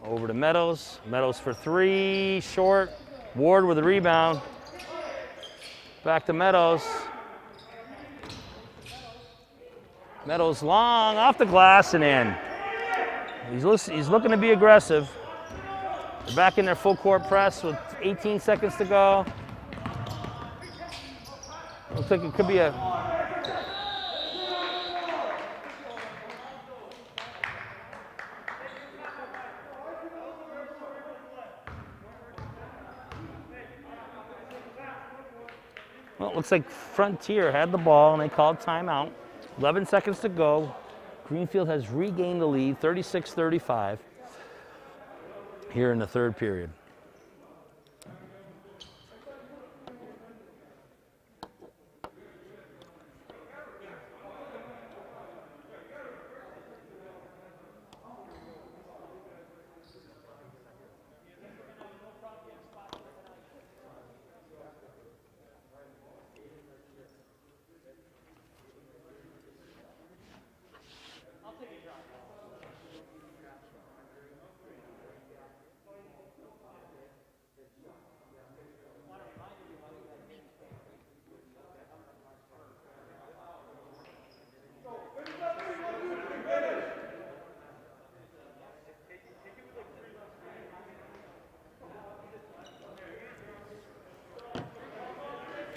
over to Meadows. Meadows for three, short. Ward with a rebound. Back to Meadows. Meadows long, off the glass and in. He's looking to be aggressive. They're back in their full court press with 18 seconds to go. Looks like it could be a... Well, it looks like Frontier had the ball and they called timeout. 11 seconds to go. Greenfield has regained the lead, 36-35, here in the third period.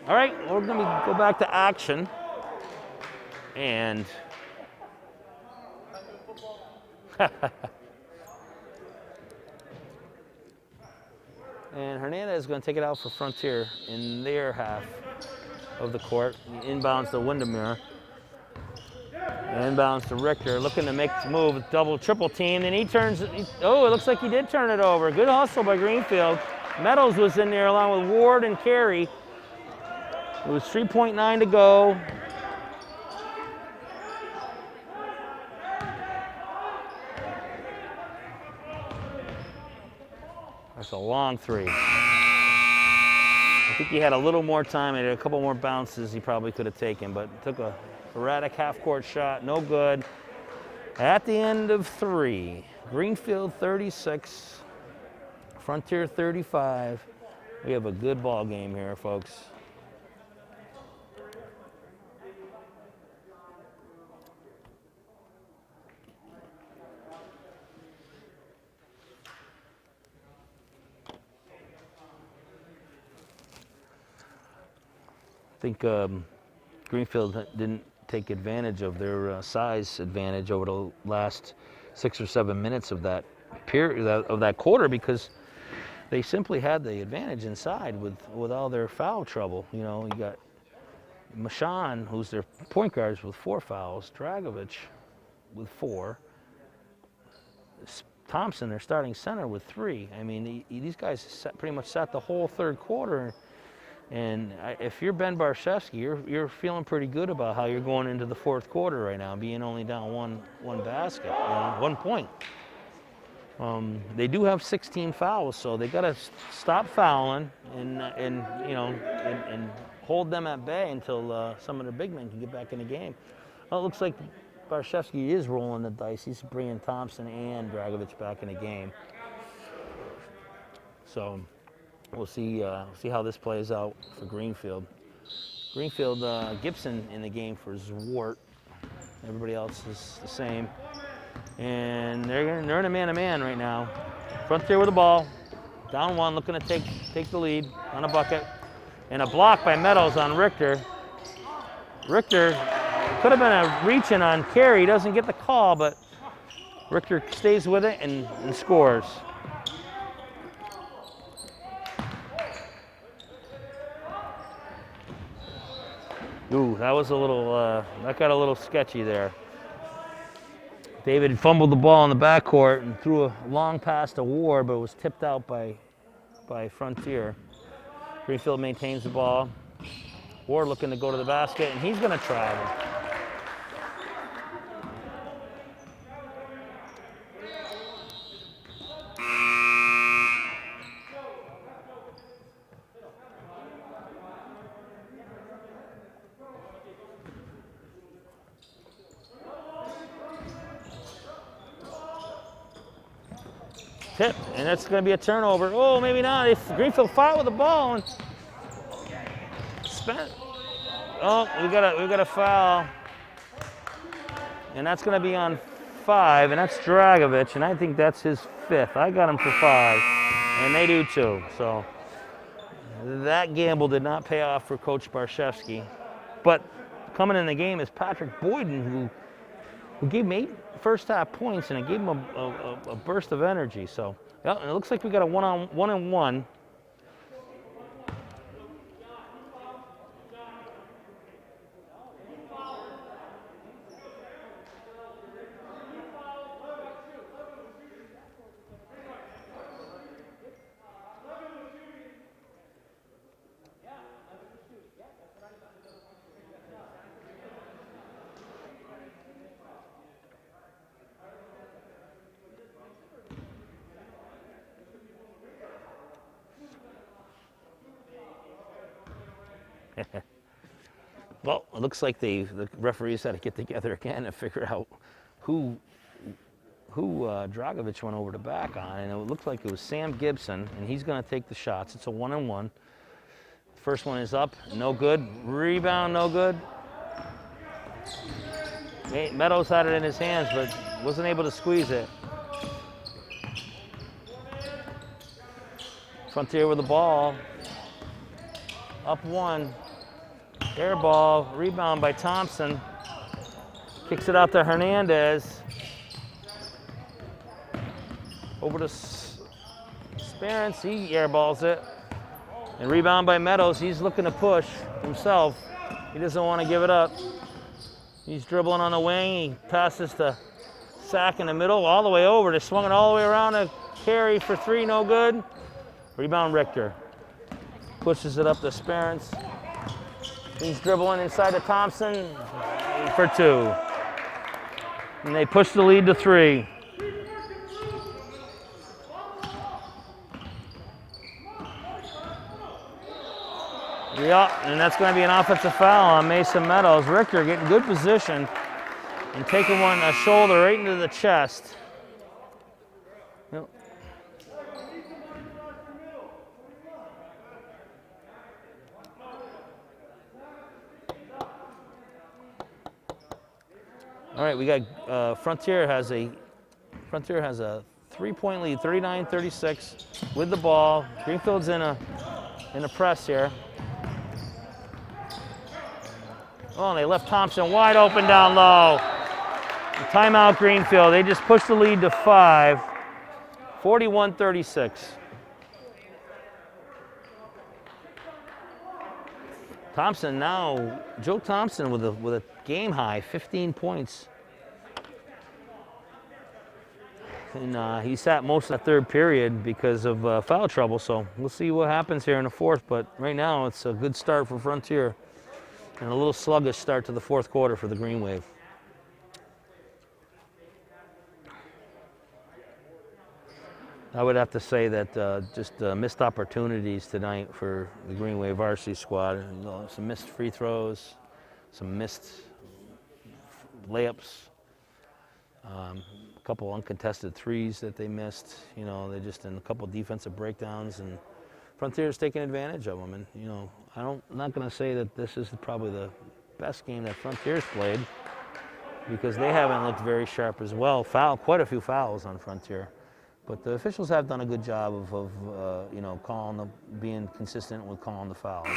All right, we're going to go back to action. And and Hernandez is going to take it out for Frontier in their half of the court. Inbounds to Windermere. Inbounds to Richter, looking to make the move, double, triple team, and he turns, oh, it looks like he did turn it over. Good hustle by Greenfield. Meadows was in there along with Ward and Carey. It was 3.9 to go. That's a long three. I think he had a little more time. He had a couple more bounces he probably could have taken, but took a erratic half-court shot, no good. At the end of three, Greenfield 36, Frontier 35. We have a good ball game here, folks. I think Greenfield didn't take advantage of their size advantage over the last 6 or 7 minutes of that period, of that quarter, because they simply had the advantage inside with all their foul trouble. You know, you got Mashan, who's their point guards, with 4 fouls. Dragovich with 4. Thompson, their starting center, with 3. I mean, these guys pretty much sat the whole third quarter. And if you're Ben Barshevsky, you're feeling pretty good about how you're going into the fourth quarter right now, being only down one basket, 1 point. They do have 16 fouls, so they got to stop fouling and hold them at bay until some of the big men can get back in the game. Well, it looks like Barshevsky is rolling the dice. He's bringing Thompson and Dragovic back in the game. So we'll see how this plays out for Greenfield. Gibson in the game for Zwart. Everybody else is the same. And they're in a man-to-man right now. Frontier with the ball. Down 1, looking to take the lead on a bucket. And a block by Meadows on Richter. Richter could have been a reach-in on Carey. He doesn't get the call, but Richter stays with it and scores. Ooh, that was a little, that got a little sketchy there. David fumbled the ball in the backcourt and threw a long pass to Ward, but it was tipped out by Frontier. Greenfield maintains the ball. Ward looking to go to the basket, and he's going to travel. Tip, and that's going to be a turnover. Oh, maybe not. If Greenfield fought with the ball and spent. Oh, we got a foul, and that's going to be on 5, and that's Dragovic, and I think that's his 5th. I got him for 5, and they do too. So that gamble did not pay off for Coach Barshevsky. But coming in the game is Patrick Boyden, who gave me 8 first half points, and it gave him a burst of energy. So yeah, and it looks like we got a one-on-one. Well, it looks like the referees had to get together again and figure out who Dragovic went over to back on, and it looked like it was Sam Gibson, and he's going to take the shots. It's a 1-on-1. First one is up, no good. Rebound, no good. Meadows had it in his hands, but wasn't able to squeeze it. Frontier with the ball. Up 1. Air ball, rebound by Thompson. Kicks it out to Hernandez. Over to Sperance, he airballs it. And rebound by Meadows, he's looking to push himself. He doesn't want to give it up. He's dribbling on the wing, he passes to Sack in the middle, all the way over. They swung it all the way around to Carey for 3, no good. Rebound Richter. Pushes it up to Sperance. He's dribbling inside to Thompson for 2. And they push the lead to 3. Yeah, and that's going to be an offensive foul on Mason Meadows. Richter getting good position and taking a shoulder right into the chest. Yep. All right, we got Frontier has a 3-point lead, 39-36 with the ball. Greenfield's in a press here. Oh, and they left Thompson wide open down low. Timeout Greenfield. They just pushed the lead to 5, 41-36. Thompson now, Joe Thompson with a game high, 15 points. and he sat most of the third period because of foul trouble. So we'll see what happens here in the fourth. But right now, it's a good start for Frontier, and a little sluggish start to the fourth quarter for the Green Wave. I would have to say that just missed opportunities tonight for the Green Wave varsity squad. Some missed free throws, some missed layups, a couple uncontested threes that they missed. You know, they just in a couple defensive breakdowns, and Frontier's taking advantage of them. And you know, I'm not going to say that this is probably the best game that Frontier's played, because they haven't looked very sharp as well. Quite a few fouls on Frontier. But the officials have done a good job of you know, being consistent with calling the fouls.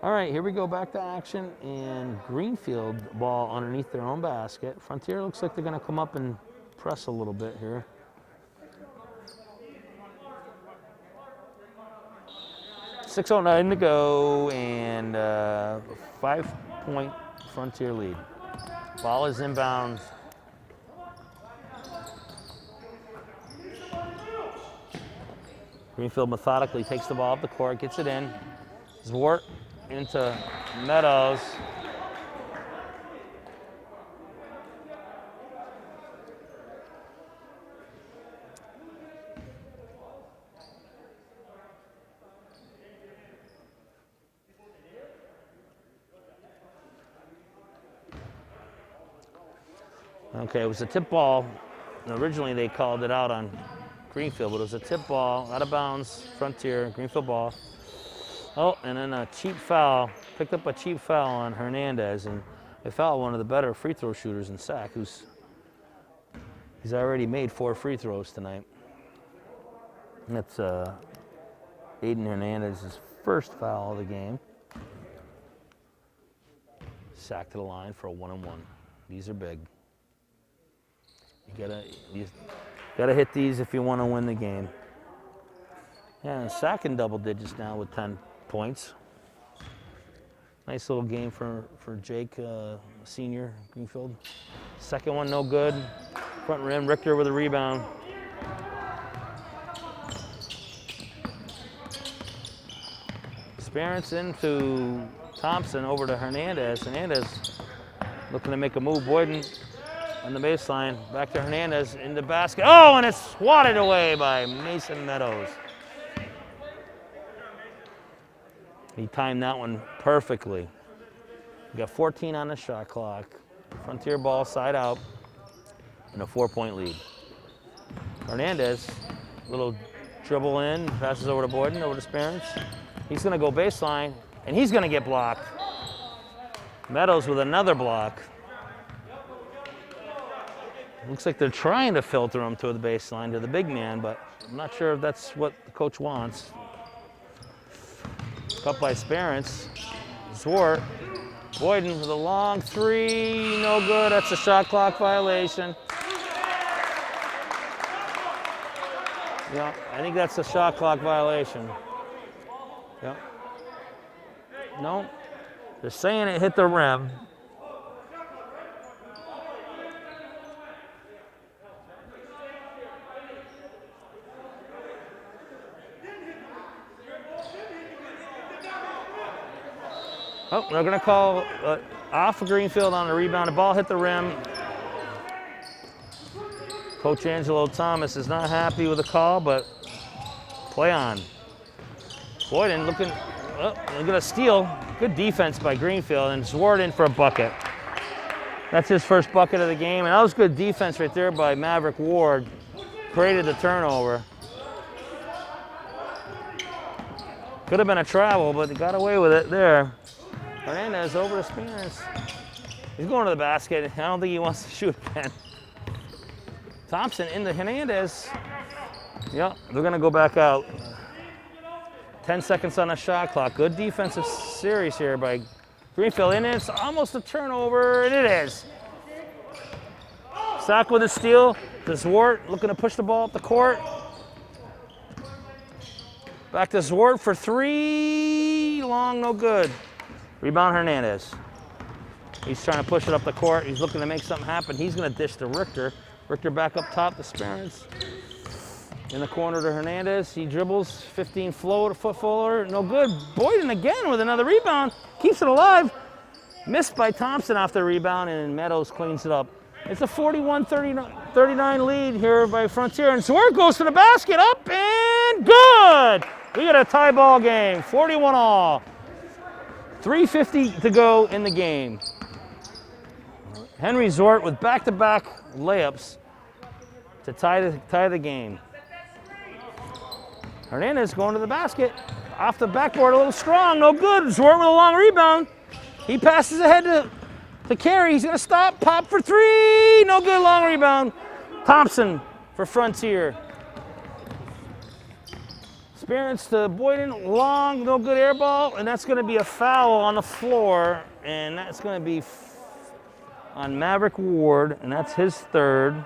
All right, here we go, back to action, and Greenfield ball underneath their own basket. Frontier looks like they're going to come up and press a little bit here. .609 to go, and 5-point Frontier lead. Ball is inbound. Greenfield methodically takes the ball up the court, gets it in. Zwart into Meadows. Okay, it was a tip ball. Originally they called it out on Greenfield, but it was a tip ball, out of bounds, Frontier, Greenfield ball. Oh, and then a cheap foul, picked up a cheap foul on Hernandez, and they fouled one of the better free throw shooters in SAC, he's already made 4 free throws tonight. And that's Aiden Hernandez's first foul of the game. Sack to the line for a 1-and-1. These are big. You gotta hit these if you want to win the game. Yeah, and SAC in double digits now with 10 points. Nice little game for Jake, senior, Greenfield. Second one, no good. Front rim, Richter with a rebound. Sperance into Thompson, over to Hernandez. Hernandez looking to make a move. Boyden on the baseline, back to Hernandez in the basket. Oh, and it's swatted away by Mason Meadows. He timed that one perfectly. We got 14 on the shot clock. Frontier ball side out, and a 4-point lead. Hernandez, little dribble in, passes over to Boyden, over to Sperance. He's gonna go baseline, and he's gonna get blocked. Meadows with another block. Looks like they're trying to filter him to the baseline, to the big man, but I'm not sure if that's what the coach wants. Cut by Sperance. Zwart. Boyden with a long three, no good. That's a shot clock violation. Yeah, I think that's a shot clock violation. Yeah. No, they're saying it hit the rim. Oh, they're going to call off of Greenfield on the rebound. The ball hit the rim. Coach Angelo Thomas is not happy with the call, but play on. Boyden looking, they're going to steal. Good defense by Greenfield, and Zwart in for a bucket. That's his first bucket of the game, and that was good defense right there by Maverick Ward. Created the turnover. Could have been a travel, but he got away with it there. Hernandez over to Sperance. He's going to the basket. I don't think he wants to shoot again. Thompson into Hernandez. Yep, they're going to go back out. 10 seconds on the shot clock. Good defensive series here by Greenfield. And it's almost a turnover, and it is. SAC with a steal. Zwart looking to push the ball up the court. Back to Zwart for three. Long, no good. Rebound Hernandez. He's trying to push it up the court. He's looking to make something happen. He's going to dish to Richter. Richter back up top to Sperance. In the corner to Hernandez. He dribbles, 15 foot floater. No good. Boyden again with another rebound. Keeps it alive. Missed by Thompson off the rebound, and Meadows cleans it up. It's a 41-39 lead here by Frontier. And Zwart goes to the basket. Up and good. We got a tie ball game. 41-all. 3:50 to go in the game. Henry Zwart with back-to-back layups to tie the game. Hernandez going to the basket. Off the backboard, a little strong. No good. Zwart with a long rebound. He passes ahead to Carey. He's going to stop. Pop for three. No good. Long rebound. Thompson for Frontier. Sperance to Boyden. Long. No good air ball. And that's going to be a foul on the floor. And that's going to be on Maverick Ward. And that's his third.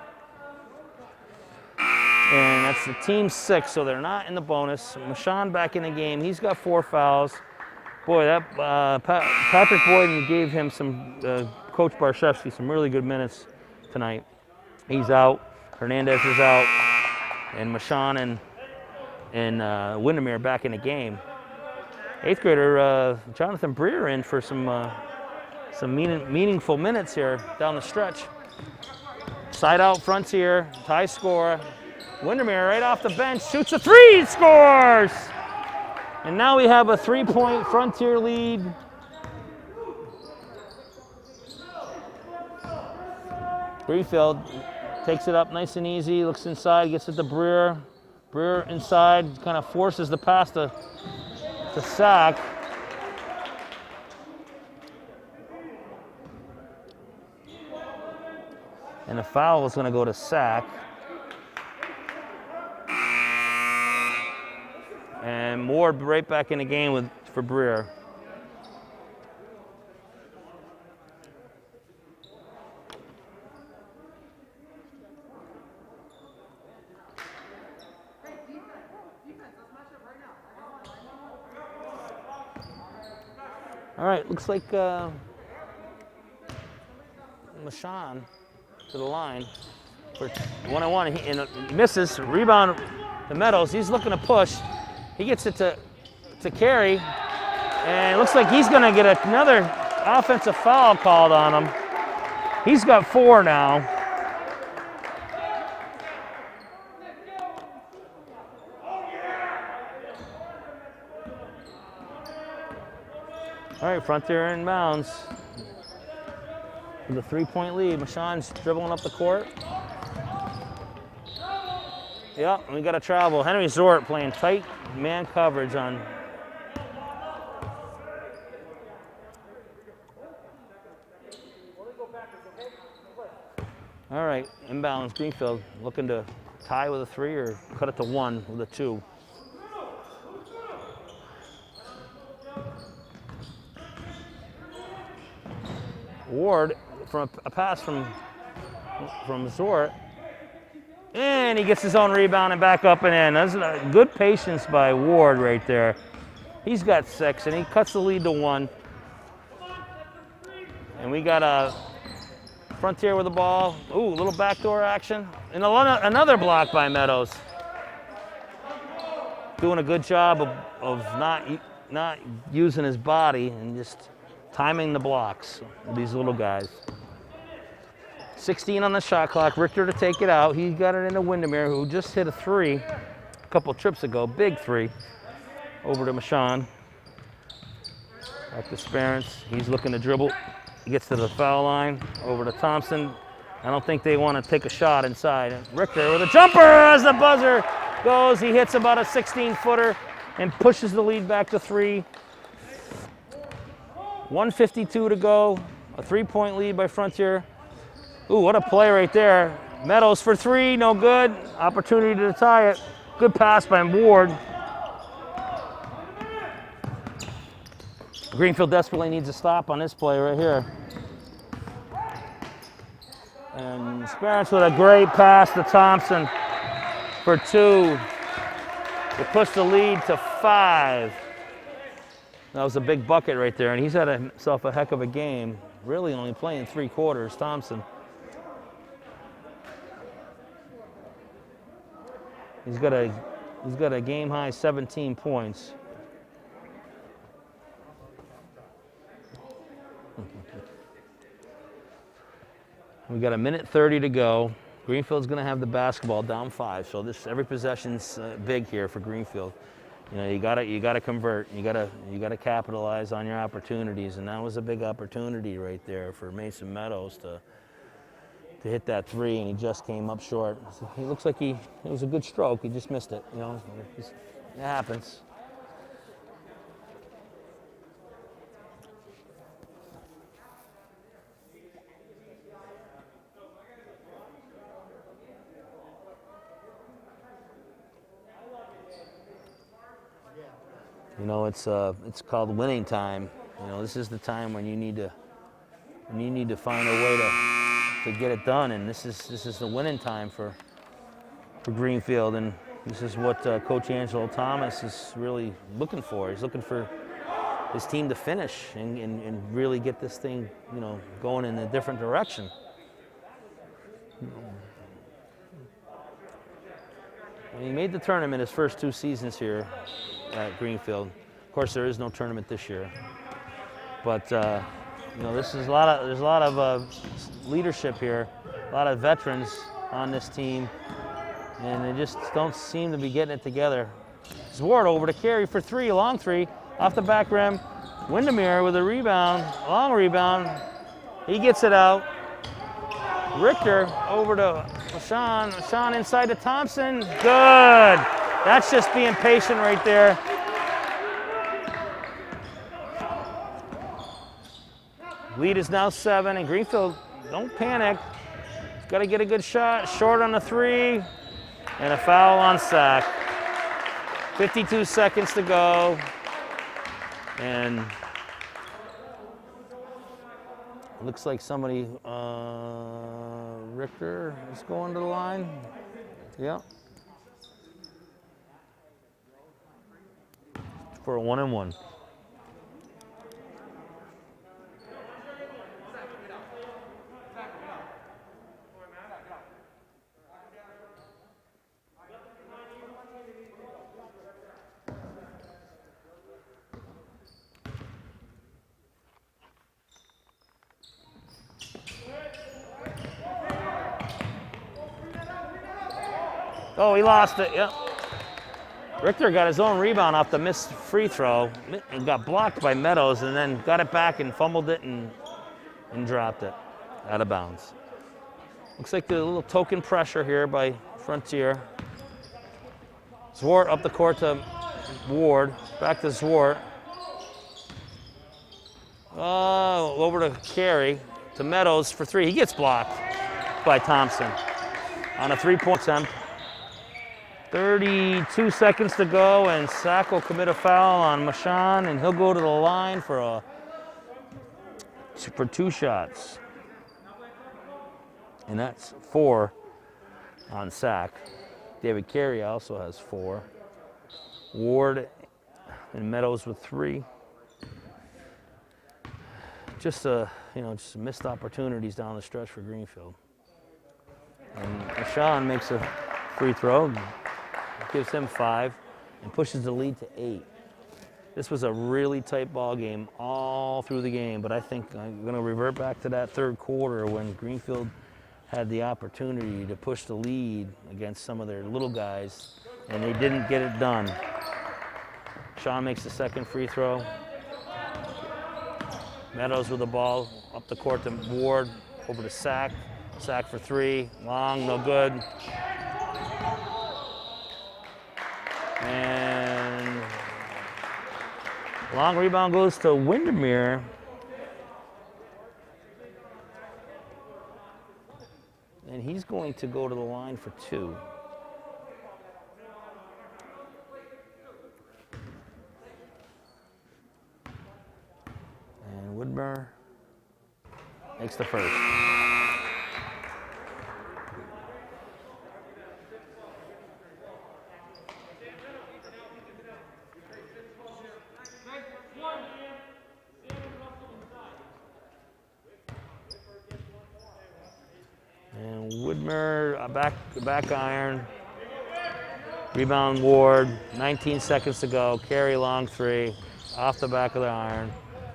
And that's the team 6, so they're not in the bonus. Mashawn back in the game. He's got 4 fouls. Boy, that Patrick Boyden gave him some, Coach Barshevsky, some really good minutes tonight. He's out. Hernandez is out. And Mashawn and Windermere back in the game. 8th grader Jonathan Breer in for some meaningful minutes here down the stretch. Side out Frontier, tie score. Windermere right off the bench, shoots a 3, scores! And now we have a 3-point Frontier lead. Greenfield takes it up nice and easy, looks inside, gets it to Breer. Breer inside, kind of forces the pass to Sack. And the foul is going to go to Sack. And Ward right back in the game for Breer. All right, looks like Mashawn to the line for 1-on-1, and misses. Rebound to Meadows. He's looking to push. He gets it to Carey, and it looks like he's going to get another offensive foul called on him. He's got 4 now. All right, Frontier inbounds with a 3-point lead. Mashawn's dribbling up the court. Yep, we got to travel. Henry Zwart playing tight man coverage on. All right, inbounds. Greenfield looking to tie with a 3 or cut it to 1 with a 2. Ward from a pass from Zwart. And he gets his own rebound and back up and in. That's a good patience by Ward right there. He's got 6, and he cuts the lead to 1. And we got a Frontier with the ball. Ooh, a little backdoor action. And another block by Meadows. Doing a good job of not using his body and just timing the blocks, these little guys. 16 on the shot clock. Richter to take it out. He got it into Windermere, who just hit a 3 a couple trips ago. Big 3. Over to Mashawn. Back to Sperance. He's looking to dribble. He gets to the foul line. Over to Thompson. I don't think they want to take a shot inside. Richter with a jumper as the buzzer goes. He hits about a 16-footer and pushes the lead back to 3. 1:52 to go. A 3-point lead by Frontier. Ooh, what a play right there. Meadows for 3, no good. Opportunity to tie it. Good pass by Ward. Greenfield desperately needs a stop on this play right here. And Sperance with a great pass to Thompson for 2. To push the lead to 5. That was a big bucket right there, and he's had himself a heck of a game. Really only playing 3 quarters, Thompson. He's got a game high 17 points. We got 1:30 to go. Greenfield's going to have the basketball down 5, so every possession's big here for Greenfield. You know, you gotta convert. You gotta capitalize on your opportunities, and that was a big opportunity right there for Mason Meadows to hit that 3, and he just came up short. So he looks like it was a good stroke. He just missed it. You know, it happens. You know, it's called winning time. You know, this is the time when you need to find a way to get it done, and this is the winning time for Greenfield, and this is what Coach Angelo Thomas is really looking for. He's looking for his team to finish and really get this thing, you know, going in a different direction. And he made the tournament his first 2 seasons here at Greenfield. Of course, there is no tournament this year, but you know, there's a lot of leadership here, a lot of veterans on this team, and they just don't seem to be getting it together. Zwart over to Carey for 3, a long 3, off the back rim. Windermere with a rebound, long rebound. He gets it out. Richter over to Sean. Sean inside to Thompson. Good. That's just being patient right there. Lead is now 7, and Greenfield, don't panic. Got to get a good shot. Short on the 3, and a foul on Sack. 52 seconds to go, and looks like somebody, Richter is going to the line. Yep. For a 1-and-1. Oh, he lost it, yep. Richter got his own rebound off the missed free throw and got blocked by Meadows, and then got it back and fumbled it and dropped it out of bounds. Looks like there's a little token pressure here by Frontier. Zwart up the court to Ward, back to Zwart. Oh, over to Carey, to Meadows for 3. He gets blocked by Thompson on a 3-point attempt. 32 seconds to go, and Sack will commit a foul on Mashan, and he'll go to the line for 2 shots. And that's 4 on Sack. David Carey also has 4. Ward and Meadows with 3. Just just missed opportunities down the stretch for Greenfield. And Mashan makes a free throw, gives him 5, and pushes the lead to 8. This was a really tight ball game all through the game, but I think I'm going to revert back to that 3rd quarter when Greenfield had the opportunity to push the lead against some of their little guys, and they didn't get it done. Sean makes the 2nd free throw. Meadows with the ball up the court to Ward, over to Sack. Sack for 3, long, no good. And long rebound goes to Windermere. And he's going to go to the line for 2. And Woodmer makes the first. Widmer, back iron. Rebound Ward, 19 seconds to go. Carry long three, off the back of the iron.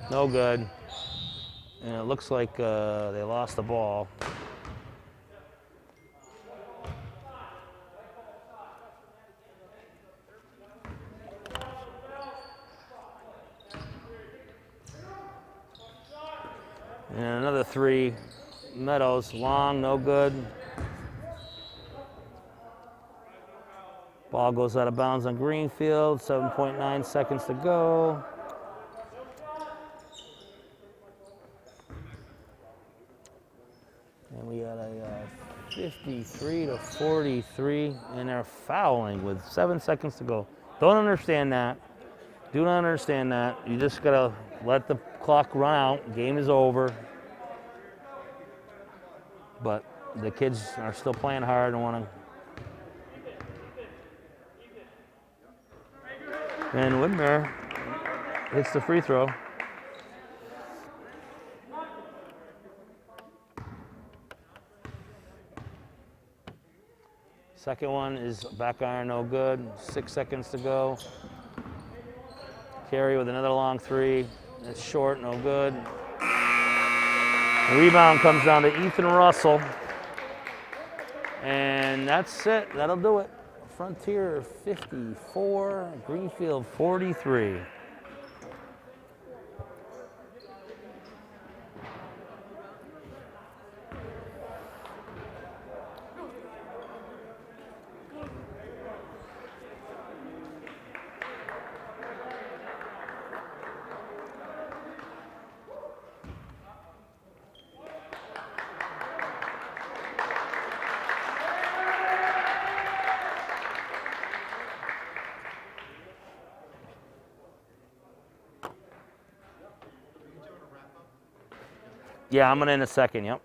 No good. And it looks like they lost the ball. And another three. Meadows, long, no good. Ball goes out of bounds on Greenfield, 7.9 seconds to go. And we got a 53 to 43, and they're fouling with 7 seconds to go. Don't understand that. Do not understand that. You just gotta let the clock run out. Game is over. But the kids are still playing hard and want to. And Widmer hits the free throw. Second one is back iron, no good. 6 seconds to go. Carey with another long three. It's short, no good. The rebound comes down to Ethan Russell. And that's it. That'll do it. Frontier 54, Greenfield 43. Yeah, I'm gonna in a second, yep.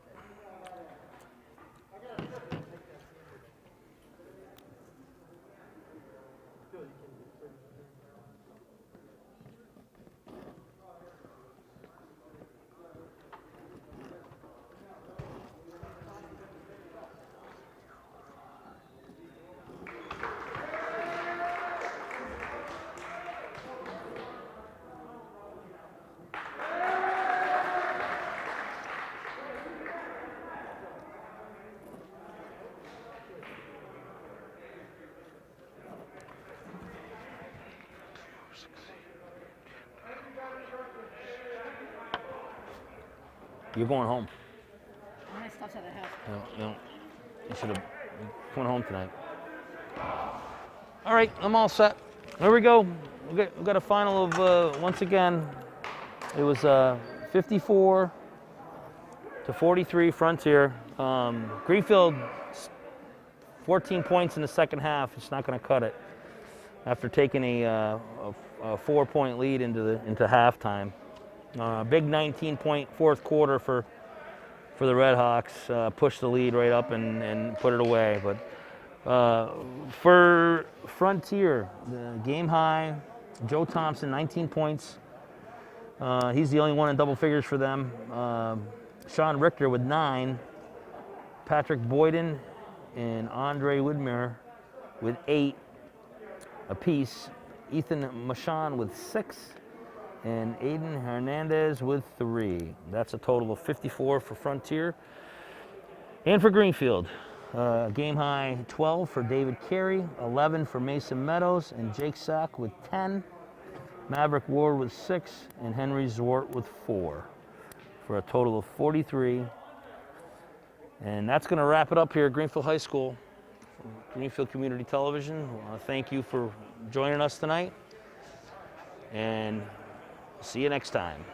You're going home. My stuff's at the house. You should have went home tonight. All right, I'm all set. Here we go. We got a final of, once again, it was 54 to 43 Frontier. Greenfield, 14 points in the second half. It's not going to cut it after taking a 4-point lead into halftime. Big 19-point fourth quarter for the Red Hawks. Pushed the lead right up and put it away. But for Frontier, the game high, Joe Thompson, 19 points. He's the only one in double figures for them. Sean Richter with 9. Patrick Boyden and Andre Widmer with 8 apiece. Ethan Machon with 6. And Aiden Hernandez with 3. That's a total of 54 for Frontier. And for Greenfield, game high 12 for David Carey, 11 for Mason Meadows, and Jake Sack with 10. Maverick Ward with 6, and Henry Zwart with 4, for a total of 43. And that's going to wrap it up here at Greenfield High School, Greenfield Community Television. I want to thank you for joining us tonight. And see you next time.